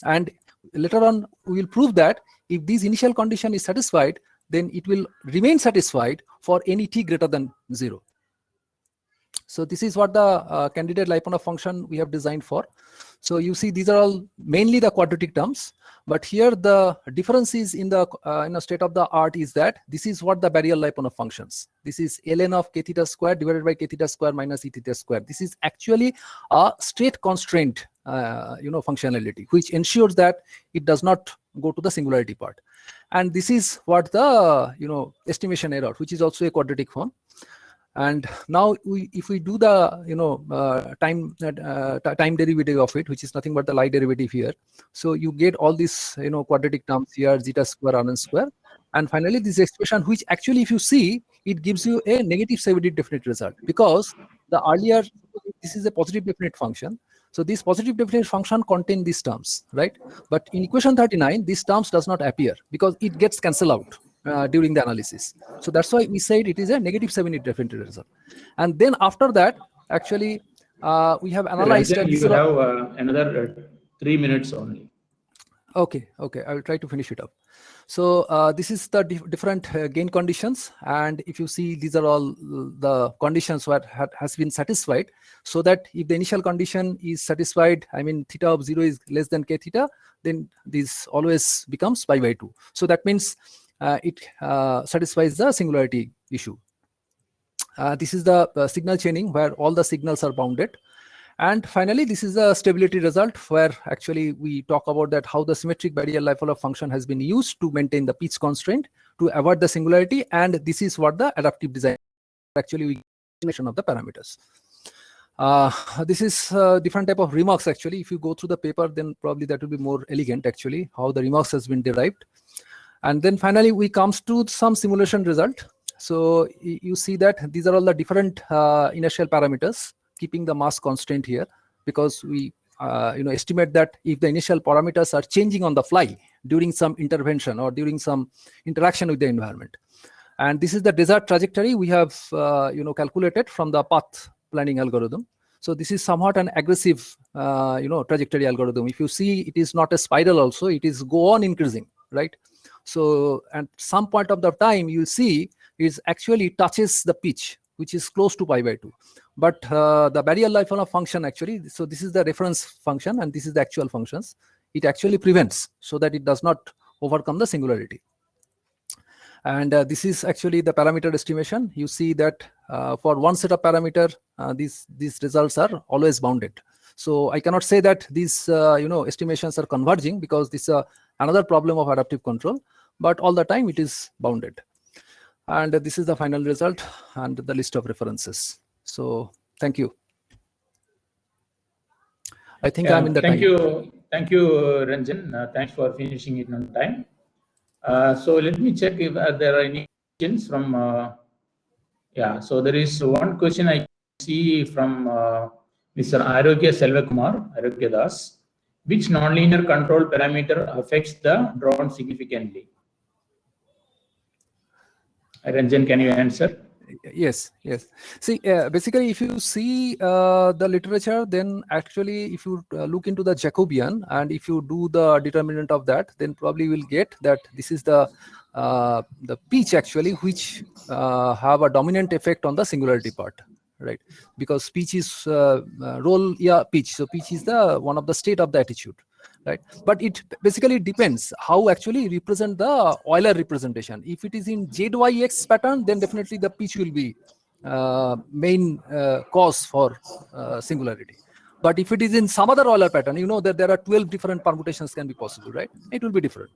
And later on, we will prove that if this initial condition is satisfied, then it will remain satisfied for any t greater than 0. So this is what the candidate Lyapunov function we have designed for. So you see these are all mainly the quadratic terms, but here the difference is in the state of the art is that this is what the barrier Lyapunov functions. This is ln of k theta square divided by k theta square minus e theta square. This is actually a state constraint functionality, which ensures that it does not go to the singularity part. And this is what the estimation error, which is also a quadratic form. And now if we do the time derivative of it, which is nothing but the Lie derivative here, so you get all these quadratic terms here, zeta square, Rn square, and finally this expression, which actually if you see, it gives you a negative 70 definite result, because the earlier this is a positive definite function. So this positive definite function contain these terms, right? But in equation 39, these terms does not appear because it gets cancelled out during the analysis. So that's why we said it is a negative 70 definite result. And then after that, actually, we have analyzed. You have another 3 minutes only. Okay, I will try to finish it up. So this is the different gain conditions, and if you see, these are all the conditions what has been satisfied, so that if the initial condition is satisfied, I mean theta of 0 is less than k theta, then this always becomes pi by 2. So that means it satisfies the singularity issue. This is the signal chaining where all the signals are bounded. And finally, this is a stability result where actually we talk about that how the symmetric barrier Life-Follow function has been used to maintain the pitch constraint to avoid the singularity, and this is what the adaptive design actually we get of the parameters. This is different type of remarks actually. If you go through the paper, then probably that will be more elegant actually how the remarks has been derived. And then finally we comes to some simulation result. So you see that these are all the different inertial parameters, keeping the mass constant here, because we estimate that if the initial parameters are changing on the fly during some intervention or during some interaction with the environment. And this is the desert trajectory we have calculated from the path planning algorithm. So this is somewhat an aggressive trajectory algorithm. If you see, it is not a spiral also, it is go on increasing, right? So at some point of the time you see it actually touches the pitch, which is close to pi by 2. But the barrier Life-Follow function actually, so this is the reference function and this is the actual functions. It actually prevents so that it does not overcome the singularity. And this is actually the parameter estimation. You see that for one set of parameter, these results are always bounded. So I cannot say that these estimations are converging, because this is another problem of adaptive control, but all the time it is bounded. And this is the final result and the list of references. So thank you. I think I'm in the thank time. Thank you, Ranjan. Thanks for finishing it on time. So let me check if there are any questions from. So there is one question I see from Mr. Arogya Selvakumar, Arogya Das. Which nonlinear control parameter affects the drone significantly? Ranjan, can you answer? Yes. See, basically, if you see the literature, then actually, if you look into the Jacobian and if you do the determinant of that, then probably you will get that this is the pitch actually, which have a dominant effect on the singularity part, right? Because pitch is pitch. So pitch is the one of the state of the attitude, right? But it basically depends how actually represent the Euler representation. If it is in ZYX pattern, then definitely the pitch will be main cause for singularity. But if it is in some other Euler pattern, you know that there are 12 different permutations can be possible, right? It will be different.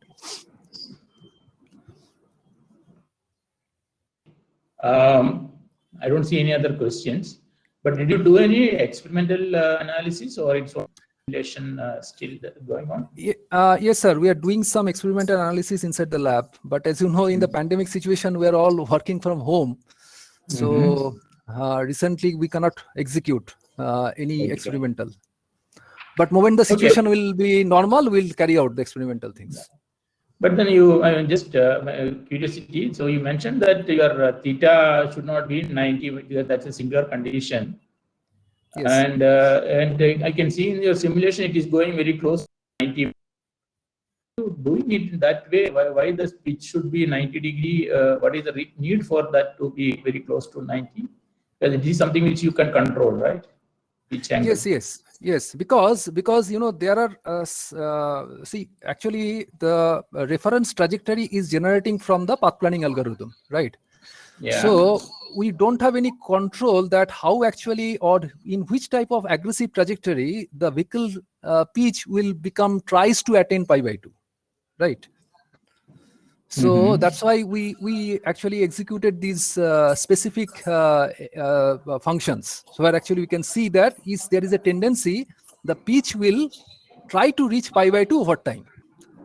I don't see any other questions. But did you do any experimental analysis, or it's simulation still going on? Yes, sir. We are doing some experimental analysis inside the lab. But as you know, in the pandemic situation, we are all working from home. So recently, we cannot execute any experimental. But moment the situation will be normal, we'll carry out the experimental things. But then you, just curiosity. So you mentioned that your theta should not be 90, because that's a singular condition. Yes. And I can see in your simulation it is going very close to 90. Doing it that way, why the pitch should be 90 degree? What is the need for that to be very close to 90? Because it is something which you can control, right? Pitch angle. Yes. Because you know there are see, actually the reference trajectory is generating from the path planning algorithm, right? Yeah. So we don't have any control that how actually or in which type of aggressive trajectory the vehicle pitch will tries to attain pi by 2, right? So that's why we actually executed these specific functions. So where actually we can see that there is a tendency the pitch will try to reach pi by 2 over time.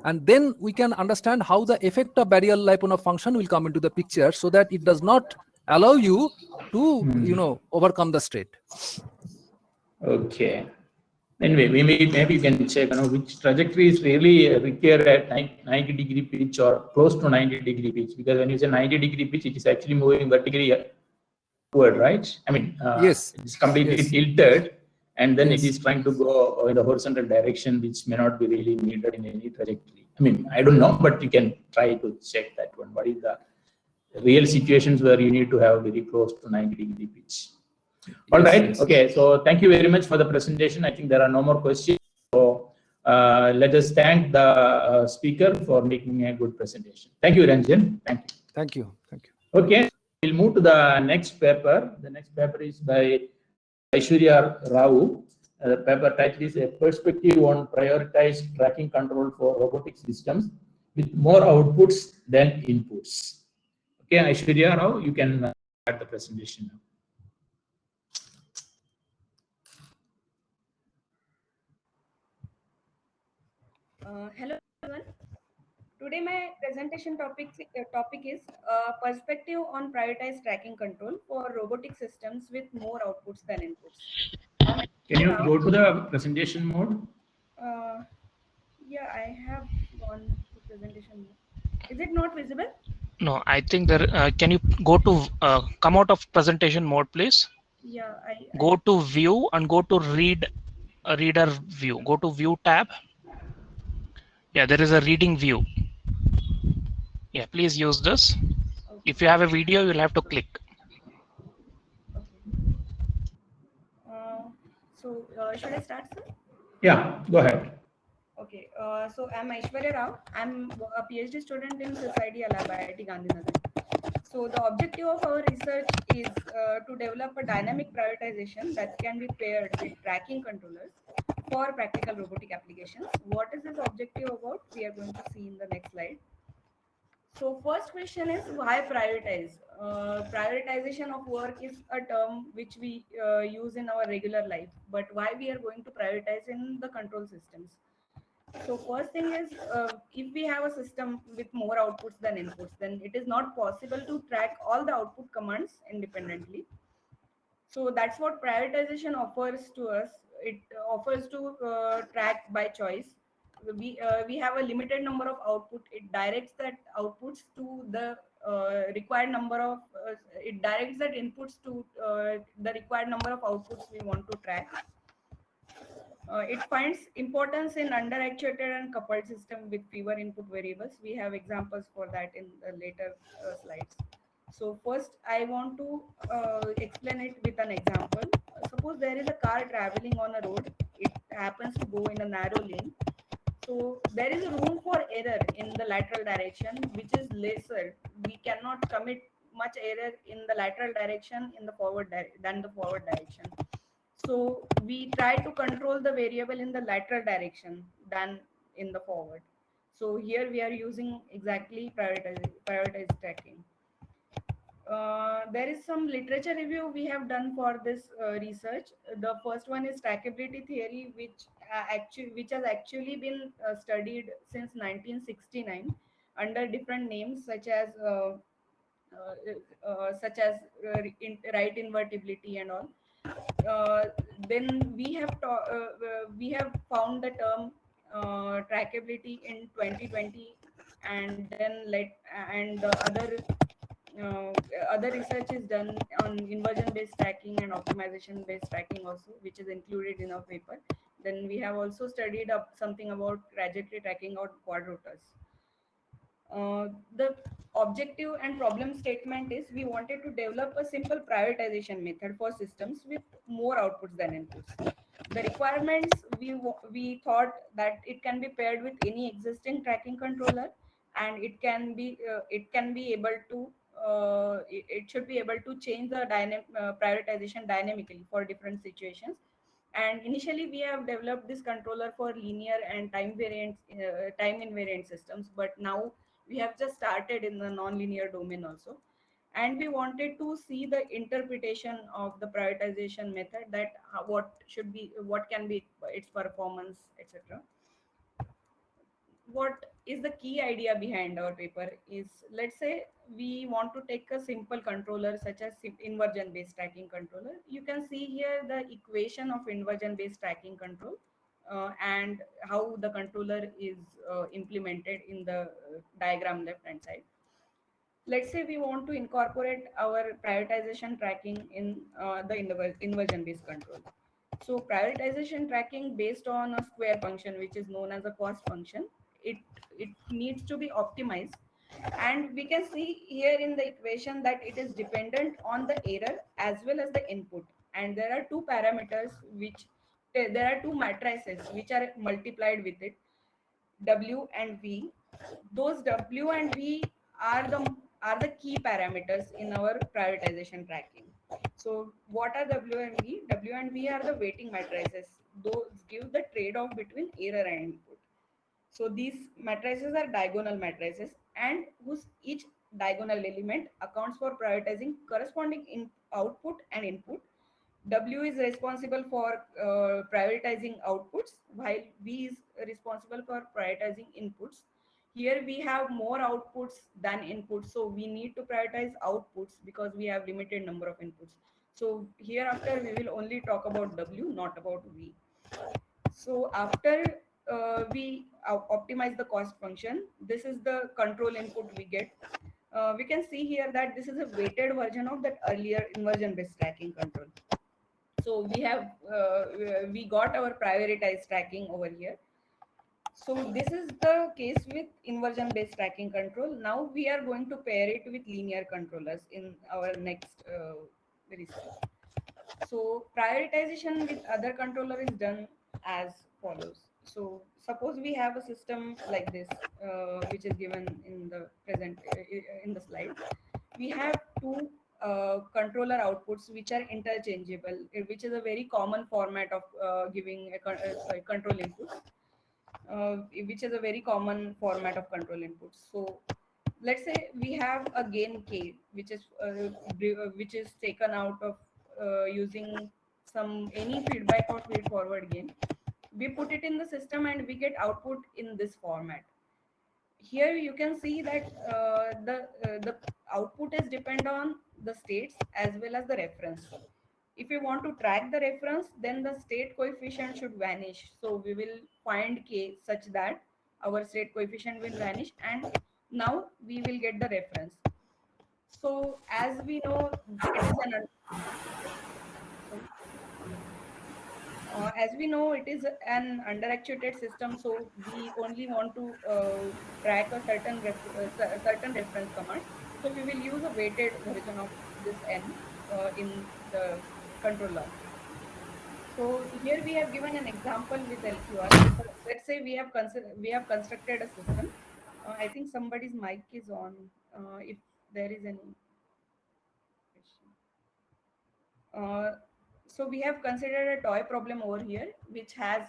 And then we can understand how the effect of barrier Life-Follow function will come into the picture, so that it does not allow you to overcome the state. Okay. Anyway, maybe you can check which trajectories really require at 90 degree pitch or close to 90 degree pitch, because when you say 90 degree pitch, it is actually moving vertically upward, right? I mean, yes, it's completely tilted, and then Yes. it is trying to go in the horizontal direction, which may not be really needed in any trajectory. I mean, I don't know, but you can try to check that one. What is the real situations where you need to have very close to 90-degree pitch? All Yes, right. yes. Okay. So thank you very much for the presentation. I think there are no more questions. So let us thank the speaker for making a good presentation. Thank you, Ranjan. Thank you. Thank you. Thank you. Okay. We'll move to the next paper. The next paper is by Aishwarya Rao. The paper title is A Perspective on Prioritized Tracking Control for Robotic Systems with More Outputs Than Inputs. Okay, Aishwarya Rao, you can start the presentation now. Hello everyone. Today my presentation topic is perspective on prioritized tracking control for robotic systems with more outputs than inputs. Can you go to the presentation mode? Yeah, I have gone to presentation mode. Is it not visible? No, I think there. Can you go to come out of presentation mode, please? Yeah, Go to view and go to reader view. Go to view tab. Yeah, there is a reading view. Yeah, please use this. Okay. If you have a video, you'll have to click. Okay. Should I start, sir? Yeah, go ahead. Okay. So I'm Aishwarya Rao. I'm a PhD student in Society Lab, IIT Gandhinagar. So the objective of our research is to develop a dynamic prioritization that can be paired with tracking controllers for practical robotic applications. What is this objective about? We are going to see in the next slide. So first question is why prioritize? Prioritization of work is a term which we use in our regular life, but why we are going to prioritize in the control systems? So first thing is, if we have a system with more outputs than inputs, then it is not possible to track all the output commands independently. So that's what prioritization offers to us. It offers to track by choice. We have a limited number of output. It directs that outputs to the required number of. It directs that inputs to the required number of outputs we want to track. It finds importance in under-actuated and coupled system with fewer input variables. We have examples for that in the later slides. So first, I want to explain it with an example. Suppose there is a car traveling on a road. It happens to go in a narrow lane. So there is a room for error in the lateral direction, which is lesser. We cannot commit much error in the lateral direction in the forward than the forward direction. So we try to control the variable in the lateral direction than in the forward. So here we are using exactly prioritized tracking. There is some literature review we have done for this research. The first one is trackability theory, which has actually been studied since 1969 under different names such as right invertibility and all. Then we have found the term trackability in 2020, and then other research is done on inversion based tracking and optimization based tracking also, which is included in our paper. Then we have also studied up something about trajectory tracking or quadrotors. The objective and problem statement is we wanted to develop a simple prioritization method for systems with more outputs than inputs. The requirements, we thought that it can be paired with any existing tracking controller, and it should be able to change the prioritization dynamically for different situations. And initially we have developed this controller for linear and time invariant systems, but now we have just started in the non-linear domain also, and we wanted to see the interpretation of the prioritization method, that what can be its performance, etc. What is the key idea behind our paper is, let's say we want to take a simple controller such as inversion based tracking controller. You can see here the equation of inversion based tracking control, and how the controller is implemented in the diagram left hand side. Let's say we want to incorporate our prioritization tracking in the inversion based control. So prioritization tracking based on a square function, which is known as a cost function, it needs to be optimized. And we can see here in the equation that it is dependent on the error as well as the input. And there are two parameters which, there are two matrices which are multiplied with it, W and V. Those W and V are the key parameters in our prioritization tracking. So what are W and V? W and V are the weighting matrices. Those give the trade-off between error and input. So these matrices are diagonal matrices and whose each diagonal element accounts for prioritizing corresponding output and input. W is responsible for prioritizing outputs, while V is responsible for prioritizing inputs. Here we have more outputs than inputs, so we need to prioritize outputs because we have limited number of inputs. So hereafter we will only talk about W, not about V. So after we optimize the cost function, this is the control input we get. We can see here that this is a weighted version of that earlier inversion based tracking control. So we got our prioritized tracking over here. So this is the case with inversion based tracking control. Now we are going to pair it with linear controllers in our next research. So prioritization with other controller is done as follows. So suppose we have a system like this, which is given in the present in the slide. We have two controller outputs which are interchangeable, which is a very common format of giving a control input, which is a very common format of control inputs. So let's say we have a gain k, which is taken out of using some any feedback or feed forward gain. We put it in the system and we get output in this format. Here you can see that the output is depend on the states as well as the reference. If we want to track the reference, then the state coefficient should vanish. So we will find k such that our state coefficient will vanish, and now we will get the reference. So as we know, it is an underactuated system, so we only want to track a certain reference command. So we will use a weighted version of this n in the control log. So here we have given an example with LQR. So let's say we have constructed a system. I think somebody's mic is on. If there is any question. So we have considered a toy problem over here, which has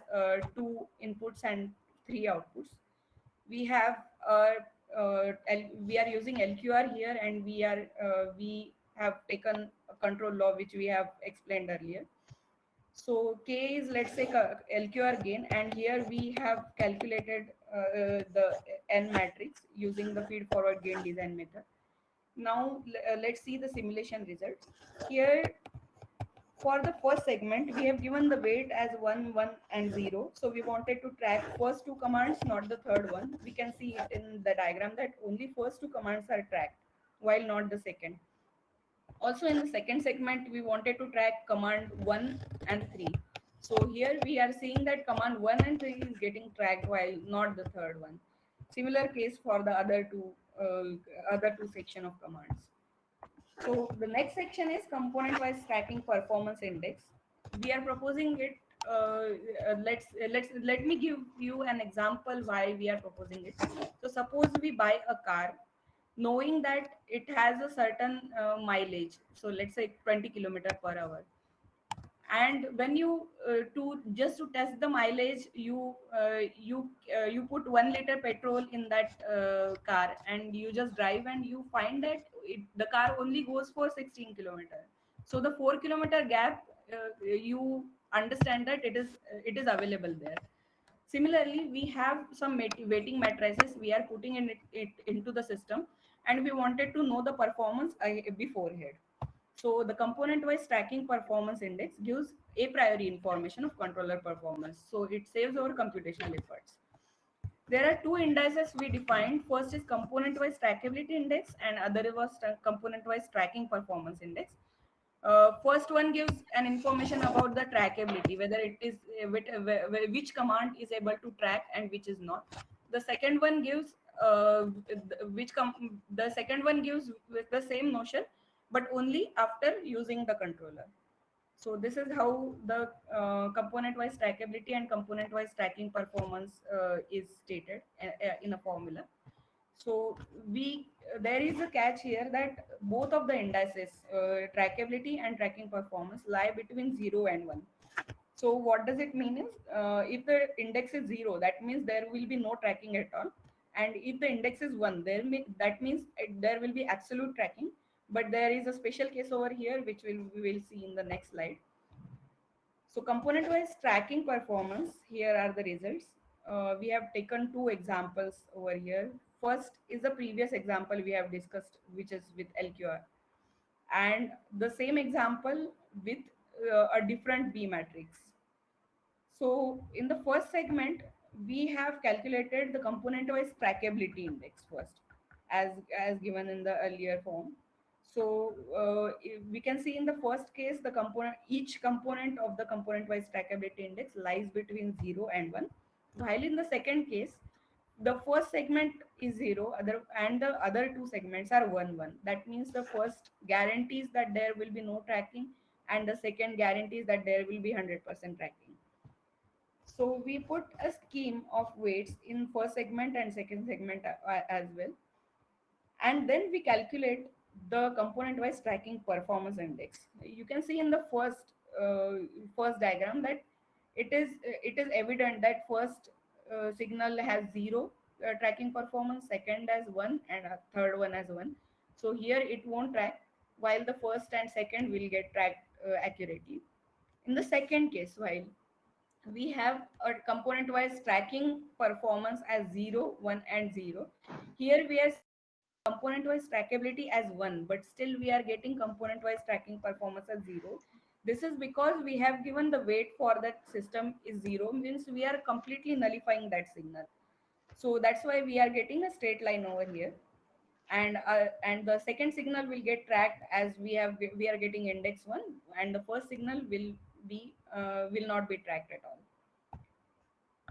2 inputs and 3 outputs. We have we are using LQR here, and we have taken a control law which we have explained earlier. So K is, let's say, LQR gain, and here we have calculated the N matrix using the feed forward gain design method. Now let's see the simulation results. Here for the first segment, we have given the weight as 1, 1 and 0. So we wanted to track first 2 commands, not the third one. We can see it in the diagram that only first 2 commands are tracked, while not the second. Also in the second segment, we wanted to track command 1 and 3. So here we are seeing that command 1 and 3 is getting tracked while not the third one. Similar case for the other two section of commands. So the next section is component-wise tracking performance index. We are proposing it. Let me give you an example why we are proposing it. So suppose we buy a car, knowing that it has a certain mileage. So let's say 20 kilometer per hour. And when you just to test the mileage, you put 1 liter petrol in that car, and you just drive, and you find that the car only goes for 16 kilometer. So the 4 kilometer gap, you understand that it is available there. Similarly, we have some weighting matrices we are putting it into the system, and we wanted to know the performance beforehand. So the component-wise tracking performance index gives a priori information of controller performance. So it saves our computational efforts. There are 2 indices we defined. First is component-wise trackability index, and other was component-wise tracking performance index. First one gives an information about the trackability, whether it is which command is able to track and which is not. The second one gives the second one gives with the same notion, but only after using the controller. So this is how the component-wise trackability and component-wise tracking performance is stated in a formula. So there is a catch here that both of the indices, trackability and tracking performance, lie between 0 and 1. So what does it mean is, if the index is 0, that means there will be no tracking at all. And if the index is 1, that means there will be absolute tracking. But there is a special case over here, which we will see in the next slide. So component-wise tracking performance, here are the results. We have taken two examples over here. First is the previous example we have discussed, which is with LQR. And the same example with a different B matrix. So in the first segment, we have calculated the component-wise trackability index first, as given in the earlier form. So we can see in the first case, each component of the component-wise trackability index lies between 0 and 1. While in the second case, the first segment is 0, and the other two segments are 1, 1. That means the first guarantees that there will be no tracking, and the second guarantees that there will be 100% tracking. So we put a scheme of weights in first segment and second segment as well. And then we calculate the component-wise tracking performance index. You can see in the first diagram that it is evident that first signal has 0 tracking performance, second as 1, and a third one as 1. So here it won't track, while the first and second will get tracked accurately. In the second case, while we have a component-wise tracking performance as 0, 1, and 0. Here we are component-wise trackability as 1, but still we are getting component-wise tracking performance as 0. This is because we have given the weight for that system is 0, means we are completely nullifying that signal. So that's why we are getting a straight line over here. And the second signal will get tracked as we are getting index 1, and the first signal will not be tracked at all.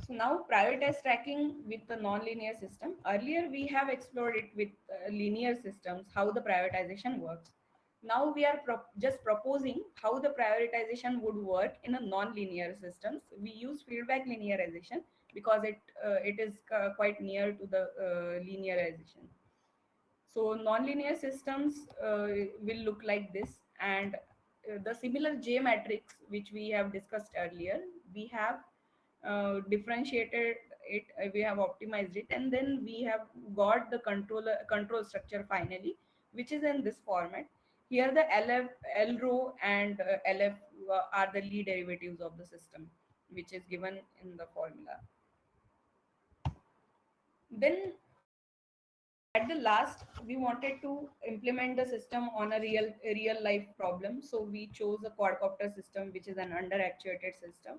So now prioritized tracking with the non-linear system. Earlier we have explored it with linear systems, how the prioritization works. Now we are just proposing how the prioritization would work in a non-linear systems. We use feedback linearization because it is quite near to the linearization. So non-linear systems will look like this, and the similar J matrix which we have discussed earlier, we have differentiated it, we have optimized it, and then we have got the control structure finally, which is in this format. Here the L row and LF are the Lie derivatives of the system, which is given in the formula. Then at the last, we wanted to implement the system on a real life problem. So we chose a quadcopter system, which is an under actuated system.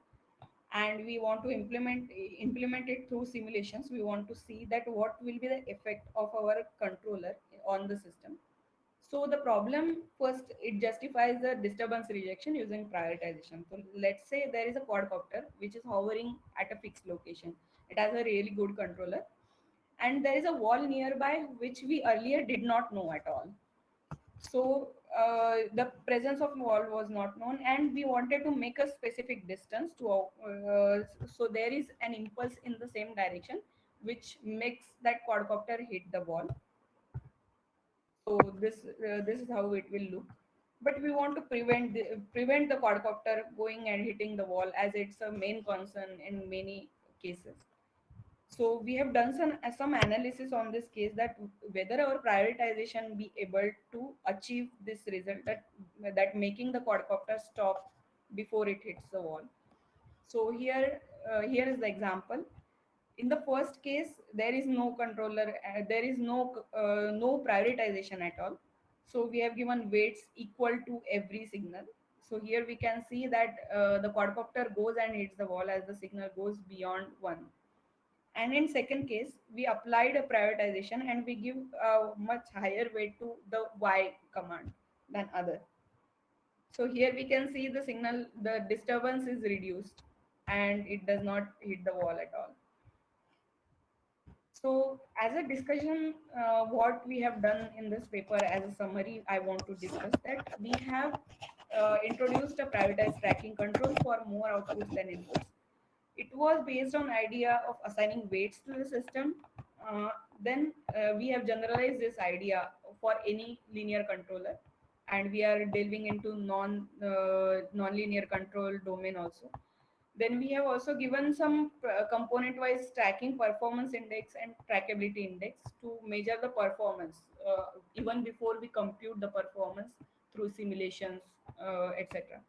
And we want to implement it through simulations. We want to see that what will be the effect of our controller on the system. So the problem, first, it justifies the disturbance rejection using prioritization. So let's say there is a quadcopter which is hovering at a fixed location. It has a really good controller, and there is a wall nearby which we earlier did not know at all. So the presence of wall was not known, and we wanted to make a specific distance to so there is an impulse in the same direction which makes that quadcopter hit the wall. So this is how it will look. But we want to prevent the quadcopter going and hitting the wall, as it's a main concern in many cases. So we have done some analysis on this case, that whether our prioritization be able to achieve this result, that making the quadcopter stop before it hits the wall. So here is the example. In the first case, there is no controller, there is no prioritization at all. So we have given weights equal to every signal. So here we can see that the quadcopter goes and hits the wall as the signal goes beyond 1. And in second case, we applied a prioritization and we give a much higher weight to the Y command than other. So here we can see the signal, the disturbance is reduced and it does not hit the wall at all. So as a discussion, what we have done in this paper as a summary, I want to discuss that we have introduced a privatized tracking control for more outputs than inputs. It was based on idea of assigning weights to the system. Then we have generalized this idea for any linear controller, and we are delving into non-linear control domain also. Then we have also given some component-wise tracking performance index and trackability index to measure the performance even before we compute the performance through simulations, etc.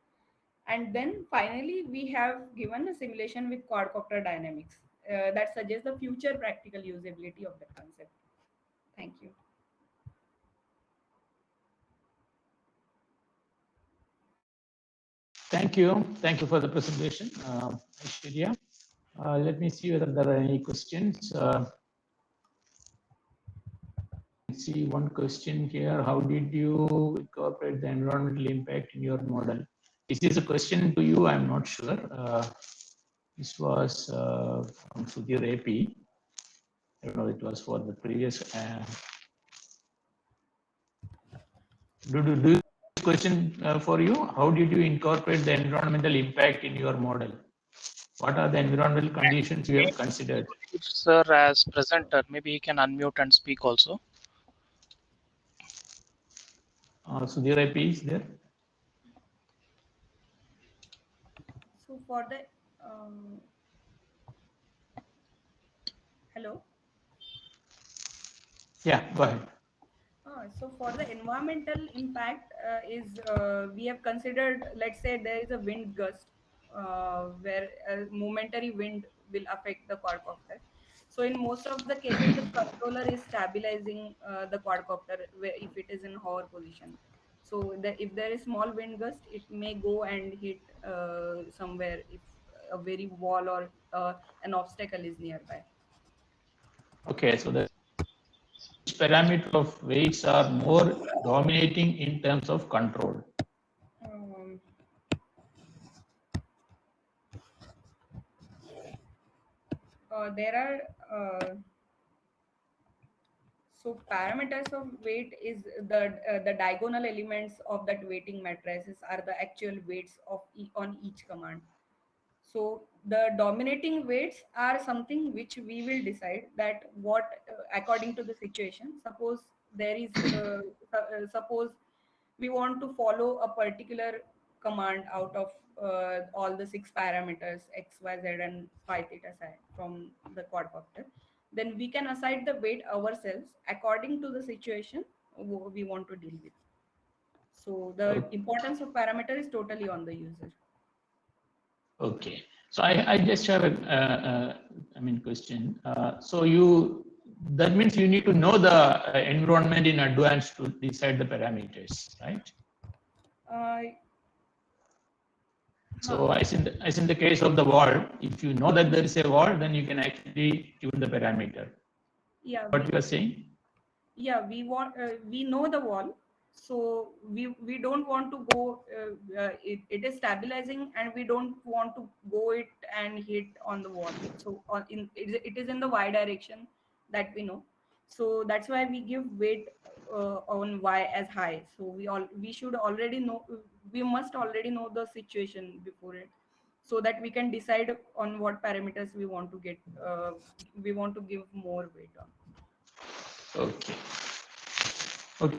And then finally, we have given a simulation with quadcopter dynamics that suggests the future practical usability of the concept. Thank you. Thank you. Thank you for the presentation, Aishwarya. Let me see whether there are any questions. See one question here. How did you incorporate the environmental impact in your model? Is this a question to you? I'm not sure. This was from Sudhir AP. I don't know, it was for the previous. Do question for you. How did you incorporate the environmental impact in your model? What are the environmental conditions you have considered? If sir, as presenter, maybe he can unmute and speak also. Sudhir IP is there? So for the hello. Yeah, go ahead. So for the environmental impact we have considered, let's say there is a wind gust where a momentary wind will affect the quadcopter. So in most of the cases, the controller is stabilizing the quadcopter if it is in hover position. So if there is small wind gust, it may go and hit somewhere if a very wall or an obstacle is nearby. Okay, so the parameter of weights are more dominating in terms of control. There are so parameters of weight is the diagonal elements of that weighting matrices are the actual weights of on each command. So the dominating weights are something which we will decide that what according to the situation. Suppose there is suppose we want to follow a particular command out of all the 6 parameters x, y, z and phi, theta, psi from the quadcopter, then we can assign the weight ourselves according to the situation we want to deal with. So the importance of parameter is totally on the user. Okay, so I just have a question. So that means you need to know the environment in advance to decide the parameters, right? So as in the case of the wall, if you know that there is a wall, then you can actually tune the parameter. Yeah. What you are saying? Yeah, we know the wall, so we don't want to go. It is stabilizing, and we don't want to go it and hit on the wall. So it is in the y direction that we know. So that's why we give weight on y as high. So we should already know. We must already know the situation before it, so that we can decide on what parameters we want to get. We want to give more weight on. Okay. Okay.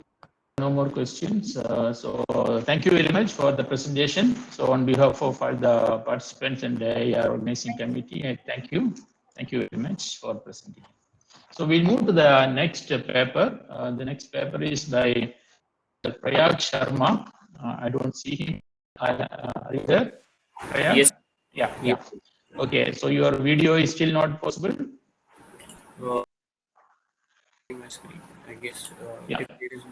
No more questions. So thank you very much for the presentation. So on behalf of all the participants and the organizing committee, I thank you. Thank you very much for presenting. So we'll move to the next paper. The next paper is by Prayag Sharma. I don't see him. Are you there? Prayag? Yes. Yeah. Yeah. Okay. So your video is still not possible? My screen, I guess. Yeah. If there is no.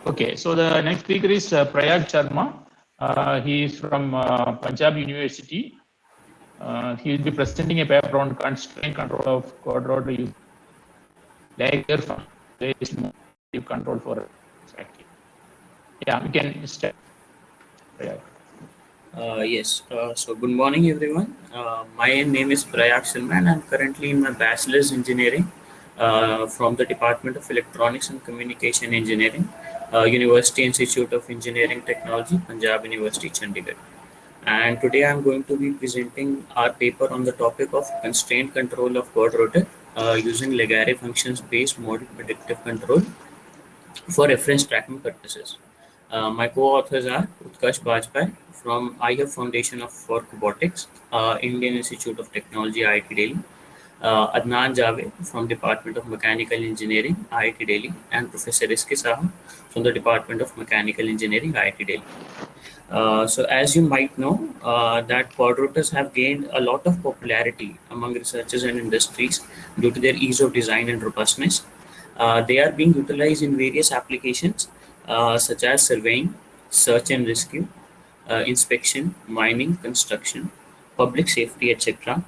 Okay, so the next speaker is Prayag Sharma. He is from Punjab University. He will be presenting a paper on constraint control of quadrotor layer control for Exactly. Yeah, we can start. Yes, so good morning everyone. My name is Prayak Sharma and I'm currently in my bachelor's engineering from the Department of Electronics and Communication Engineering, University Institute of Engineering Technology, Punjab University, Chandigarh. And today I'm going to be presenting our paper on the topic of constraint control of quad rotor using Legare functions based model predictive control for reference tracking purposes. My co-authors are Utkarsh Bajpai from IF Foundation for Robotics, Indian Institute of Technology, IIT Delhi, Adnan Javed from Department of Mechanical Engineering, IIT Delhi, and Professor Iski Saha from the Department of Mechanical Engineering, IIT Delhi. So as you might know, that quadrotors have gained a lot of popularity among researchers and industries due to their ease of design and robustness. They are being utilized in various applications such as surveying, search and rescue, inspection, mining, construction, public safety, etc.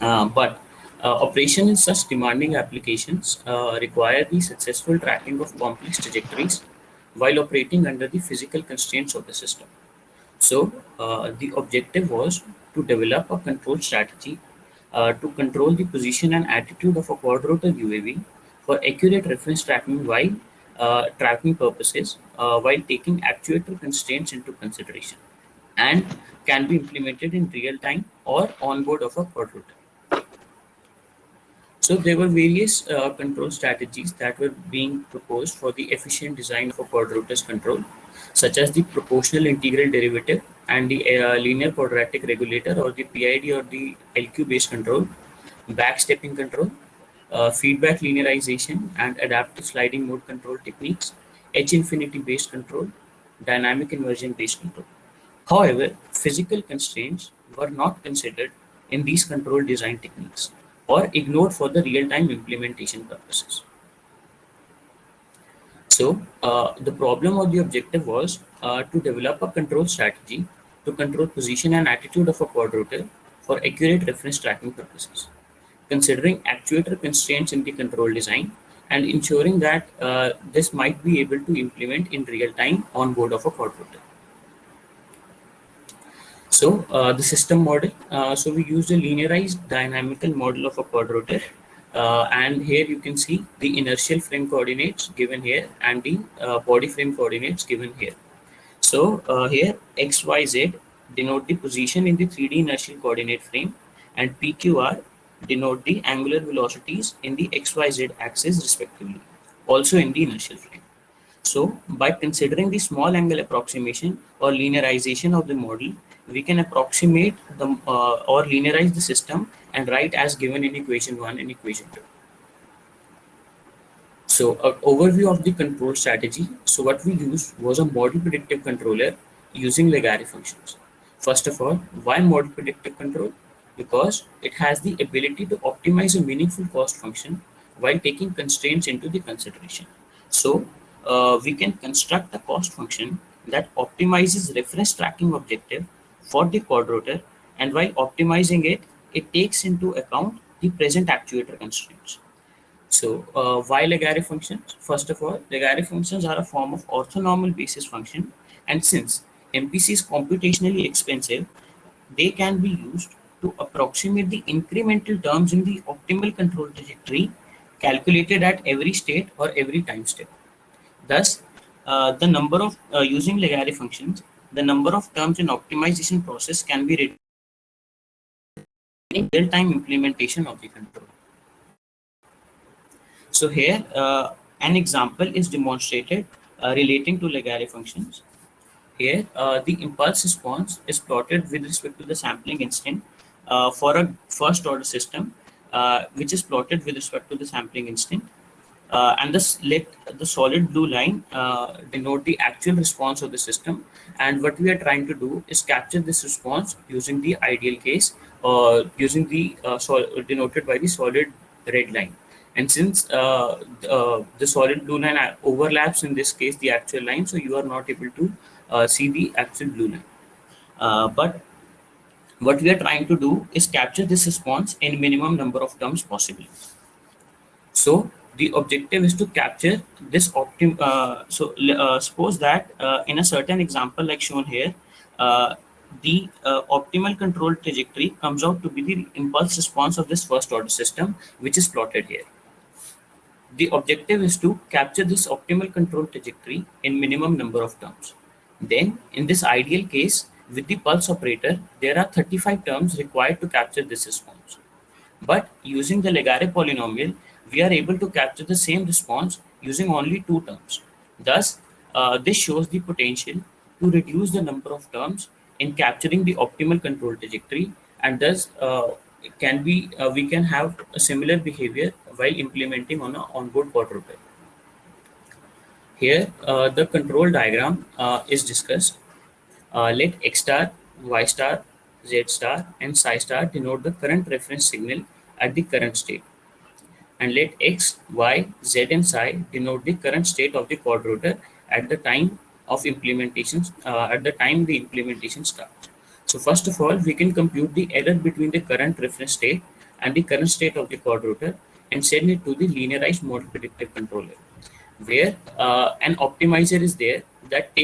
But operation in such demanding applications require the successful tracking of complex trajectories while operating under the physical constraints of the system. So the objective was to develop a control strategy to control the position and attitude of a quadrotor UAV for accurate reference tracking while tracking purposes while taking actuator constraints into consideration and can be implemented in real time or on board of a quadrotor. So there were various control strategies that were being proposed for the efficient design of a quadrotor's control, such as the proportional integral derivative and the linear quadratic regulator or the PID or the LQ based control, backstepping control, feedback linearization and adaptive sliding mode control techniques, H infinity based control, dynamic inversion based control. However, physical constraints were not considered in these control design techniques or ignored for the real-time implementation purposes. So the problem or the objective was to develop a control strategy to control position and attitude of a quadrotor for accurate reference tracking purposes, considering actuator constraints in the control design and ensuring that this might be able to implement in real time on board of a quadrotor. So the system model, so we used a linearized dynamical model of a quadrotor, and here you can see the inertial frame coordinates given here and the body frame coordinates given here. So here x, y, z denote the position in the 3D inertial coordinate frame, and PQR denote the angular velocities in the XYZ axis respectively, also in the inertial frame. So by considering the small angle approximation or linearization of the model, we can approximate the or linearize the system and write as given in equation 1 and equation 2. So an overview of the control strategy. So what we used was a model predictive controller using Legare functions. First of all, why model predictive control? Because it has the ability to optimize a meaningful cost function while taking constraints into the consideration. So we can construct a cost function that optimizes reference tracking objective for the quadrotor, and while optimizing it, it takes into account the present actuator constraints. So why Legare functions? First of all, Legare functions are a form of orthonormal basis function, and since MPC is computationally expensive, they can be used to approximate the incremental terms in the optimal control trajectory calculated at every state or every time step. Thus, the number of using Legare functions, the number of terms in optimization process can be reduced in real-time implementation of the control. So here, an example is demonstrated relating to Legare functions. Here, the impulse response is plotted with respect to the sampling instant for a first order system, which is plotted with respect to the sampling instant. And the solid blue line denote the actual response of the system. And what we are trying to do is capture this response using the ideal case, using the denoted by the solid red line. And since the solid blue line overlaps in this case the actual line, so you are not able to see the actual blue line. But what we are trying to do is capture this response in minimum number of terms possible. So The objective is to capture this suppose that in a certain example like shown here, the optimal control trajectory comes out to be the impulse response of this first order system, which is plotted here. The objective is to capture this optimal control trajectory in minimum number of terms. Then, in this ideal case, with the pulse operator, there are 35 terms required to capture this response. But using the Legare polynomial, we are able to capture the same response using only 2 terms. Thus, this shows the potential to reduce the number of terms in capturing the optimal control trajectory, and thus we can have a similar behavior while implementing on an onboard quadrotor. Here, the control diagram is discussed. Let X star, Y star, Z star, and Psi star denote the current reference signal at the current state. And let X, Y, Z, and Psi denote the current state of the quadrotor at the time of implementation, at the time the implementation starts. So first of all, we can compute the error between the current reference state and the current state of the quadrotor and send it to the linearized model predictive controller, where an optimizer is there that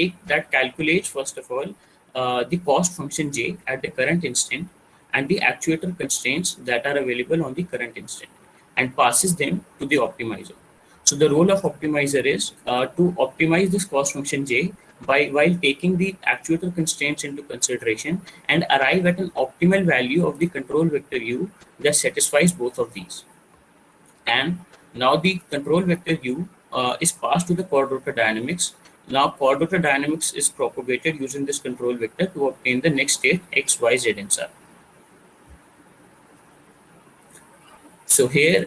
calculates first of all the cost function J at the current instant and the actuator constraints that are available on the current instant and passes them to the optimizer. So the role of optimizer is to optimize this cost function J while taking the actuator constraints into consideration and arrive at an optimal value of the control vector U that satisfies both of these. And now the control vector U is passed to the quadrotor dynamics. Now quadrotor dynamics is propagated using this control vector to obtain the next state X, Y, Z, and Psi. So here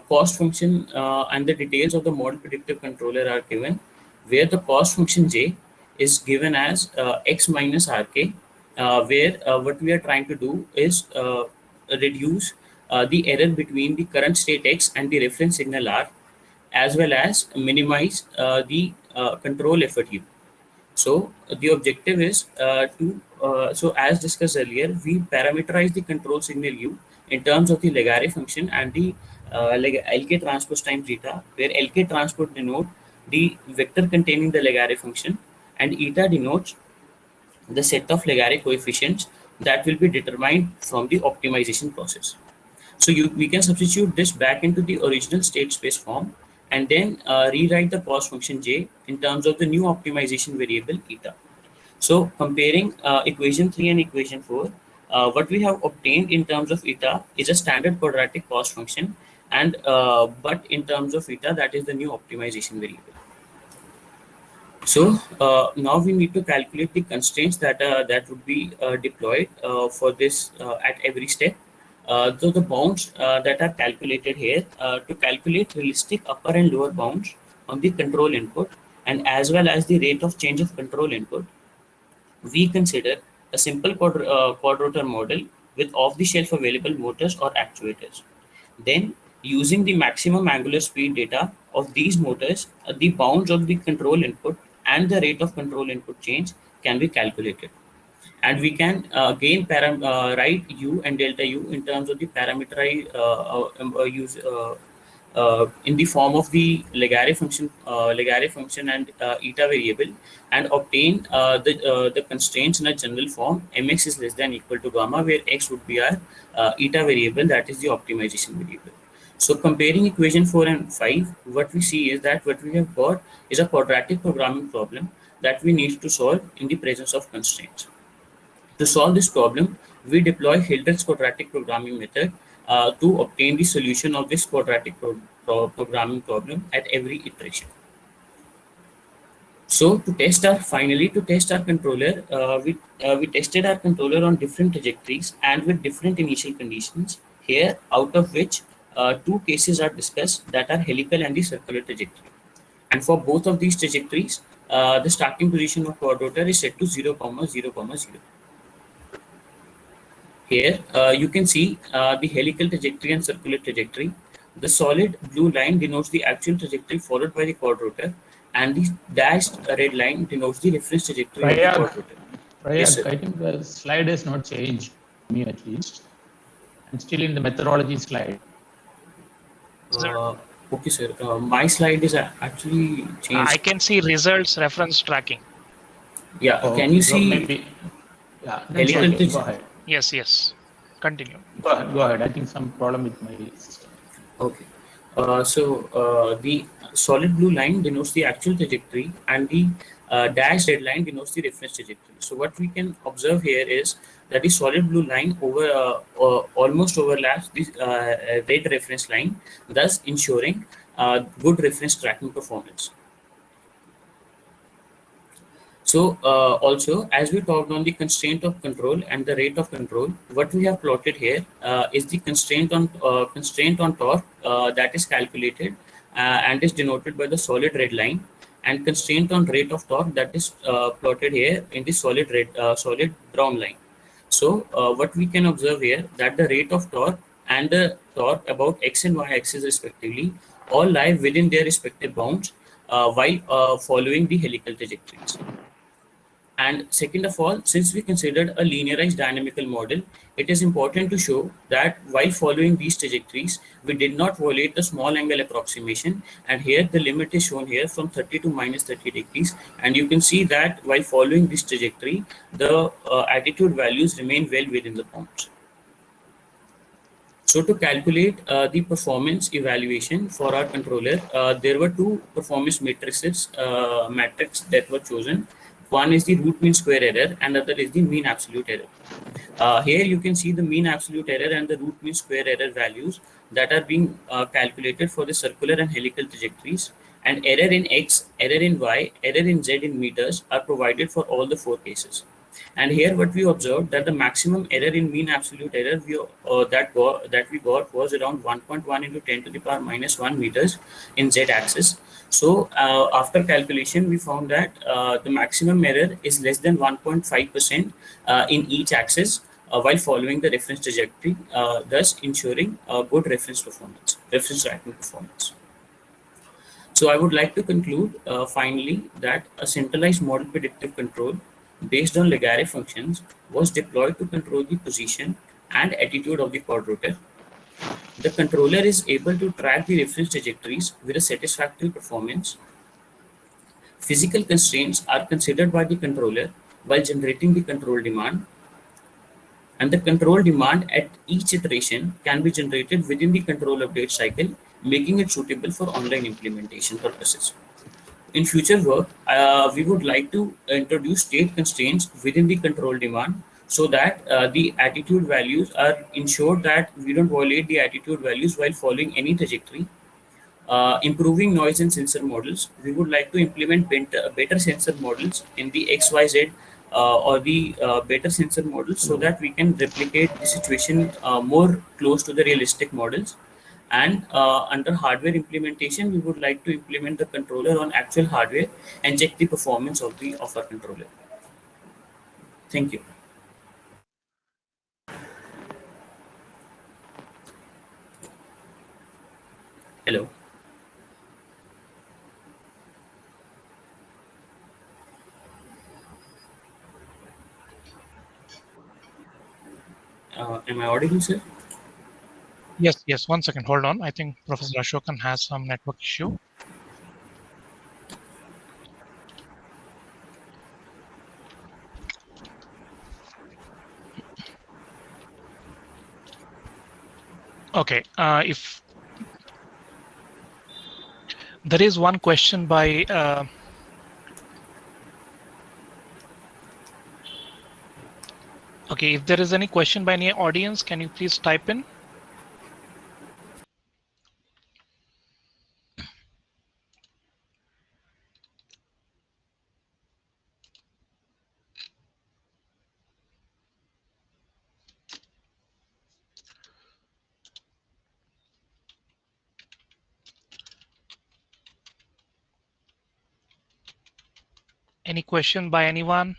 cost function and the details of the model predictive controller are given, where the cost function J is given as X minus RK, where what we are trying to do is reduce the error between the current state X and the reference signal R, as well as minimize the control effort U. So the objective is so as discussed earlier, we parameterize the control signal U in terms of the Legare function and the LK transpose times eta, where LK transpose denote the vector containing the Legare function and eta denotes the set of Legare coefficients that will be determined from the optimization process. So we can substitute this back into the original state space form and then rewrite the cost function J in terms of the new optimization variable eta. So comparing equation 3 and equation 4, what we have obtained in terms of eta is a standard quadratic cost function, and but in terms of eta, that is the new optimization variable. So now we need to calculate the constraints that would be deployed for this at every step. So the bounds that are calculated here to calculate realistic upper and lower bounds on the control input and as well as the rate of change of control input, we consider a simple quadrotor model with off-the-shelf available motors or actuators. Then, using the maximum angular speed data of these motors, the bounds of the control input and the rate of control input change can be calculated. And we can again write U and delta U in terms of the parameterized in the form of the Legare function and eta variable, and obtain the constraints in a general form. Mx is less than equal to gamma, where x would be our eta variable, that is the optimization variable. So comparing equation 4 and 5, what we see is that what we have got is a quadratic programming problem that we need to solve in the presence of constraints. To solve this problem, we deploy Hildreth's quadratic programming method to obtain the solution of this quadratic programming problem at every iteration. So to test our controller, we tested our controller on different trajectories and with different initial conditions. Here, out of which 2 cases are discussed, that are helical and the circular trajectory. And for both of these trajectories, the starting position of quadrotor is set to 0, 0, 0. Here you can see the helical trajectory and circular trajectory. The solid blue line denotes the actual trajectory followed by the quadrotor, and the dashed red line denotes the reference trajectory of the quadrotor. Yes, I think the slide has not changed, me at least. I'm still in the methodology slide. Okay, sir. My slide is actually changed. I can see results reference tracking. Yeah. Oh, Can you so see maybe, yeah, that's helical okay. Go ahead. Yes, yes. Continue. Go ahead. Go ahead. I think some problem with my system. Okay. The solid blue line denotes the actual trajectory, and the dashed red line denotes the reference trajectory. So what we can observe here is that the solid blue line almost overlaps the red reference line, thus ensuring good reference tracking performance. So also, as we talked on the constraint of control and the rate of control, what we have plotted here is the constraint on torque that is calculated and is denoted by the solid red line, and constraint on rate of torque that is plotted here in the solid brown line. So what we can observe here that the rate of torque and the torque about x and y axis respectively all lie within their respective bounds while following the helical trajectories. And second of all, since we considered a linearized dynamical model, it is important to show that while following these trajectories, we did not violate the small angle approximation. And here the limit is shown here from 30 to minus 30 degrees. And you can see that while following this trajectory, the attitude values remain well within the bounds. So to calculate the performance evaluation for our controller, there were two performance matrices that were chosen. One is the root mean square error, and other is the mean absolute error. Here you can see the mean absolute error and the root mean square error values that are being calculated for the circular and helical trajectories. And error in X, error in Y, error in Z in meters are provided for all the four cases. And here what we observed that the maximum error in mean absolute error that we got was around 1.1 into 10 to the power minus 1 meters in Z axis. So after calculation, we found that the maximum error is less than 1.5% in each axis while following the reference trajectory, thus ensuring good reference tracking performance. So I would like to conclude finally that a centralized model predictive control based on Laguerre functions was deployed to control the position and attitude of the quadrotor. The controller is able to track the reference trajectories with a satisfactory performance. Physical constraints are considered by the controller while generating the control demand, and the control demand at each iteration can be generated within the control update cycle, making it suitable for online implementation purposes. In future work, we would like to introduce state constraints within the control demand so that the attitude values are ensured that we don't violate the attitude values while following any trajectory. Improving noise and sensor models, we would like to implement better sensor models in the XYZ or the better sensor models so that we can replicate the situation more close to the realistic models. And under hardware implementation, we would like to implement the controller on actual hardware and check the performance of our controller. Thank you. Hello. Am I audible, sir? Yes, yes. 1 second. Hold on. I think Professor Ashokan has some network issue. Okay. If there is one question by okay, if there is any question by any audience, can you please type in? Any question by anyone?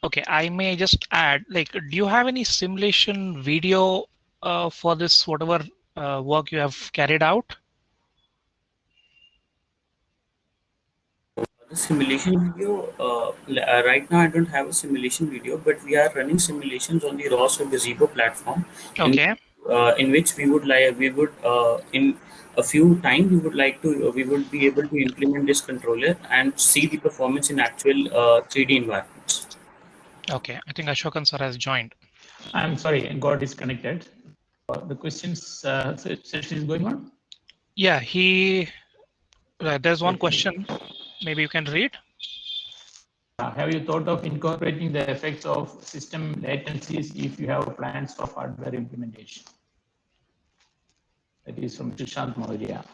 Okay, I may just add, like, do you have any simulation video for this, whatever work you have carried out? The simulation video, right now I don't have a simulation video, but we are running simulations on the ROS or Gazebo platform. Okay. in which we would in a few time we would be able to implement this controller and see the performance in actual 3D environments. Okay, I think Ashokan sir has joined. I'm sorry, and got disconnected. The questions session is going on. Yeah, there's one question. Maybe you can read. Have you thought of incorporating the effects of system latencies if you have plans for hardware implementation? That is from Sushant Maurya.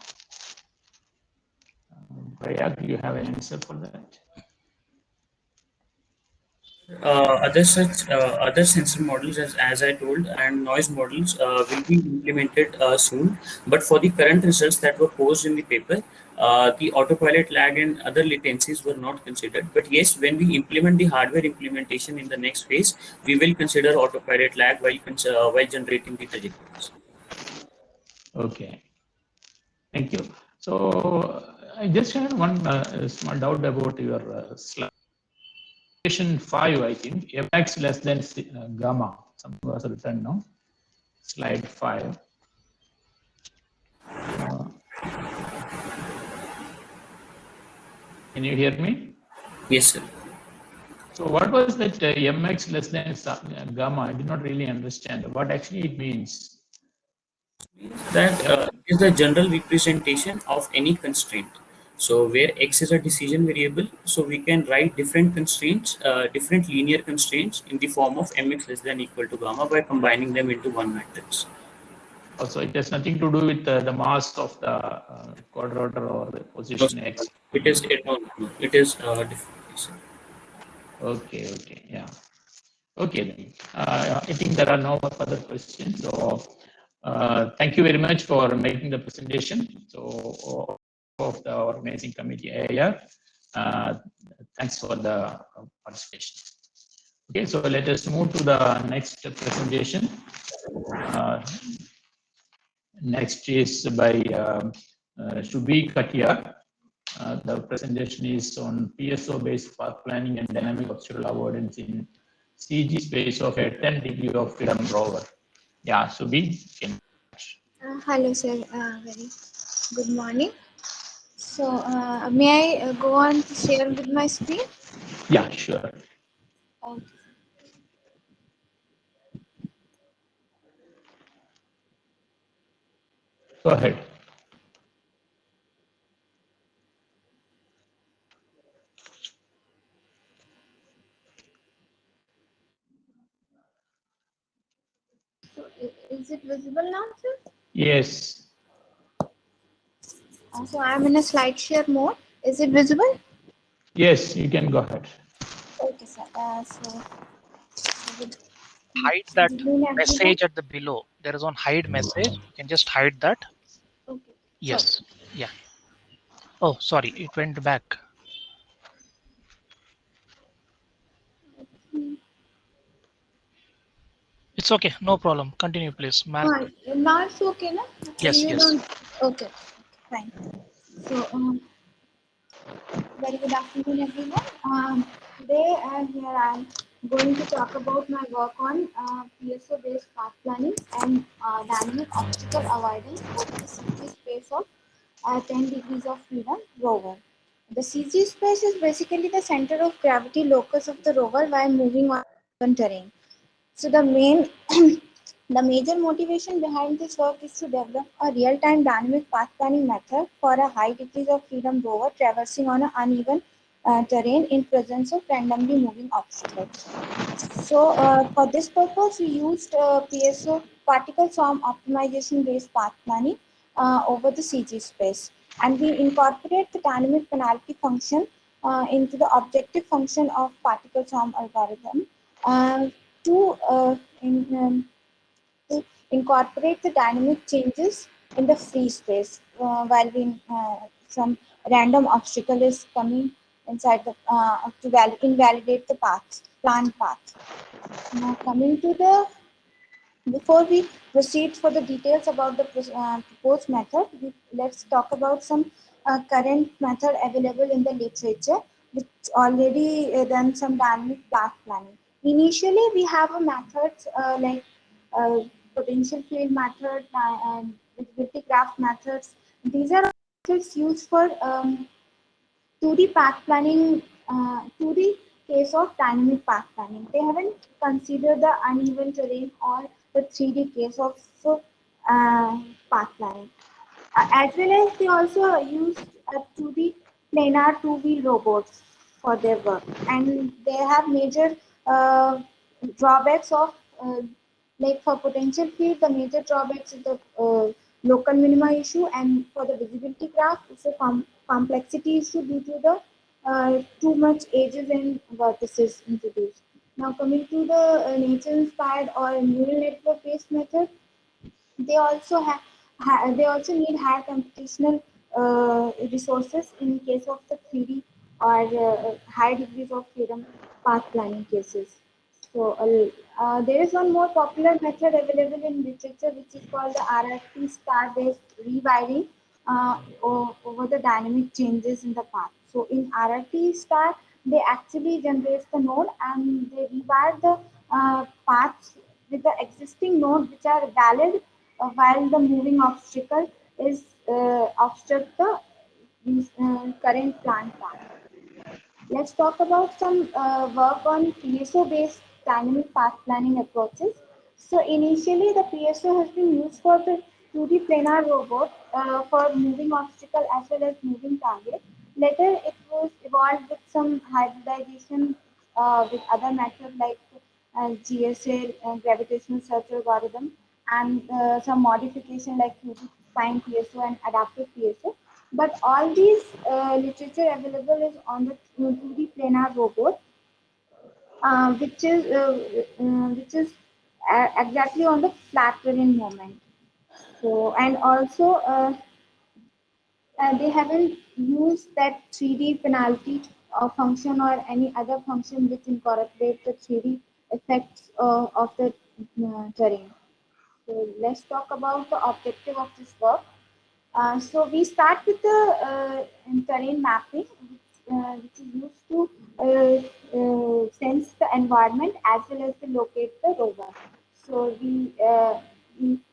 Prayag, do you have an answer for that? Other sensor models, as I told, and noise models will be implemented soon. But for the current results that were posed in the paper, the autopilot lag and other latencies were not considered. But yes, when we implement the hardware implementation in the next phase, we will consider autopilot lag while generating the trajectories. Okay, thank you. So I just had one small doubt about your slide. 5, I think, Mx less than gamma. Something was written, no? Slide 5. Can you hear me? Yes, sir. So what was that Mx less than gamma? I did not really understand what actually it means. That is the general representation of any constraint. So where x is a decision variable, so we can write different constraints, different linear constraints in the form of mx less than equal to gamma by combining them into one matrix. Also, it has nothing to do with the mass of the quadrotor or the position x. It is different. Okay, yeah. Okay, then. I think there are no further questions. So thank you very much for making the presentation. So of the organizing committee area, thanks for the participation. Okay, so let us move to the next presentation. Next is by Shubhi Katia. The presentation is on PSO-based path planning and dynamic obstacle avoidance in CG space of a 10 degree of freedom rover. Yeah, Shubhi. Hello, sir. Very good morning. So, may I go on to share with my screen? Yeah, sure. Okay. Go ahead. So, is it visible now, sir? Yes. So, I'm in a slide share mode. Is it visible? Yes, you can go ahead. Okay, sir. So, Hide that message at the below. There is one hide message. You can just hide that. Okay. Yes. Sorry. Yeah. Oh, sorry. It went back. It's okay. No problem. Continue, please. Now it's okay, na? Yes, You yes. don't. Okay. Fine. So, very good afternoon, everyone. Today, here I'm going to talk about my work on PSO-based path planning and dynamic obstacle avoidance over the CG space of 10 degrees of freedom rover. The CG space is basically the center of gravity locus of the rover while moving on terrain. So the major motivation behind this work is to develop a real-time dynamic path planning method for a high degrees of freedom rover traversing on an uneven terrain in presence of randomly moving obstacles. So for this purpose, we used PSO particle swarm optimization based path planning over the CG space, and we incorporate the dynamic penalty function into the objective function of particle swarm algorithm to incorporate the dynamic changes in the free space while some random obstacle is coming inside the to invalidate the planned path. Now coming to before we proceed for the details about the proposed method, let's talk about some current method available in the literature, which already done some dynamic path planning. Initially, we have a method like potential field method, and visibility graph methods. These are methods used for 2D path planning, 2D case of dynamic path planning. They haven't considered the uneven terrain or the 3D case of path planning. As well as they also used 2D planar two-wheel robots for their work, and they have major uh, drawbacks of like for potential field, the major drawbacks is the local minima issue, and for the visibility graph, it's a complexity issue due to the too much edges and vertices introduced. Now coming to the nature-inspired or neural network-based method, they also have they also need higher computational resources in case of the 3D or high degrees of freedom path planning cases. So there is one more popular method available in literature which is called the RFT star-based rewiring over the dynamic changes in the path. So in RFT star, they actually generate the node and they rewire the paths with the existing node which are valid while the moving obstacle is obstruct the current planned path. Let's talk about some work on PSO-based dynamic path planning approaches. So initially, the PSO has been used for the 2D planar robot for moving obstacle as well as moving target. Later, it was evolved with some hybridization with other methods like GSL, gravitational search algorithm, and some modification like 2D spine PSO and adaptive PSO. But all these literature available is on the 2D planar robot, which is exactly on the flat terrain moment. So and also they haven't used that 3D penalty function or any other function which incorporate the 3D effects of the terrain. So let's talk about the objective of this work. So we start with the terrain mapping, which is used to sense the environment as well as to locate the rover. So we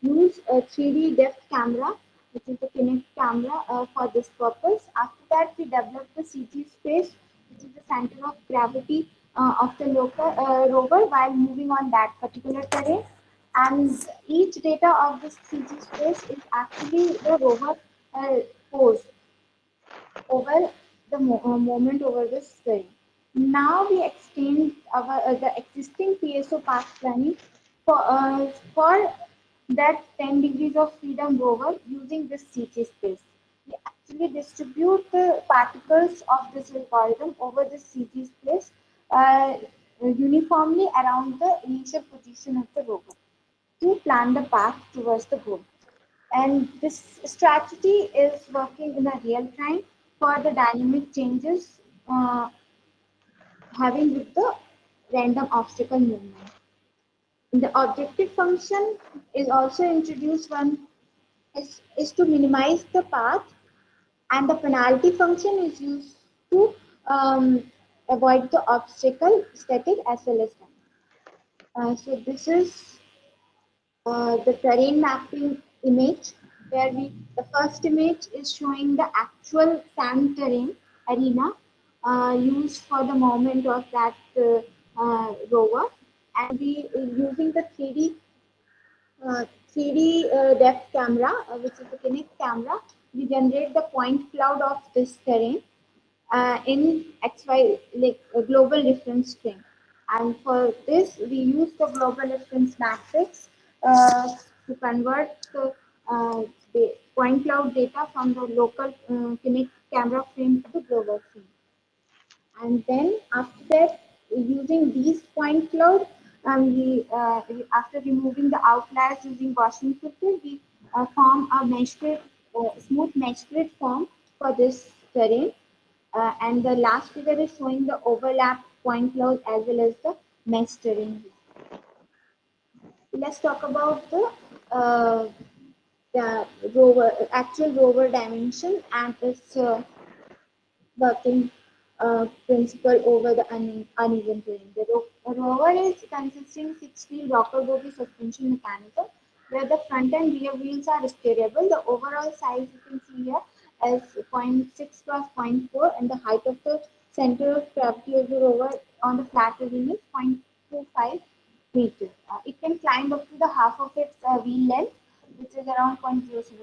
use a 3D depth camera, which is the Kinect camera for this purpose. After that, we develop the CG space, which is the center of gravity of the local rover while moving on that particular terrain. And each data of this CG space is actually the rover pose over the moment over the screen. Now we extend our the existing PSO path planning for that 10 degrees of freedom rover using this CG space. We actually distribute the particles of this algorithm over the CG space uniformly around the initial position of the rover to plan the path towards the goal. And this strategy is working in a real time for the dynamic changes having with the random obstacle movement. The objective function is also introduced one is to minimize the path, and the penalty function is used to avoid the obstacle static as well as time. So this is the terrain mapping image where the first image is showing the actual sand terrain arena used for the movement of that rover, and we using the 3D depth camera, which is the Kinect camera, we generate the point cloud of this terrain in XY like a global reference frame. And for this, we use the global reference matrix to convert the point cloud data from the local Kinect camera frame to the global frame. And then after that, using these point cloud, after removing the outliers using Gaussian filter, we form a mesh grid, smooth mesh grid form for this terrain. And the last figure is showing the overlap point cloud as well as the mesh terrain. Let's talk about the rover, actual rover dimension and its working principle over the uneven terrain. The rover is consisting 6-wheel rocker bogie suspension mechanism where the front and rear wheels are steerable. The overall size you can see here is 0.6 cross 0.4, and the height of the center of gravity of the rover on the flat terrain is 0.25 meters. It can climb up to the half of its wheel length, which is around 0.075 meters.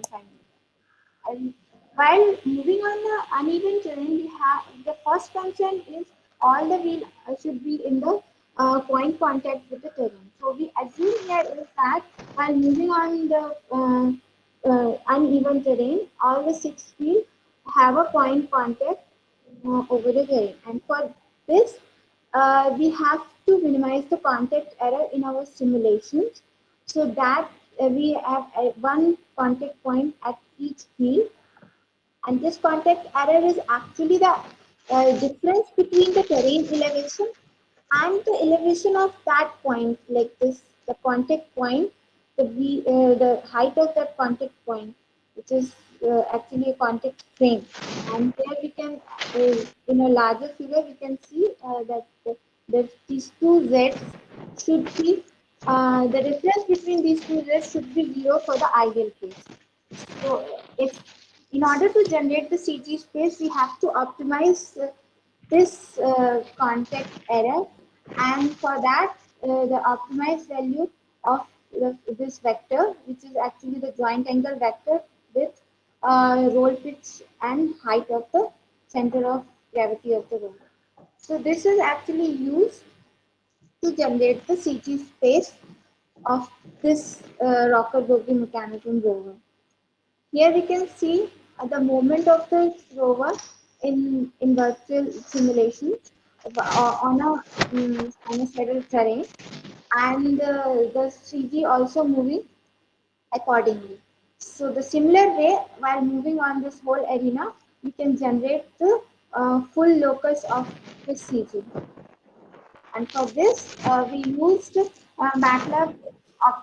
And while moving on the uneven terrain, we have the first concern is all the wheel should be in the point contact with the terrain. So we assume here is that while moving on the uneven terrain, all the 6 wheels have a point contact over the terrain. And for this, we have to minimize the contact error in our simulations so that we have one contact point at each wheel, and this contact error is actually the difference between the terrain elevation and the elevation of that point, like this, the contact point, the height of that contact point, which is actually a contact frame. And here we can, in a larger figure, we can see that these two z's should be, the difference between these two z's should be 0 for the ideal case. So if in order to generate the CG space, we have to optimize this contact error, and for that the optimized value of this vector, which is actually the joint angle vector with roll pitch and height of the center of gravity of the rover. So this is actually used to generate the CG space of this rocker bogie mechanism rover. Here we can see the movement of the rover in virtual simulations on a sinusoidal terrain, and the CG also moving accordingly. So the similar way, while moving on this whole arena, we can generate the full locus of the CG. And for this, we used MATLAB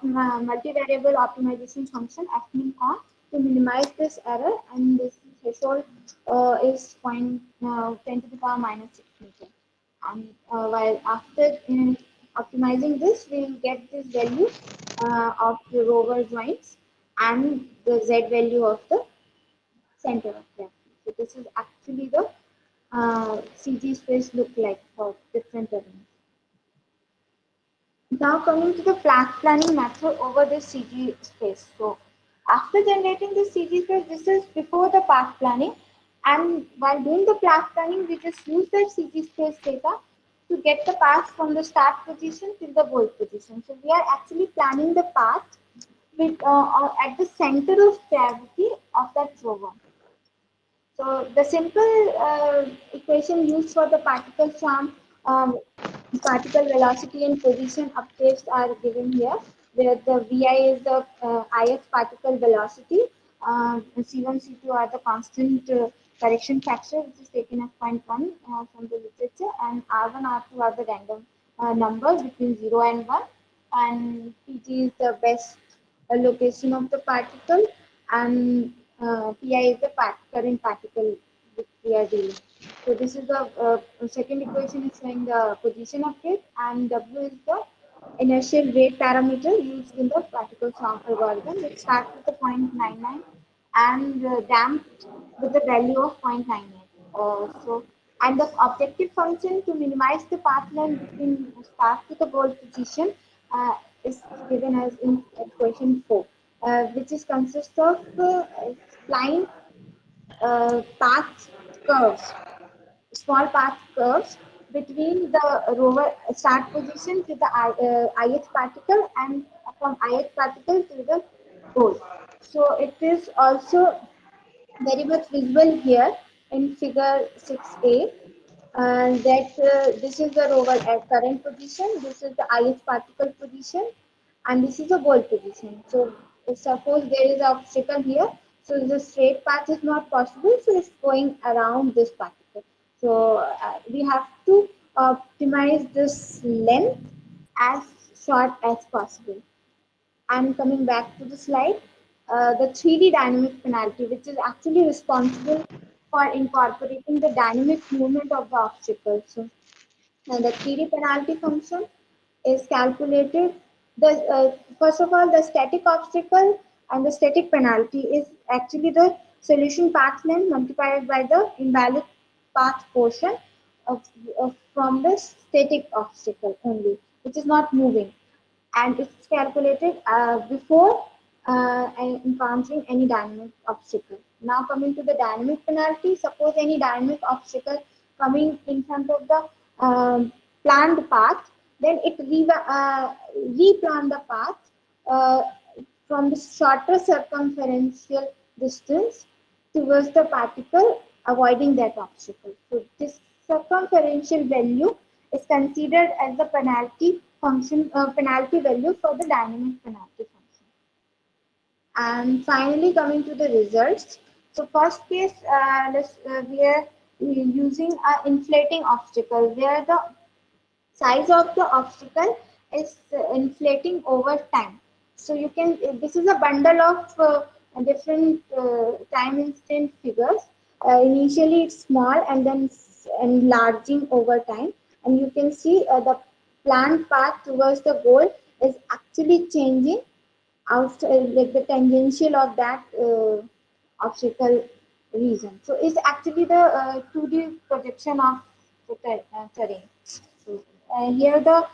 multivariable optimization function fminconf to minimize this error, and this threshold is 10 to the power minus 6 meter. And while after optimizing this, we will get this value of the rover joints and the z value of the center of gravity. So this is actually the CG space look like for different terrains. Now coming to the flat planning method over the CG space. So after generating the CG space, this is before the path planning, and while doing the path planning, we just use the CG space data to get the path from the start position till the goal position. So we are actually planning the path with at the center of gravity of that rover. So the simple equation used for the particle from particle velocity and position updates are given here, where the Vi is the ith particle velocity, C1, C2 are the constant correction factor, which is taken as 0.1 from the literature, and R1, R2 are the random numbers between 0 and 1, and Pg is the best location of the particle, and Pi is the current particle which we are dealing. So this is the second equation is showing the position update, and W is the inertial rate parameter used in the particle swarm algorithm. It starts with the 0.99 and damped with the value of 0.98. And the objective function to minimize the path length between start to the goal position is given as in equation 4, which is consists of spline path curves, small path curves between the rover start position to the ith particle and from ith particle to the goal. So it is also very much visible here in figure 6a, that this is the rover at current position, this is the ith particle position, and this is the goal position. So if suppose there is an obstacle here, so the straight path is not possible, so it's going around this particle. So we have to optimize this length as short as possible. And coming back to the slide, the 3D dynamic penalty, which is actually responsible for incorporating the dynamic movement of the obstacle. So the 3D penalty function is calculated First of all, the static obstacle and the static penalty is actually the solution path length multiplied by the invalid path portion from the static obstacle only, which is not moving, and it's calculated before encountering any dynamic obstacle. Now coming to the dynamic penalty, suppose any dynamic obstacle coming in front of the planned path, then it replan the path uh, from the shorter circumferential distance towards the particle, avoiding that obstacle. So this circumferential value is considered as the penalty function, penalty value for the dynamic penalty function. And finally, coming to the results. So first case, we are using an inflating obstacle where the size of the obstacle is inflating over time. So you can, this is a bundle of different time instant figures. Initially it's small and then enlarging over time, and you can see the planned path towards the goal is actually changing outside, like the tangential of that obstacle region. So it's actually the 2D projection of the terrain. So, here the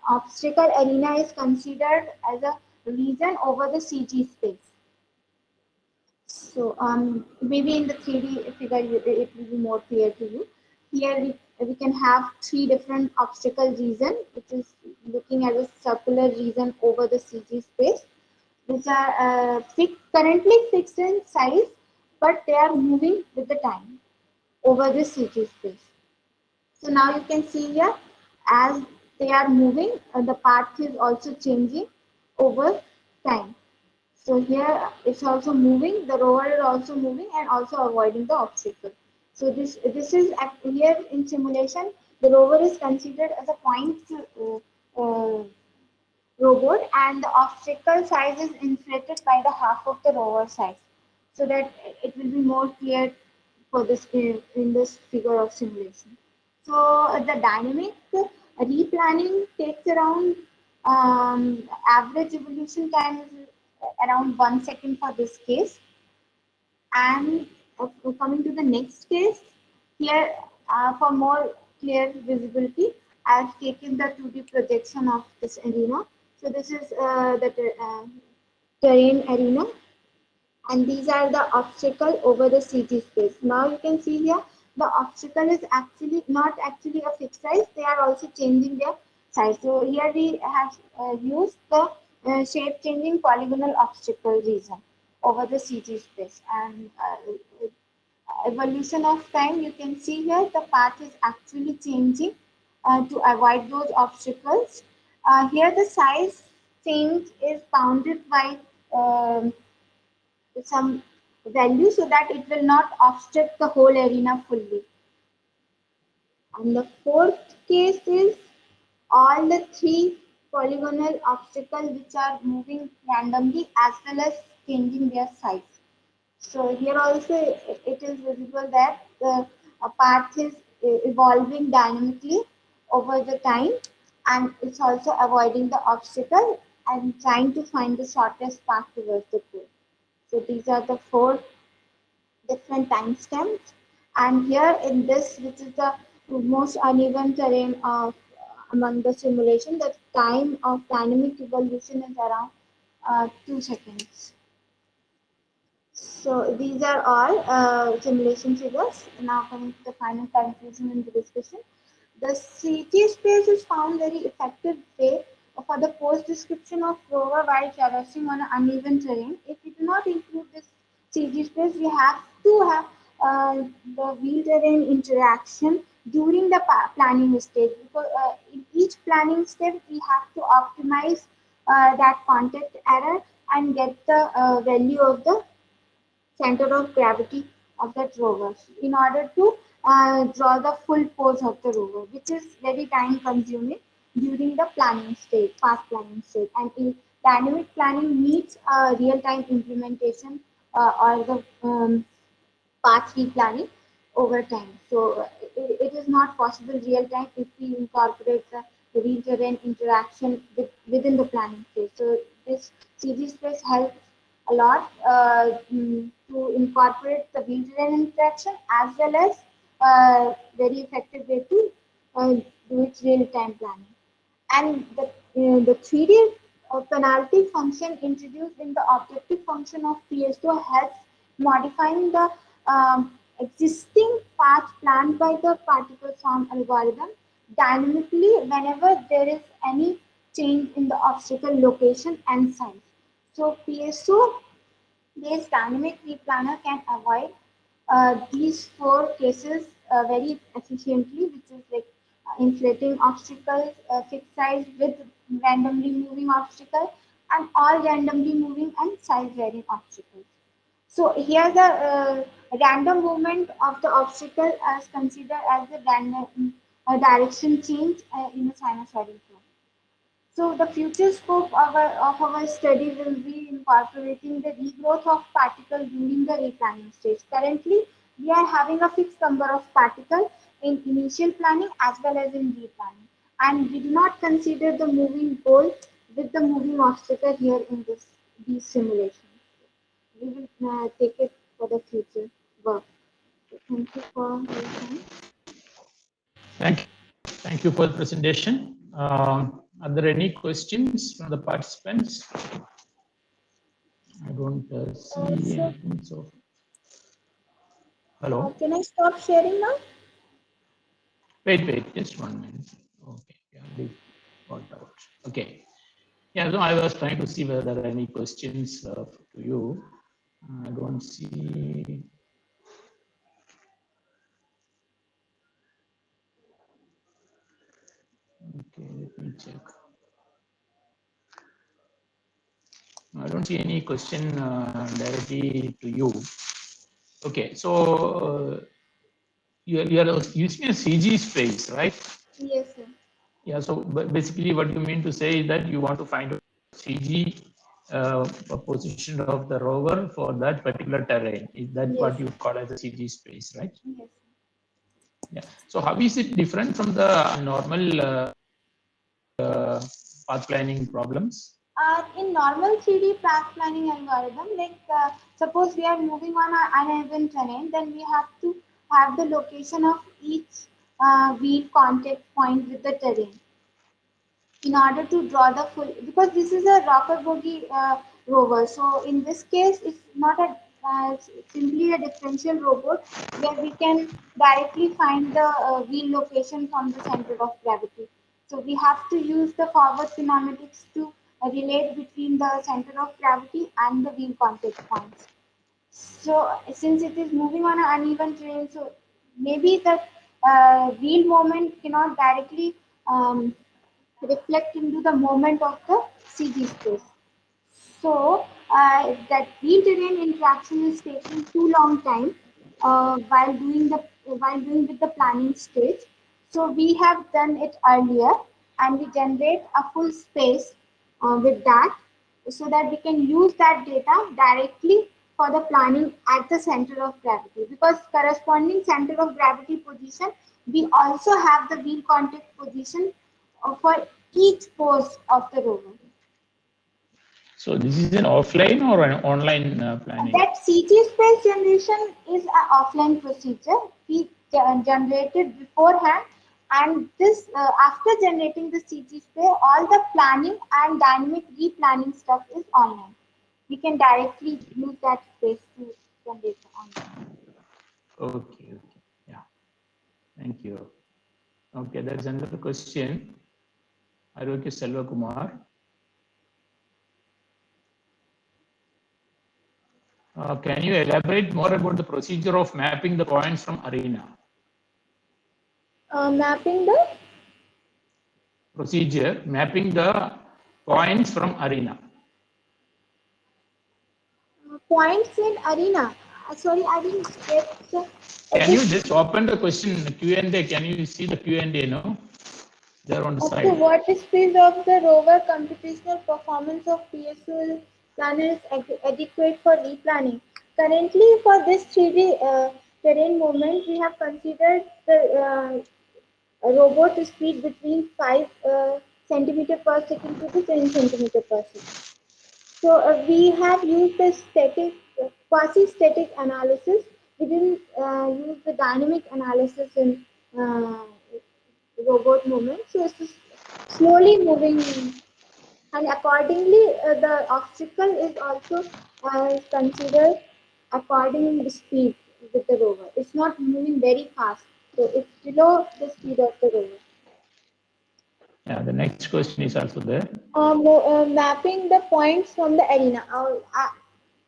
obstacle arena is considered as a region over the CG space. So maybe in the 3D figure it will be more clear to you. Here we can have three different obstacle region, which is looking at a circular region over the CG space, which are currently fixed in size, but they are moving with the time over the CG space. So now you can see here, as they are moving, the path is also changing over time. So here it's also moving, the rover is also moving and also avoiding the obstacle. So this is here in simulation, the rover is considered as a point robot, and the obstacle size is inflated by the half of the rover size, so that it will be more clear for this in this figure of simulation. So the dynamic replanning takes around average evolution time is around 1 second for this case. And coming to the next case, here for more clear visibility, I've taken the 2D projection of this arena. So this is the terrain arena, and these are the obstacle over the CG space. Now you can see here, the obstacle is actually not actually a fixed size, they are also changing their size. So here we have used the shape changing polygonal obstacle region over the CG space, and evolution of time, you can see here the path is actually changing to avoid those obstacles. Here the size change is bounded by some value so that it will not obstruct the whole arena fully. And the fourth case is all the three polygonal obstacles which are moving randomly as well as changing their size. So here also it is visible that the path is evolving dynamically over the time, and it's also avoiding the obstacle and trying to find the shortest path towards the goal. So these are the four different timestamps, and here in this, which is the most uneven terrain of among the simulation, the time of dynamic evolution is around 2 seconds. So these are all simulation figures. Now coming to the final conclusion in the discussion. The CT space is found very effective way for the post description of rover while traversing on an uneven terrain. If we do not include this CG space, we have to have the wheel terrain interaction during the planning stage, because in each planning step we have to optimize that contact error and get the value of the center of gravity of that rover in order to draw the full pose of the rover, which is very time consuming during the planning stage, path planning stage. And in dynamic planning needs real-time implementation or the path replanning over time. So it is not possible real time if we incorporate the the wheel terrain interaction within the planning stage. So this CG space helps a lot to incorporate the wheel terrain interaction as well as very effective way to do its real-time planning. And the 3D penalty function introduced in the objective function of PSO helps modifying the existing path planned by the particle form algorithm dynamically whenever there is any change in the obstacle location and size. So PSO based dynamic replanner can avoid these four cases very efficiently, which is like inflating obstacles, fixed size with randomly moving obstacles, and all randomly moving and size varying obstacles. So here the random movement of the obstacle is considered as the random direction change in the sinusoidal flow. So the future scope of our study will be incorporating the regrowth of particles during the replanning stage. Currently, we are having a fixed number of particles in initial planning as well as in replanning. And we do not consider the moving goal with the moving obstacle here in these simulations. We will take it for the future work. So thank you for your time. Thank you for the presentation. Are there any questions from the participants? I don't see anything. So, hello. Can I stop sharing now? Wait, just 1 minute. Okay, yeah, they got out. Okay. Yeah, so I was trying to see whether there are any questions to you. I don't see. Okay, let me check. I don't see any question directly to you. Okay, so you are using a CG space, right? Yes, sir. Yeah, so basically what you mean to say is that you want to find out CG position of the rover for that particular terrain. Is that what you call as a CG space, right? Yes. Yeah. So how is it different from the normal path planning problems? In normal 3D path planning algorithm, like suppose we are moving on an uneven terrain, then we have to have the location of each wheel contact point with the terrain in order to draw the full, because this is a rocker bogie rover. So in this case, it's not a simply a differential robot where we can directly find the wheel location from the center of gravity. So we have to use the forward kinematics to relate between the center of gravity and the wheel contact points. So since it is moving on an uneven terrain, so maybe the wheel moment cannot directly reflect into the moment of the CG space. So that wheel terrain interaction is taking too long time while doing with the planning stage. So we have done it earlier, and we generate a full space with that, so that we can use that data directly for the planning at the center of gravity. Because corresponding center of gravity position, we also have the wheel contact position for each pose of the rover. So this is an offline or an online planning? That CG space generation is an offline procedure. We generated beforehand, and this after generating the CG space, all the planning and dynamic replanning stuff is online. We can directly use that space to generate the online. Okay, yeah. Thank you. Okay, there's another question. Arokya Selva Kumar. Can you elaborate more about the procedure of mapping the points from arena? Mapping the procedure, mapping the points from arena. Points in arena. Sorry, I didn't get the. Can you just open the question Q&A? Can you see the Q&A? No, they're on the Okay, side. what is speed of the rover computational performance of PSO planner is adequate for replanning? Currently, for this 3D terrain movement, we have considered the a robot speed between 5 centimeter per second to the 10 centimeter per second. So we have used the static, quasi-static analysis. We didn't use the dynamic analysis in robot movement. So it's slowly moving, and accordingly, the obstacle is also considered according to speed with the rover. It's not moving very fast, so it's below the speed of the rover. Yeah, the next question is also there. Mapping the points from the arena.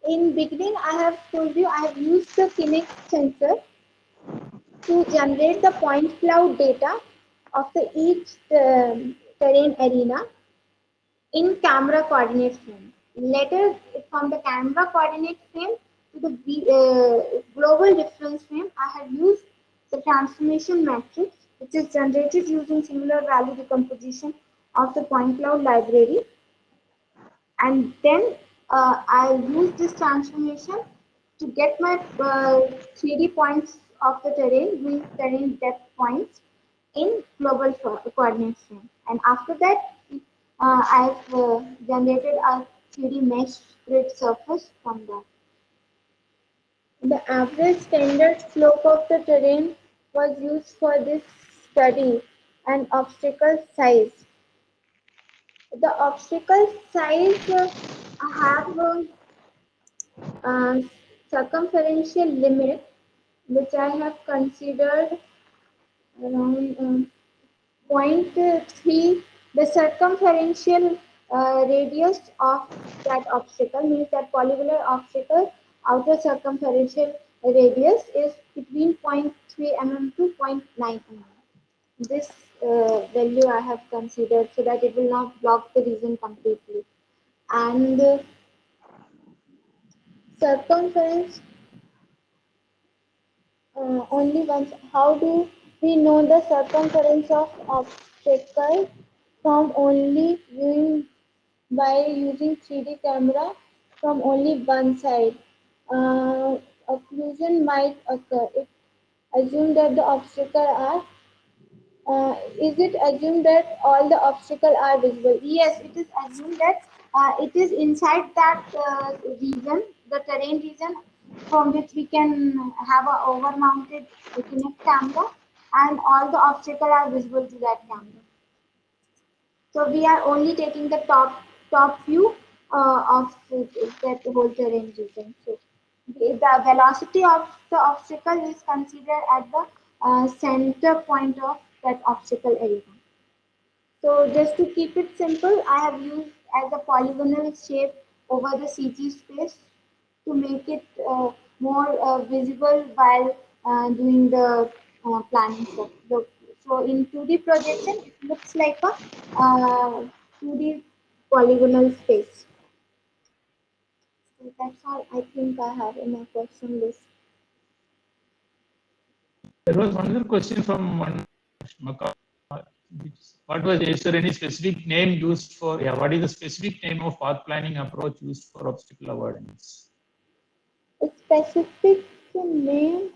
In beginning, I have told you I have used the Kinect sensor to generate the point cloud data of the each terrain arena in camera coordinate frame. Later, from the camera coordinate frame to the global reference frame, I have used the transformation matrix, which is generated using similar value decomposition of the point cloud library. And then I use this transformation to get my 3D points of the terrain, doing terrain depth points in global coordinate frame. And after that, I've generated a 3D mesh grid surface from that. The average standard slope of the terrain was used for this study, and obstacle size. The obstacle size have a circumferential limit, which I have considered around 0.3. The circumferential radius of that obstacle means that polygonal obstacle outer circumferential radius is between 0.3 mm to 0.9 mm. This value I have considered so that it will not block the region completely. And circumference only once. How do we know the circumference of obstacle from only viewing by using 3D camera from only one side? Occlusion might occur if assume that the obstacle are. Is it assumed that all the obstacles are visible? Yes, it is assumed that it is inside that region, the terrain region, from which we can have a over-mounted Kinect camera, and all the obstacles are visible to that camera. So we are only taking the top view of that whole terrain region. So the velocity of the obstacle is considered at the center point of that obstacle area. So just to keep it simple, I have used as a polygonal shape over the CG space to make it more visible while doing the planning stuff. So in 2D projection, it looks like a 2D polygonal space. So that's all I think I have in my question list. There was another question from one. What was, is there any specific name used for, yeah, what is the specific name of path planning approach used for obstacle avoidance? A specific name?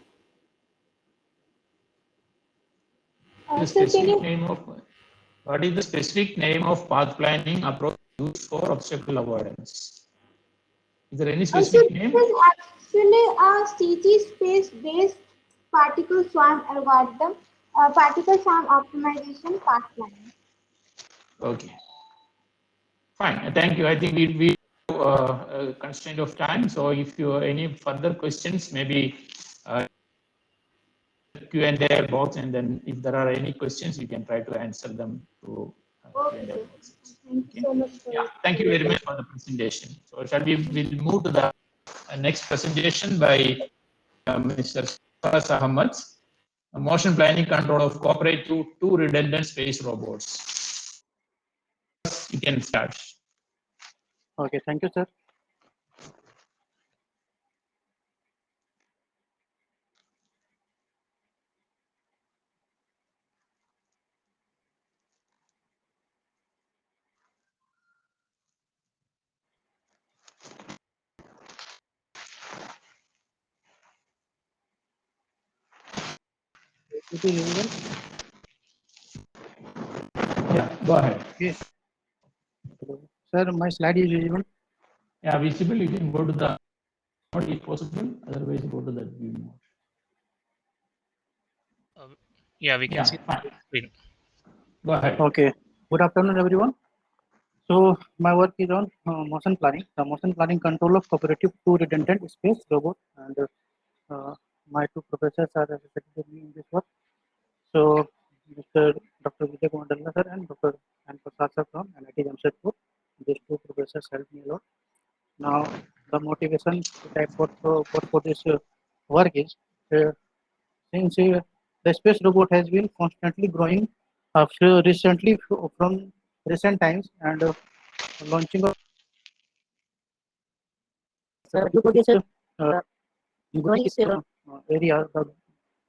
The specific name of, what is the specific name of path planning approach used for obstacle avoidance? Is there any specific name? It is actually a CG space based particle swarm algorithm, particle swarm optimization path planning. Okay. Fine. Thank you. I think we have a constraint of time. So if you have any further questions, maybe Q&A box, and then if there are any questions, you can try to answer them through Q&A box. Thank you so much for Yeah, thank you very much for the presentation. So shall we'll move to the next presentation by Mr. Faraz Ahmad, motion planning control of cooperate through two redundant space robots. You can start. Okay, thank you, sir. Is it visible? Go ahead. Yes. Sir, my slide is visible. Yeah, visible. You can go to the mode if possible. Otherwise, go to the view mode. Yeah, we can Yeah, see fine. the screen. Go ahead. Okay. Good afternoon, everyone. So my work is on motion planning. The motion planning control of cooperative two redundant space robot, and my two professors are associated with me in this work. So Mr. Dr. Vijay Kumar sir and Dr. and Prasad sir from NIT Jamshedpur. These two professors helped me a lot. Now the motivation that I got for this work is since the space robot has been constantly growing recently from recent times and launching of due to this growing area,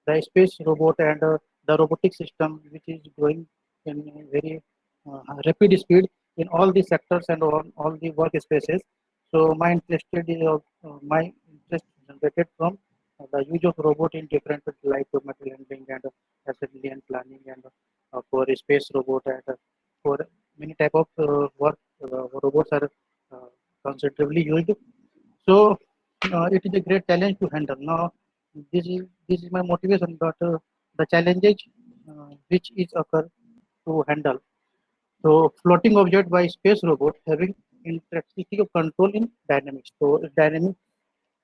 the space robot and the robotic system, which is growing in a very rapid speed in all the sectors and on all the workspaces. So my interest generated from the use of robot in different like material handling and assembly and planning and for space robot and for many type of work robots are considerably used. So it is a great challenge to handle. Now this is my motivation, but the challenges which is occur to handle. So floating object by space robot having intensity of control in dynamics. So dynamic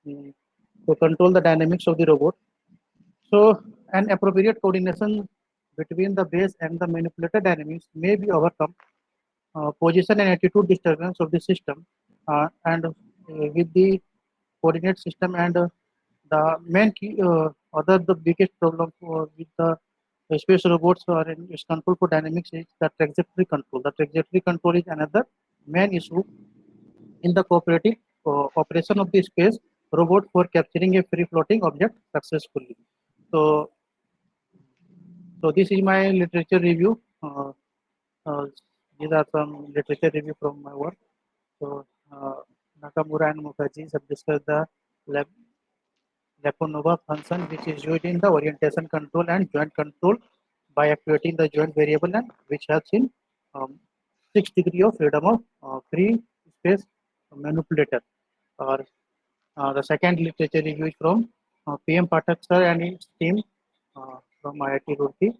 to control the dynamics of the robot. So an appropriate coordination between the base and the manipulator dynamics may be overcome. Position and attitude disturbance of the system and with the coordinate system and the main key other the biggest problem with the space robots or in its control for dynamics is the trajectory control. The trajectory control is another main issue in the cooperative operation of the space robot for capturing a free floating object successfully. So, so this is my literature review. Uh, these are some literature review from my work. So Nakamura and Mukherjee have discussed the Lyapunova function, which is used in the orientation control and joint control by activating the joint variable and which helps in 6 degree of freedom of free space manipulator. Or the second literature review is from PM Pathak sir and his team from IIT Roorkee.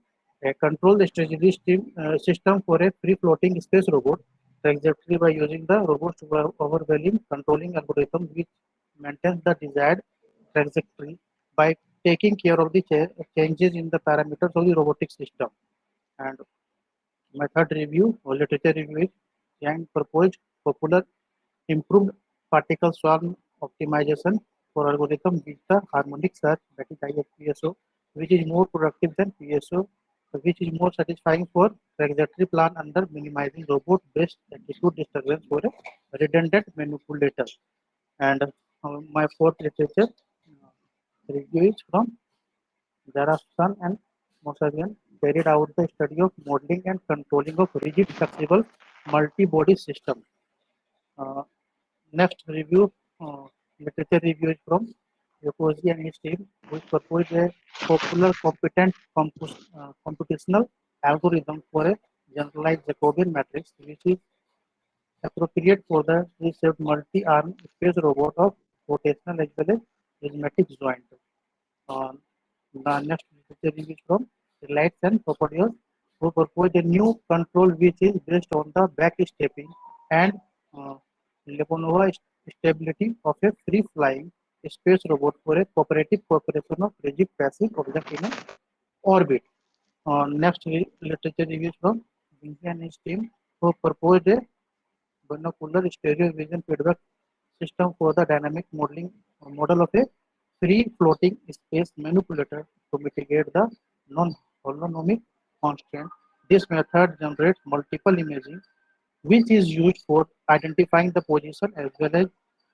A control strategy system for a free floating space robot trajectory by using the robust overwhelming controlling algorithm which maintains the desired trajectory by taking care of the changes in the parameters of the robotic system. And my third review or literature review is Yang proposed popular improved particle swarm optimization for algorithm with the harmonic search, that is IFPSO, which is more productive than PSO, which is more satisfying for trajectory plan under minimizing robot-based attitude disturbance for a redundant manipulator. And my fourth literature review is from Jarafsan and Mosavian carried out the study of modeling and controlling of rigid flexible multi-body system. Uh, Next review, literature review is from Yokozi and his team, which proposed a popular competent computational algorithm for a generalized Jacobian matrix, which is appropriate for the reshaped multi-arm space robot of rotational as well as prismatic joint. The next literature review is from Lights and Properties, who proposed a new control which is based on the back stepping and uh, Leponova stability of a free-flying space robot for a cooperative cooperation of rigid passive object in an orbit. Next literature reviews from Vinci and his team, who proposed a binocular stereo vision feedback system for the dynamic modeling model of a free floating space manipulator to mitigate the non-holonomic constraint. This method generates multiple imaging, which is used for identifying the position as well as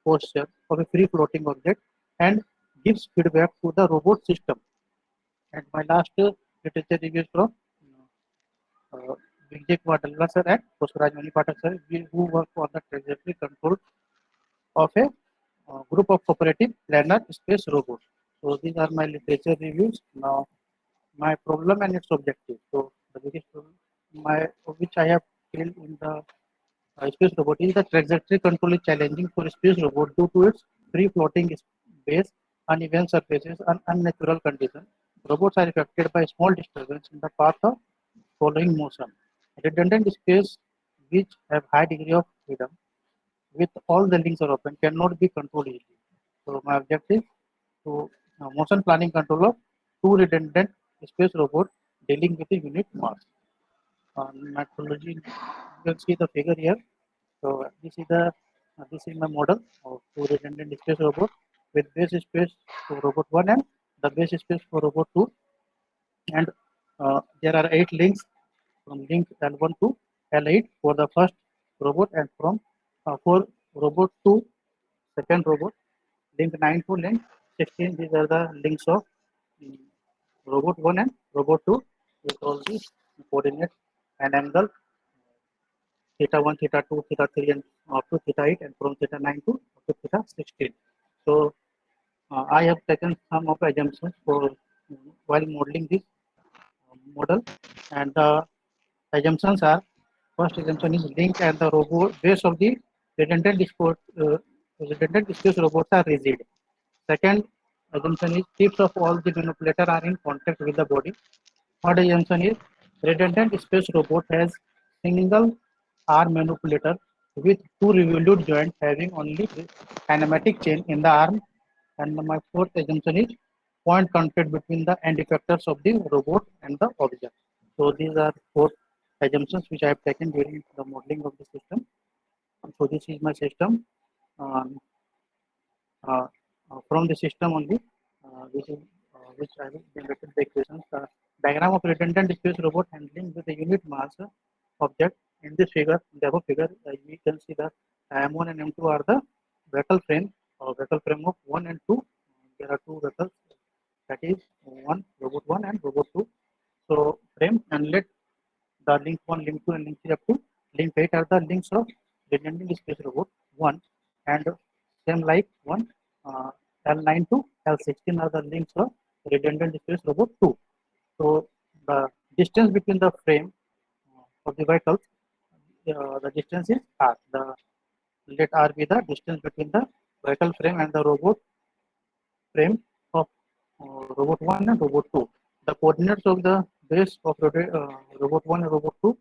posture of a free floating object and gives feedback to the robot system. And my last literature review is from uh, Vijay Kumar sir and Pusaraj Pathak sir, who work on the trajectory control of a group of cooperative planner space robots. So these are my literature reviews. Now my problem and its objective. So the biggest problem which I have filled in the space robot is the trajectory control is challenging for space robot due to its free floating space, uneven surfaces, and unnatural conditions. Robots are affected by small disturbance in the path of following motion. Redundant space which have high degree of freedom with all the links are open cannot be controlled easily. So my objective to motion planning control of two redundant space robots dealing with a unit mass. Methodology, you can see the figure here. So this is my model of two redundant space robot with base space for robot 1 and the base space for robot 2, and there are 8 links from link L1 to L8 for the first robot, and from for robot 2 second robot, link 9 to link 16. These are the links of robot 1 and robot 2 with all these coordinates and angle theta 1, theta 2, theta 3, and up to theta 8, and from theta 9 to up to theta 16. So I have taken some of the assumptions for while modeling this model, and the assumptions are: first assumption is link and the robot base of the redundant space robots are rigid. Second assumption is tips of all the manipulator are in contact with the body. Third assumption is redundant space robot has single arm manipulator with two revolute joints having only kinematic chain in the arm. And my fourth assumption is point contact between the end effectors of the robot and the object. So these are four assumptions which I have taken during the modeling of the system. So this is my system. Um, from the system only, which is which I have generated the equations. Diagram of redundant space robot handling with a unit mass object. In this figure, in the above figure, we can see that M1 and M2 are the vehicle frame of 1 and 2. There are two vehicles, that is robot 1 and robot 2. So frame, and let the link 1, link 2, and link 3 up to link 8 are the links of redundant space robot 1, and same like 1, L9 to L16 are the links of redundant space robot 2. So the distance between the frame of the vehicles, the distance is R. Let R be the distance between the vehicle frame and the robot frame of robot 1 and robot 2. The coordinates of the base of robot 1 and robot 2,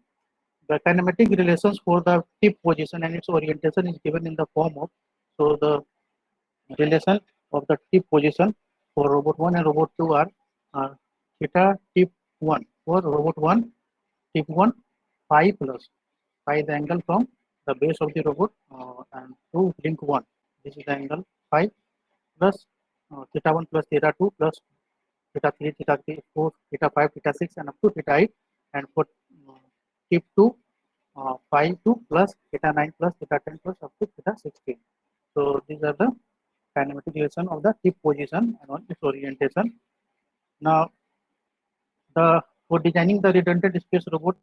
the kinematic relations for the tip position and its orientation is given in the form of, so the relation of the tip position for robot 1 and robot 2 are theta tip 1 for robot 1, tip 1 phi plus phi the angle from the base of the robot and to link 1. This is the angle phi plus theta 1 plus theta 2 plus theta 3, theta 3, 4, theta 5, theta 6, and up to theta 8. And for tip 2, phi 2 plus theta 9 plus theta 10 plus up to theta 16. So these are the kinematic relation of the tip position and on its orientation. Now, for designing the redundant space robot,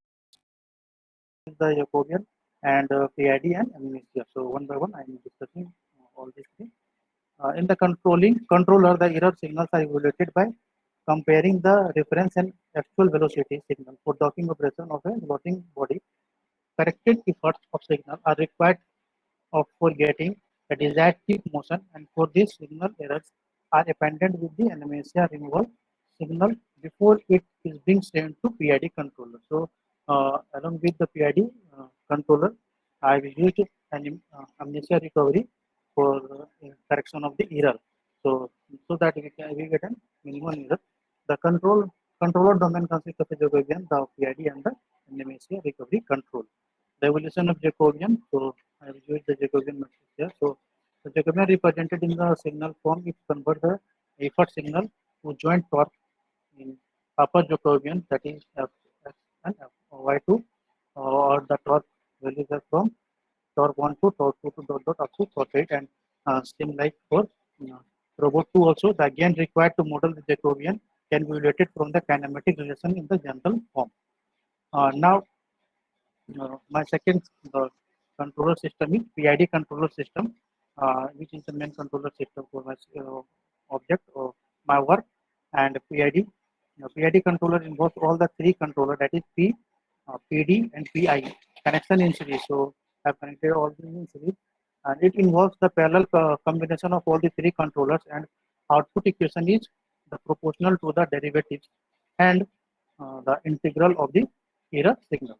the Jacobian and PID and amnesia. So one by one, I am discussing all these things. In the controller, the error signals are evaluated by comparing the reference and actual velocity signal for docking operation of a floating body. Corrected efforts of signal are required for getting the desired tip motion, and for this signal errors are appended with the amnesia removal signal before it is being sent to PID controller. So along with the PID controller, I have used an amnesia recovery for correction of the error. So that we get a minimum error. The controller domain consists of a Jacobian, the PID, and the amnesia recovery control. The evolution of Jacobian. So I have used the Jacobian matrix here. So the Jacobian represented in the signal form, it convert the effort signal to joint torque in upper Jacobian, that is F and Y2, or the torque values are from torque 1 to torque 2 to dot up to torque 8, and same like for robot 2 also. The gain required to model the Jacobian can be evaluated from the kinematic relation in the general form. Now, my second controller system is PID controller system, which is the main controller system for my object or my work. And PID controller involves all the three controller, that is P, PD and PI connection in series. So I've connected all these in series, and it involves the parallel combination of all the three controllers, and output equation is the proportional to the derivatives and the integral of the error signal.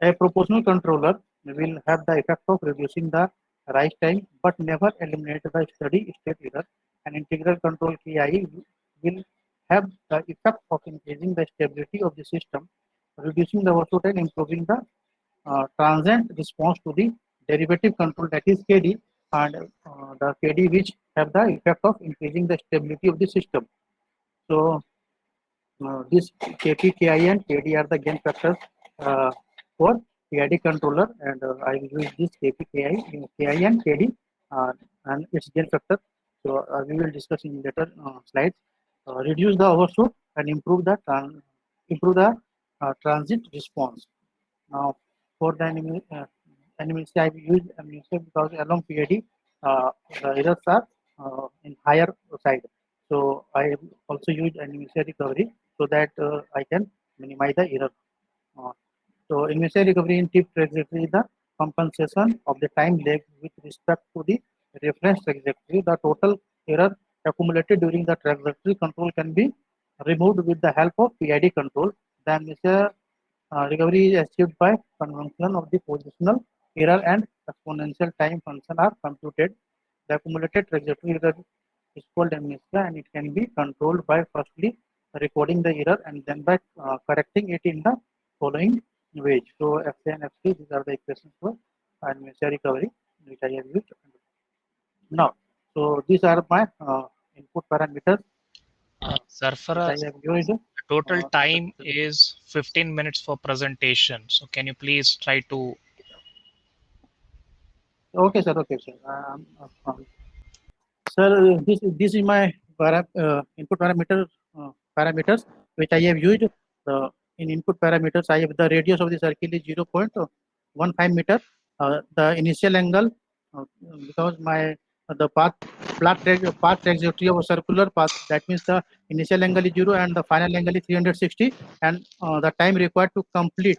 A proportional controller will have the effect of reducing the rise time but never eliminate the steady state error. An integral control KI will have the effect of increasing the stability of the system, reducing the overshoot and improving the transient response to the derivative control, that is KD, and the KD which have the effect of increasing the stability of the system. So this KP, KI and KD are the gain factors for PID controller, and I will use this KP, KI and KD and its gain factor. So we will discuss in later slides. Reduce the overshoot and improve the transit response. Now, for the animation, I will use animation because along PID, the errors are in higher side. So I also use animation recovery so that I can minimize the error. So initial recovery in tip trajectory is the compensation of the time lag with respect to the reference trajectory. The total error accumulated during the trajectory control can be removed with the help of PID control. The initial recovery is achieved by conjunction of the positional error and exponential time function are computed. The accumulated trajectory error is called amnesia, and it can be controlled by firstly recording the error and then by correcting it in the following ways. So FA and FC, these are the equations for amnesia recovery which I have used. Now, so these are my input parameters. Sarfaraz, the total time is 15 minutes for presentation. So can you please try to... Okay, sir. Okay, sir. Sir, this is my input parameters which I have used. In input parameters, I have the radius of the circle is 0.15 meter. The initial angle, because the path trajectory of a circular path, that means the initial angle is 0 and the final angle is 360, and the time required to complete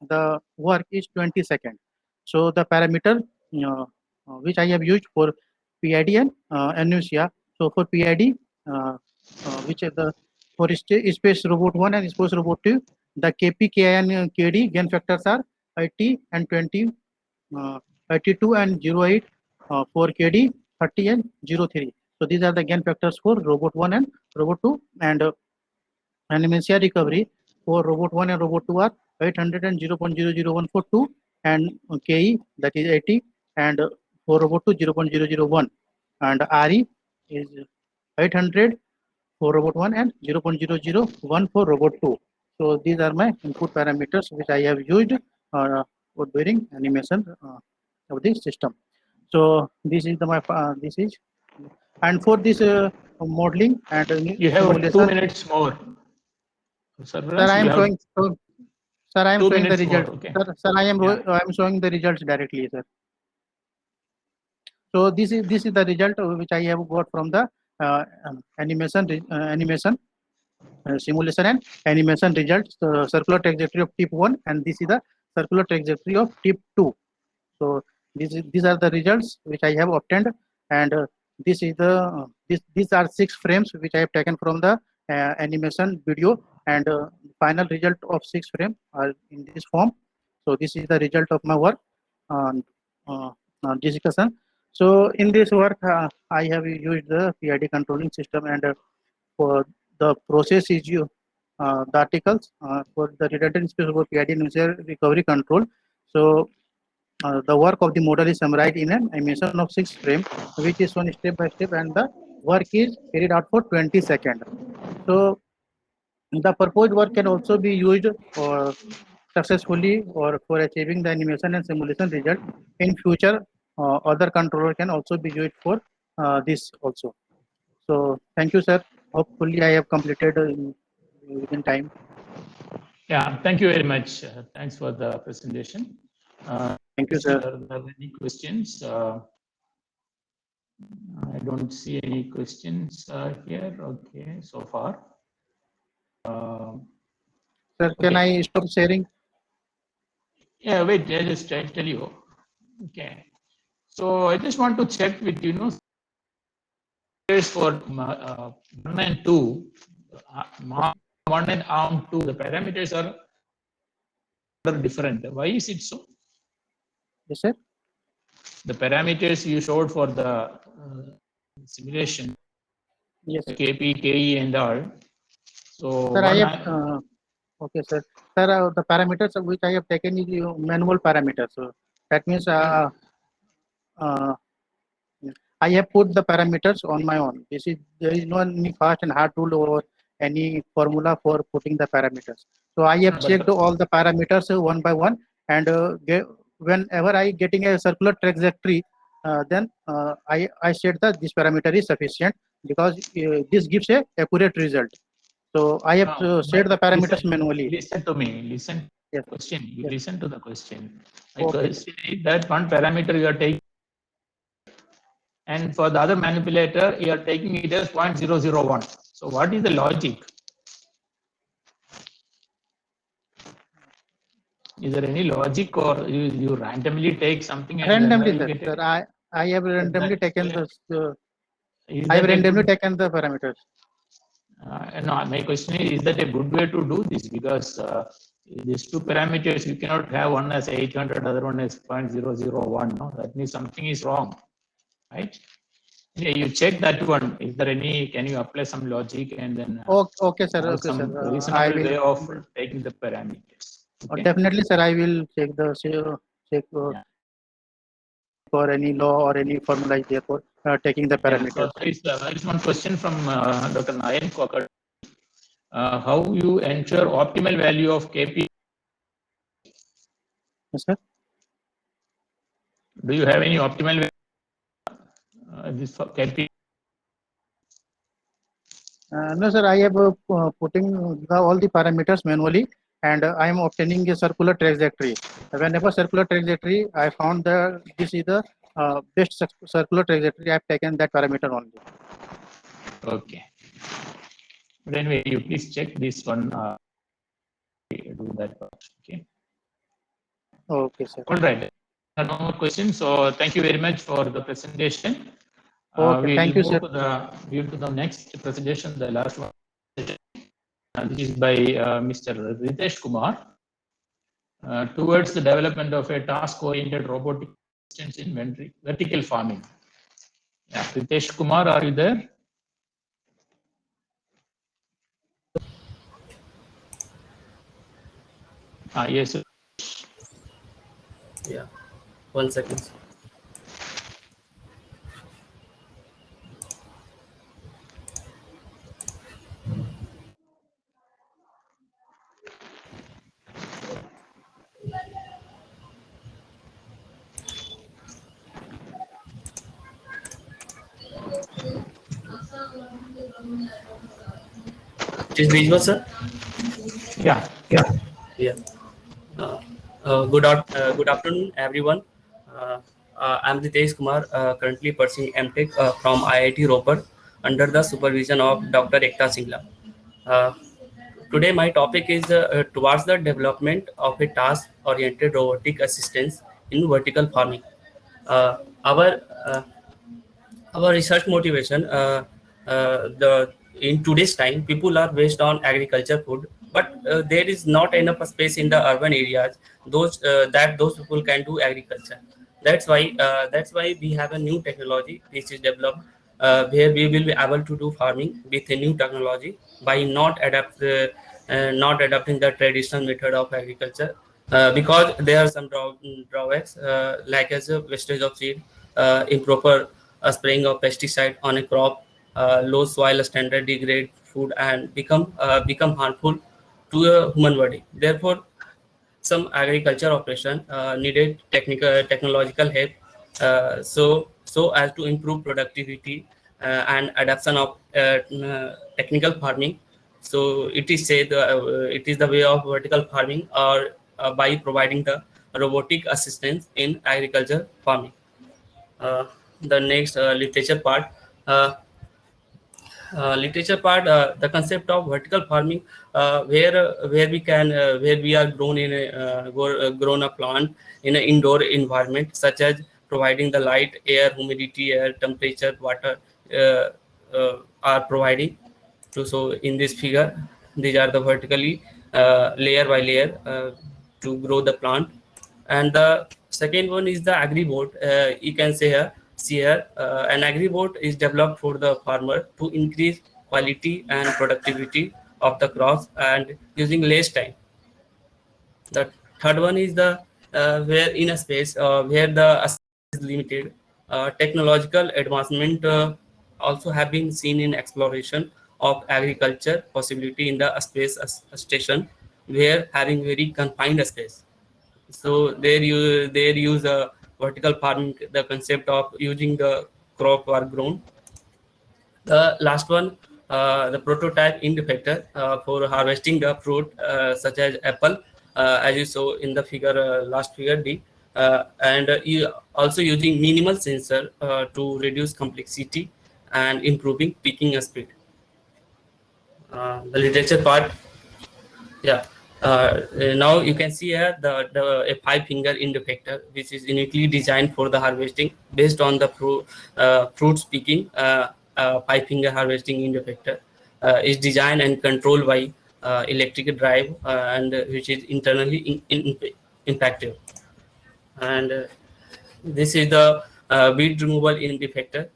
the work is 20 seconds. So the parameter which I have used for PID and amnesia. So for PID, which are the for space robot 1 and space robot 2, the KP, KI and KD gain factors are 80 and 20, 82 and 08 for KD, 30 and 03. So these are the gain factors for robot 1 and robot 2, and amnesia recovery for robot 1 and robot 2 are 800 and 0.00142, and KE, that is 80, and for robot 2 0.001, and RE is 800 for robot 1 and 0.001 for robot 2. So these are my input parameters which I have used for during animation of the system. So this is this is, and for this modeling and you have 2 minutes more. Sir, I am showing. Sir, I am showing the result. More, okay. Sir, I am showing the results directly, sir. So this is the result which I have got from the animation simulation and animation results. Circular trajectory of tip 1, and this is the circular trajectory of tip 2. So these are the results which I have obtained, and this is the these are 6 frames which I have taken from the animation video, and final result of 6 frames are in this form. So this is the result of my work on discussion. So in this work, I have used the PID controlling system, and for the process is the articles for the redundant space for PID and recovery control. So the work of the model is summarized in an animation of 6 frames, which is shown step by step, and the work is carried out for 20 seconds. So the proposed work can also be used successfully or for achieving the animation and simulation result in future. Other controller can also be used for this also. So thank you, sir. Hopefully I have completed within time. Yeah, thank you very much. Thanks for the presentation. Thank you, sir. Are there any questions? I don't see any questions here. Okay, so far. Sir, can I stop sharing? Yeah, wait, I'll just tell you. Okay. So I just want to check with for 1 and 2, ARM 1 and ARM 2, the parameters are different. Why is it so? Yes, sir. The parameters you showed for the simulation, Yes, KP, KE, and all. So sir, I have okay, sir. Sir, the parameters which I have taken is manual parameters. So that means uh, I have put the parameters on my own. There is no any fast and hard rule or any formula for putting the parameters. So I have checked all the parameters one by one, and whenever I getting a circular trajectory, then I said that this parameter is sufficient because this gives a accurate result. So I have set the parameters manually. Listen to me. Listen. Yes. Question. You Yes. listen to the question. My Okay. question is that one parameter you are taking, and for the other manipulator you are taking it as 0.001. So what is the logic? Is there any logic, or you randomly take something and Randomly, you sir. get Sir, I have randomly taken the Is I have that a randomly good, taken the parameters. no, my question is that a good way to do this? Because these two parameters, you cannot have one as 800, other one as 0.001. No? That means something is wrong, right? Yeah, you check that one. Is there any, can you apply some logic and then Okay, sir. have Okay, sir. some I reasonable will way of taking the parameters? Okay? definitely, sir. I will check for any law or any formula is there for taking the Yeah, so parameters. there is one question from Dr. Nayan Kokar. How you ensure optimal value of KP? Yes, sir. Do you have any optimal value this for KP? No, sir. I have putting all the parameters manually, and I am obtaining a circular trajectory. Whenever circular trajectory, I found that this is the best circular trajectory. I have taken that parameter only. Okay. But anyway, you please check this one. Do that part. Okay. Okay, sir. All right. No more questions. So thank you very much for the presentation. Okay, We thank will you, sir. move to the next presentation, the last one. This is by Mr. Ritesh Kumar towards the development of a task-oriented robotic systems in vertical farming. Yeah, Ritesh Kumar, are you there? Yes. Yeah, 1 second. It is visual, sir? Yeah. Yeah. Good afternoon, everyone. I'm Ritesh Kumar, currently pursuing MTech from IIT Ropar under the supervision of Dr. Ekta Singla. Today, my topic is towards the development of a task-oriented robotic assistance in vertical farming. Uh, our uh, our research motivation the in today's time people are based on agriculture food, but there is not enough space in the urban areas those people can do agriculture. That's why we have a new technology which is developed where we will be able to do farming with a new technology by not adapting the traditional method of agriculture, because there are some drawbacks, like as a wastage of seed, improper spraying of pesticide on a crop, low soil standard, degrade food, and become harmful to a human body. Therefore, some agriculture operation needed technological help, so as to improve productivity and adoption of technical farming. So it is said it is the way of vertical farming, or by providing the robotic assistance in agriculture farming. The next literature part. literature part, the concept of vertical farming, where we are grown a plant in an indoor environment, such as providing the light, air, humidity, air temperature, water are providing. So in this figure, these are the vertically layer by layer to grow the plant. And the second one is the agribot. You can say here, see here, an agribot is developed for the farmer to increase quality and productivity of the crops and using less time. The third one is the where in a space where the access is limited. Technological advancement also have been seen in exploration of agriculture possibility in the space station, where having very confined space. So there use a vertical farming, the concept of using the crop are grown. The last one, the prototype indifector for harvesting the fruit such as apple, as you saw in the figure, last figure D, and you also using minimal sensor to reduce complexity and improving picking speed. The literature part, yeah. Now you can see here a 5-finger indifector, which is uniquely designed for the harvesting based on the fruits picking. 5-finger harvesting indifector is designed and controlled by electric drive, and which is internally impactive. And this is the weed removal indifector.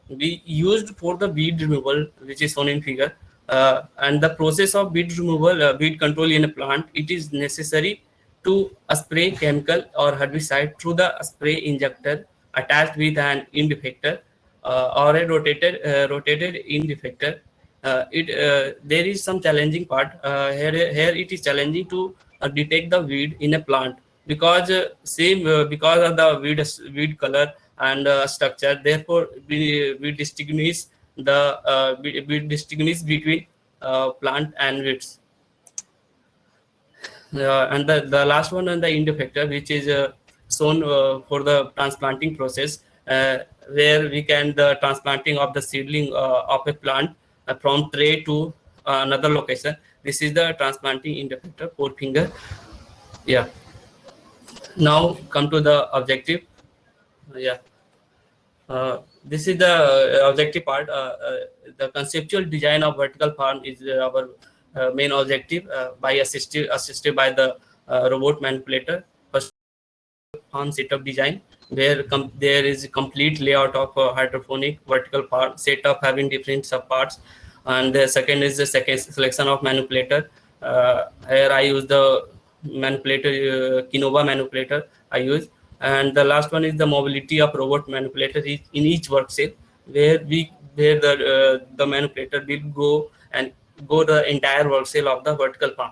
We used for the weed removal, which is shown in figure. And the process of weed removal, weed control in a plant, it is necessary to spray chemical or herbicide through the spray injector attached with an indifector or a rotated indifector. There is some challenging part here. It is challenging to detect the weed in a plant because because of the weed color and structure. Therefore, we distinguish between plant and weeds. And the last one on the indifector, which is shown for the transplanting process, where we can the transplanting of the seedling of a plant from tray to another location. This is the transplanting indifector, 4-finger. Yeah. Now come to the objective. Yeah. This is the objective part. The conceptual design of vertical farm is our main objective, by assisted by the robot manipulator. First, farm setup design, where there is a complete layout of hydroponic vertical farm setup having different subparts. And the second is the selection of manipulator. Here I use the manipulator, Kinova manipulator I use. And the last one is the mobility of robot manipulator in each work cell, where the manipulator will go the entire work cell of the vertical farm.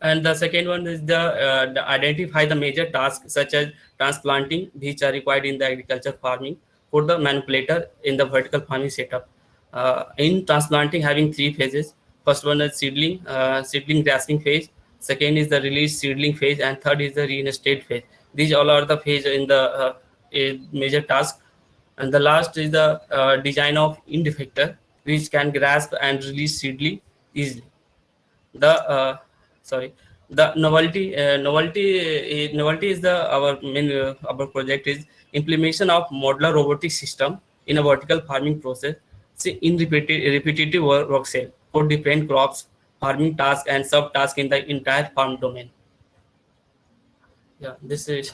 And the second one is the identify the major tasks such as transplanting, which are required in the agriculture farming for the manipulator in the vertical farming setup. In transplanting, having 3 phases. First one is seedling grasping phase. Second is the release seedling phase, and third is the reinstate phase. These all are the phase in the major task. And the last is the design of indifector, which can grasp and release seedling easily. The novelty is our main our project is implementation of modular robotic system in a vertical farming process. See, in repetitive work cell for different crops, farming tasks and sub tasks in the entire farm domain. Yeah, this is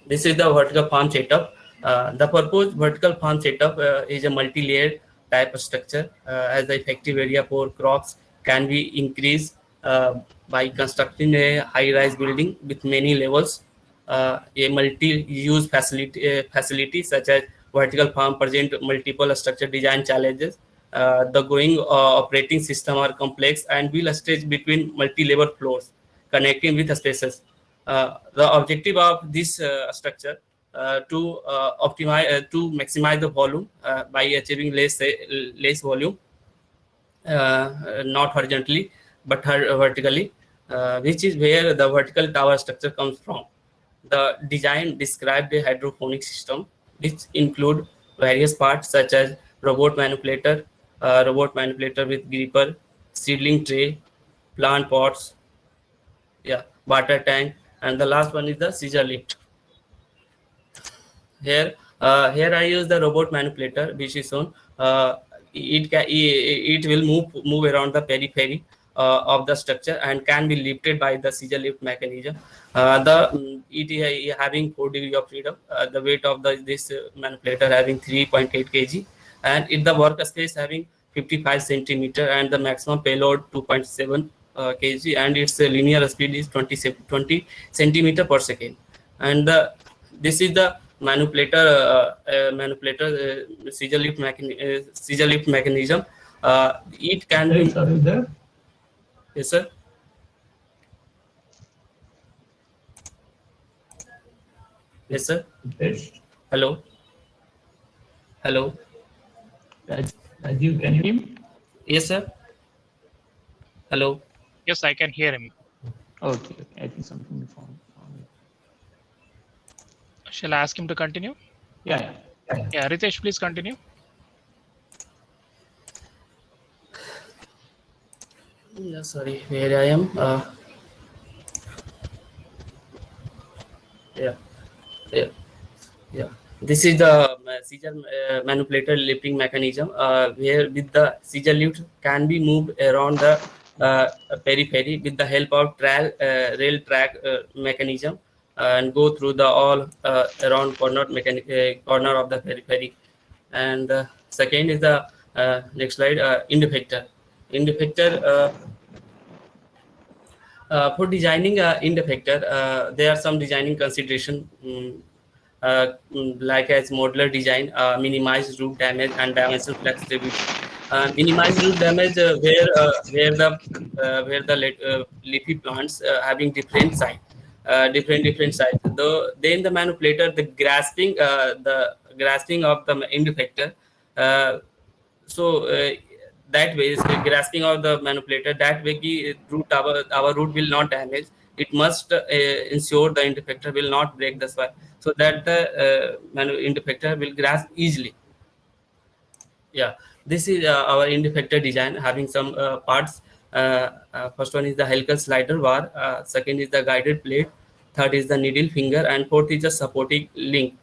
the vertical farm setup. The proposed vertical farm setup is a multi-layered type of structure, as the effective area for crops can be increased by constructing a high-rise building with many levels. A multi-use facility such as vertical farm present multiple structure design challenges. The going operating system are complex and will stretch between multi-level floors connecting with spaces. The objective of this structure to optimize to maximize the volume by achieving less volume, not horizontally but vertically, which is where the vertical tower structure comes from. The design described a hydroponic system which include various parts such as robot manipulator, with gripper, seedling tray, plant pots, yeah, water tank, and the last one is the scissor lift. Here I use the robot manipulator, which is shown. It will move around the periphery of the structure and can be lifted by the scissor lift mechanism. It is having 4 degrees of freedom. The weight of this manipulator having 3.8 kg, and in the workspace having 55 centimeter, and the maximum payload 2.7 kg, and its linear speed is 20 centimeter per second. And this is the manipulator scissor lift mechanism. It can be. Sorry, there. Yes, sir. Yes, sir. Hello. Hello. Rajiv, can you hear me? Yes, sir. Hello. Yes, I can hear him. Okay. I think something found. Shall I ask him to continue? Yeah. Yeah, Ritesh, please continue. Yeah, sorry, where I am. Yeah. This is the scissor manipulator lifting mechanism, where with the scissor lift can be moved around the periphery with the help of rail track mechanism, and go through the all around corner of the periphery. And second is the next slide, end effector. For designing end effector, there are some designing consideration, like as modular design, minimize root damage and dimension flexibility. Minimize root damage where the leafy plants having different size, different size. Though then the manipulator, the grasping of the end effector. That way is grasping of the manipulator, that way our root will not damage. It must ensure the end effector will not break the soil, so that the end effector will grasp easily. Yeah, this is our end effector design, having some parts. First one is the helical slider bar, second is the guided plate, third is the needle finger, and fourth is the supporting link.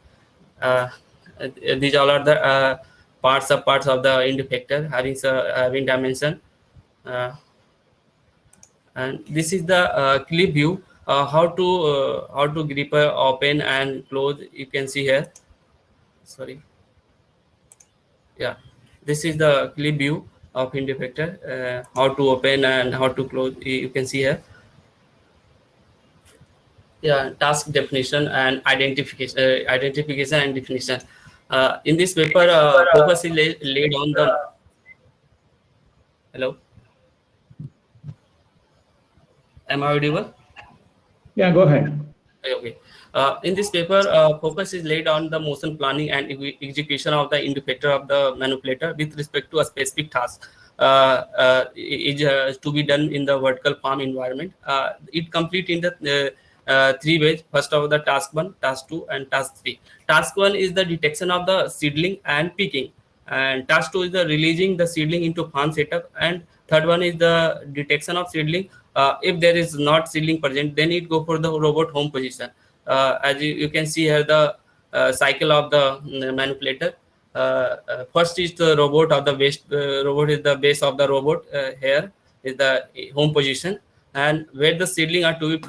These all are the parts of the end effector having dimension. And this is the clip view, how to gripper open and close. You can see here. Sorry. Yeah, this is the clip view of end effector, how to open and how to close. You can see here. Yeah, task definition and identification and definition. In this paper, focus is laid on the. Hello. Am I audible? Yeah, go ahead. Okay. In this paper, focus is laid on the motion planning and execution of the end effector of the manipulator with respect to a specific task. Is to be done in the vertical farm environment. It complete in the 3 ways. First of the task 1, task 2, and task 3. Task 1 is the detection of the seedling and picking, and task 2 is the releasing the seedling into farm setup, and third one is the detection of seedling. If there is not seedling present, then it go for the robot home position. As you can see here, the cycle of the manipulator. First is the robot of the base. Robot is the base of the robot. Here is the home position, and where the seedling are to be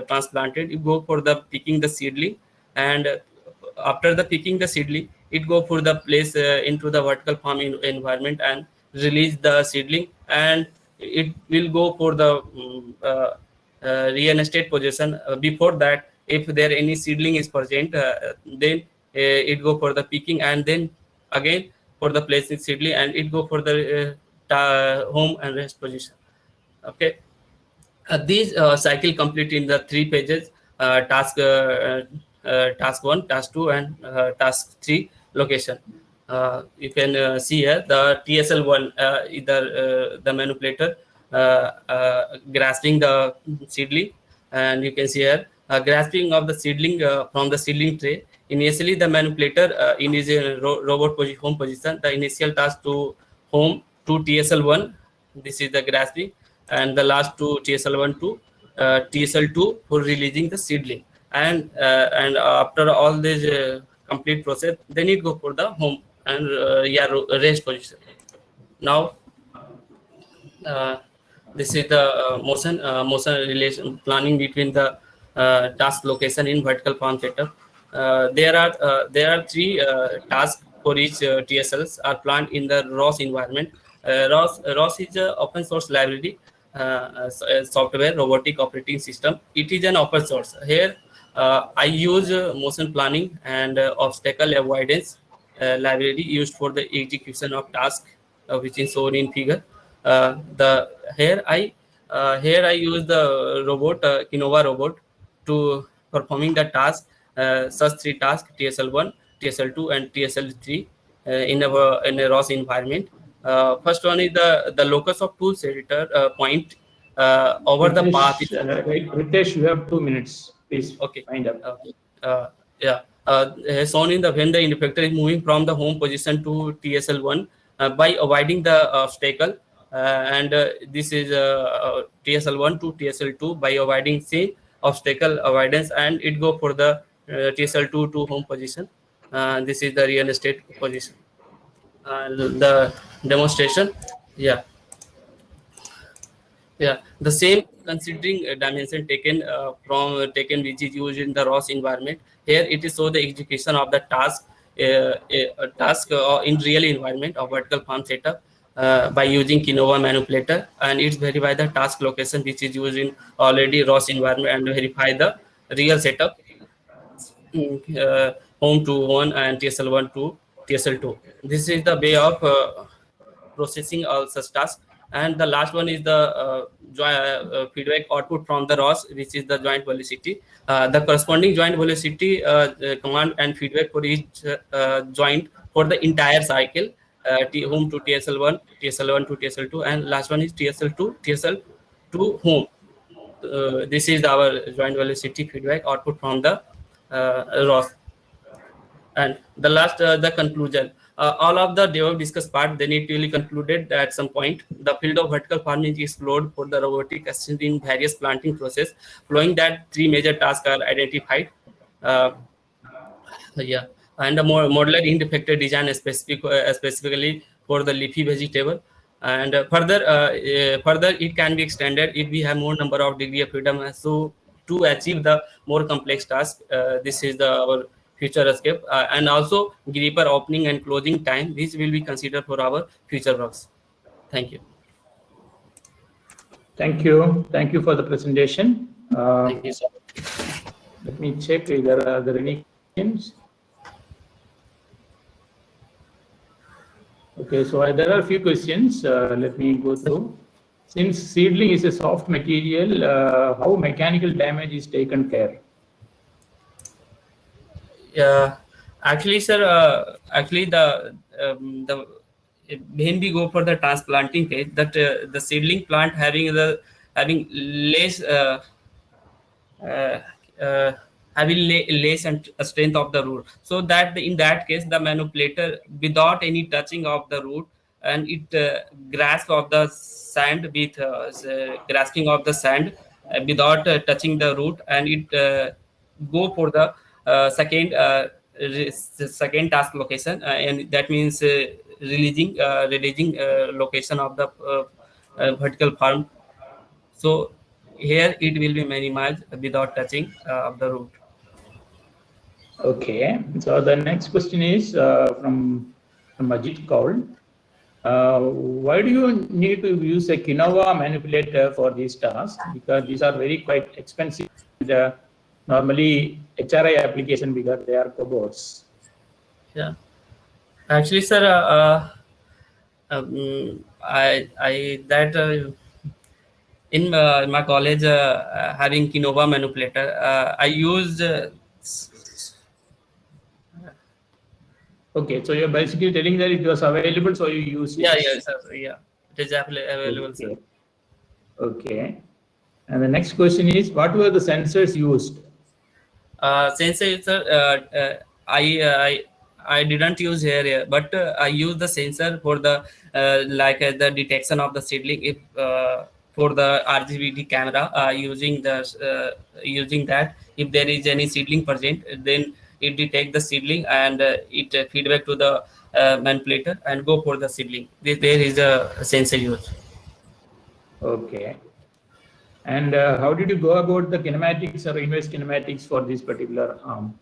transplanted, you go for the picking the seedling, and after the picking the seedling, it go for the place into the vertical farm environment and release the seedling, and it will go for the reinstate position. Before that, if there any seedling is present, then it go for the picking, and then again for the placing seedling, and it go for the home and rest position. Okay. These cycle complete in the 3 pages, task 1, task 2, and task 3 location. You can see here the TSL1, either the manipulator grasping the seedling, and you can see here grasping of the seedling from the seedling tray. Initially, the manipulator in his robot home position, the initial task to home to TSL1, this is the grasping, and the last to TSL1 to TSL2 for releasing the seedling. And after all this complete process, then it go for the home and rest position. Now, this is the motion relation planning between the task location in vertical farm setup. There are three tasks for each TSLs are planned in the ROS environment. ROS is an open source library software robotic operating system. It is an open source. Here I use motion planning and obstacle avoidance library used for the execution of tasks, which is shown in figure. Here I use the robot Kinova robot to performing the task, such three tasks: TSL1, TSL2, and TSL3 in a ROS environment. First one is the locus of tool editor point over the path. Ritesh, you have 2 minutes. Please. Okay. Find up. Yeah. Shown in the when the effector is moving from the home position to TSL1 by avoiding the obstacle, and this is TSL1 to TSL2 by avoiding same obstacle avoidance, and it go for the TSL2 to home position. This is the real estate position. The demonstration, yeah, the same considering dimension taken which is used in the ROS environment. Here it is so the execution of the task in real environment of vertical farm setup by using Kinova manipulator, and it's verify the task location which is used in already ROS environment and verify the real setup home to one and TSL1 to TSL2. This is the way of processing all such tasks. And the last one is the feedback output from the ROS, which is the joint velocity. The corresponding joint velocity command and feedback for each joint for the entire cycle, home to TSL1, TSL1 to TSL2, and last one is TSL2, TSL2 home. This is our joint velocity feedback output from the ROS. And the last, the conclusion. All of the above discussed part, then it really concluded at some point. The field of vertical farming is explored for the robotic assistant in various planting process, following that three major tasks are identified. Yeah, and a more modular indefector design specifically for the leafy vegetable. And further it can be extended if we have more number of degree of freedom. So to achieve the more complex task, this is our future escape, and also gripper opening and closing time, which will be considered for our future works. Thank you. Thank you for the presentation. Thank you, sir. Let me check if there are any questions. Okay, so there are a few questions. Let me go through. Since seedling is a soft material, how mechanical damage is taken care? Yeah, actually, sir. When we go for the transplanting phase, that the seedling plant having less less and strength of the root, so that in that case the manipulator without any touching of the root, and it grasp of the sand with grasping of the sand without touching the root, and it go for the second task location, and that means releasing location of the vertical farm. So here it will be minimized without touching of the root. Okay, so the next question is from Ajit Kaul. Why do you need to use a Kinova manipulator for these tasks? Because these are very quite expensive. Normally HRI application because they are cobots. Yeah, actually, sir, in my college having Kinova manipulator, I used. Okay, so you're basically telling that it was available, so you use it. Yeah, sir. Yeah, it is available, okay. sir. Okay, and the next question is, what were the sensors used? Sensors, I didn't use here, but I use the sensor for the the detection of the seedling. If for the RGBD camera, using that, if there is any seedling present, then it detect the seedling and it feedback to the manipulator and go for the seedling. There is a sensor use. Okay. And how did you go about the kinematics or inverse kinematics for this particular arm?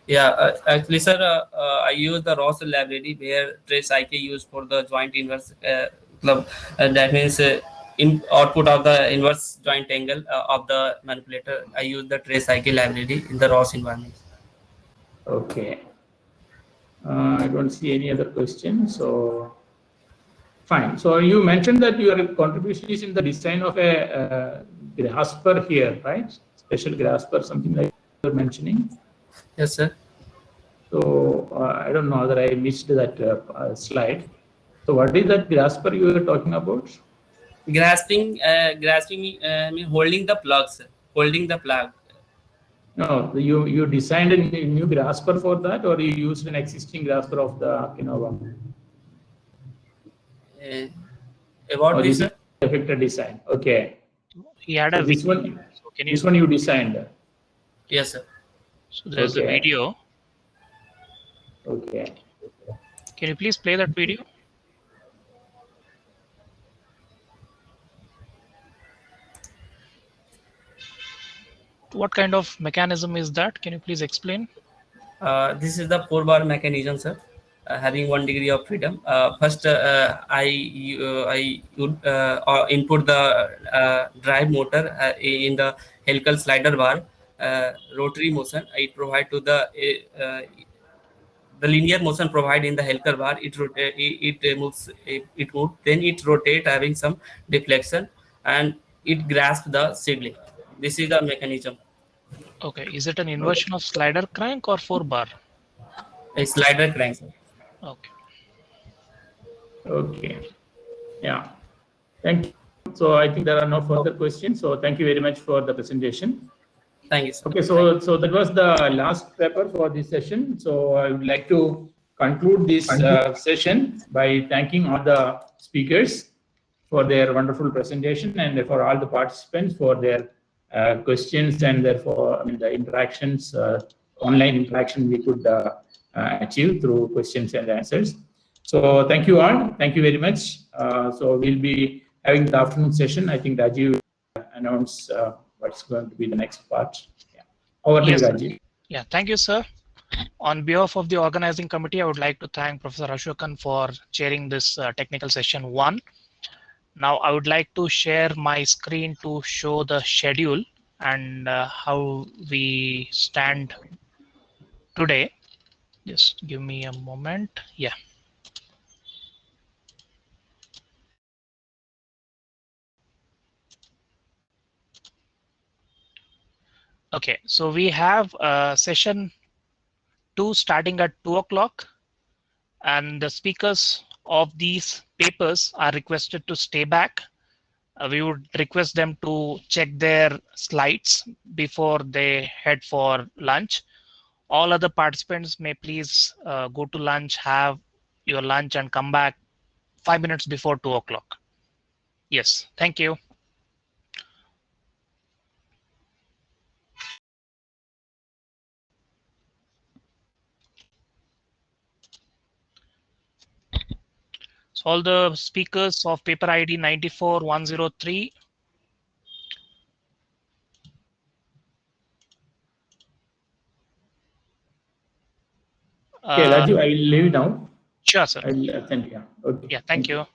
Yeah, actually, sir, I use the ROS library where trace IK used for the joint inverse club. That means in output of the inverse joint angle of the manipulator. I use the trace IK library in the ROS environment. Okay. I don't see any other questions. So fine. So you mentioned that your contribution is in the design of a grasper here, right? Special grasper, something like you're mentioning. Yes, sir. So I don't know whether I missed that slide. So what is that grasper you were talking about? Grasping mean holding the plug, sir. Holding the plug. No, you designed a new grasper for that, or you used an existing grasper of the Kinova? About this, sir? Effector design. Okay. He had So a this video. one. So can This one you designed. Yes, sir. So there's a video. Okay. Can you please play that video? What kind of mechanism is that? Can you please explain? This is the 4-bar mechanism, sir. Having 1 degree of freedom. First, I would input the drive motor in the helical slider bar, rotary motion. I provide to the linear motion provided in the helical bar. It moves. It moves. Then it rotates, having some deflection, and it grasps the seedling. This is the mechanism. Okay, is it an inversion of slider crank or 4-bar? A slider crank. Okay. Okay. Yeah. Thank you. So I think there are no further questions. So thank you very much for the presentation. Thank you, sir. Okay, so that was the last paper for this session. So I would like to conclude this session by thanking all the speakers for their wonderful presentation and for all the participants for their questions and therefore the interactions, online interaction we could achieve through questions and answers. So thank you all. Thank you very much. So we'll be having the afternoon session. I think Rajiv will announce what's going to be the next part. Yeah. Over to you, Rajiv. Yeah, thank you, sir. On behalf of the organizing committee, I would like to thank Professor Ashokan for chairing this technical session 1. Now I would like to share my screen to show the schedule and how we stand today. Just give me a moment. Yeah. Okay, so we have session 2 starting at 2 o'clock, and the speakers of these papers are requested to stay back. We would request them to check their slides before they head for lunch. All other participants may please go to lunch, have your lunch, and come back 5 minutes before 2 o'clock. Yes, thank you. So all the speakers of paper ID 94103. Okay, Rajiv, I will leave now. Sure, sir. I will attend. Yeah. Okay. Yeah, thank you.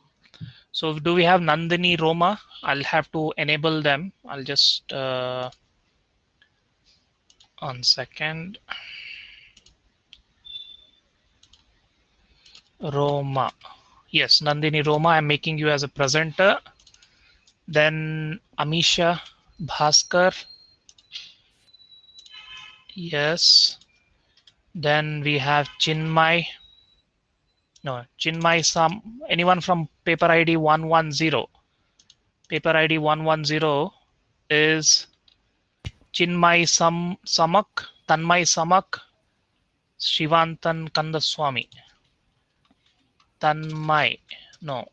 So do we have Nandini, Roma? I'll have to enable them. I'll just 1 second. Roma. Yes, Nandini, Roma, I'm making you as a presenter. Then Amisha, Bhaskar. Yes. Then we have Chinmay. No, Chinmay, anyone from paper ID 110. Paper ID 110 is Chinmay Samak, Tanmay Samak, Shivantan Kandaswamy. Tanmay, no.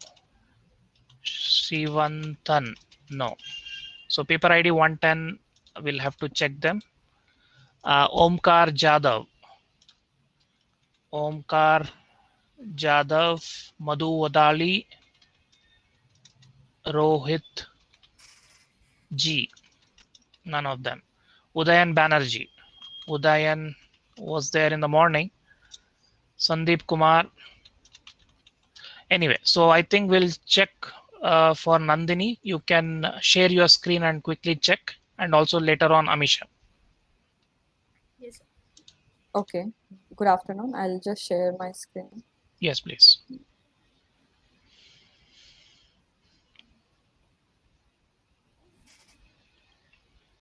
Shivantan, no. So paper ID 110, we'll have to check them. Omkar Jadhav. Omkar Jadhav, Madhu Wadali, Rohit G. None of them. Udayan Banerjee. Udayan was there in the morning. Sandeep Kumar. Anyway, so I think we'll check for Nandini. You can share your screen and quickly check, and also later on Amisha. Yes. Okay. Good afternoon. I'll just share my screen. Yes, please.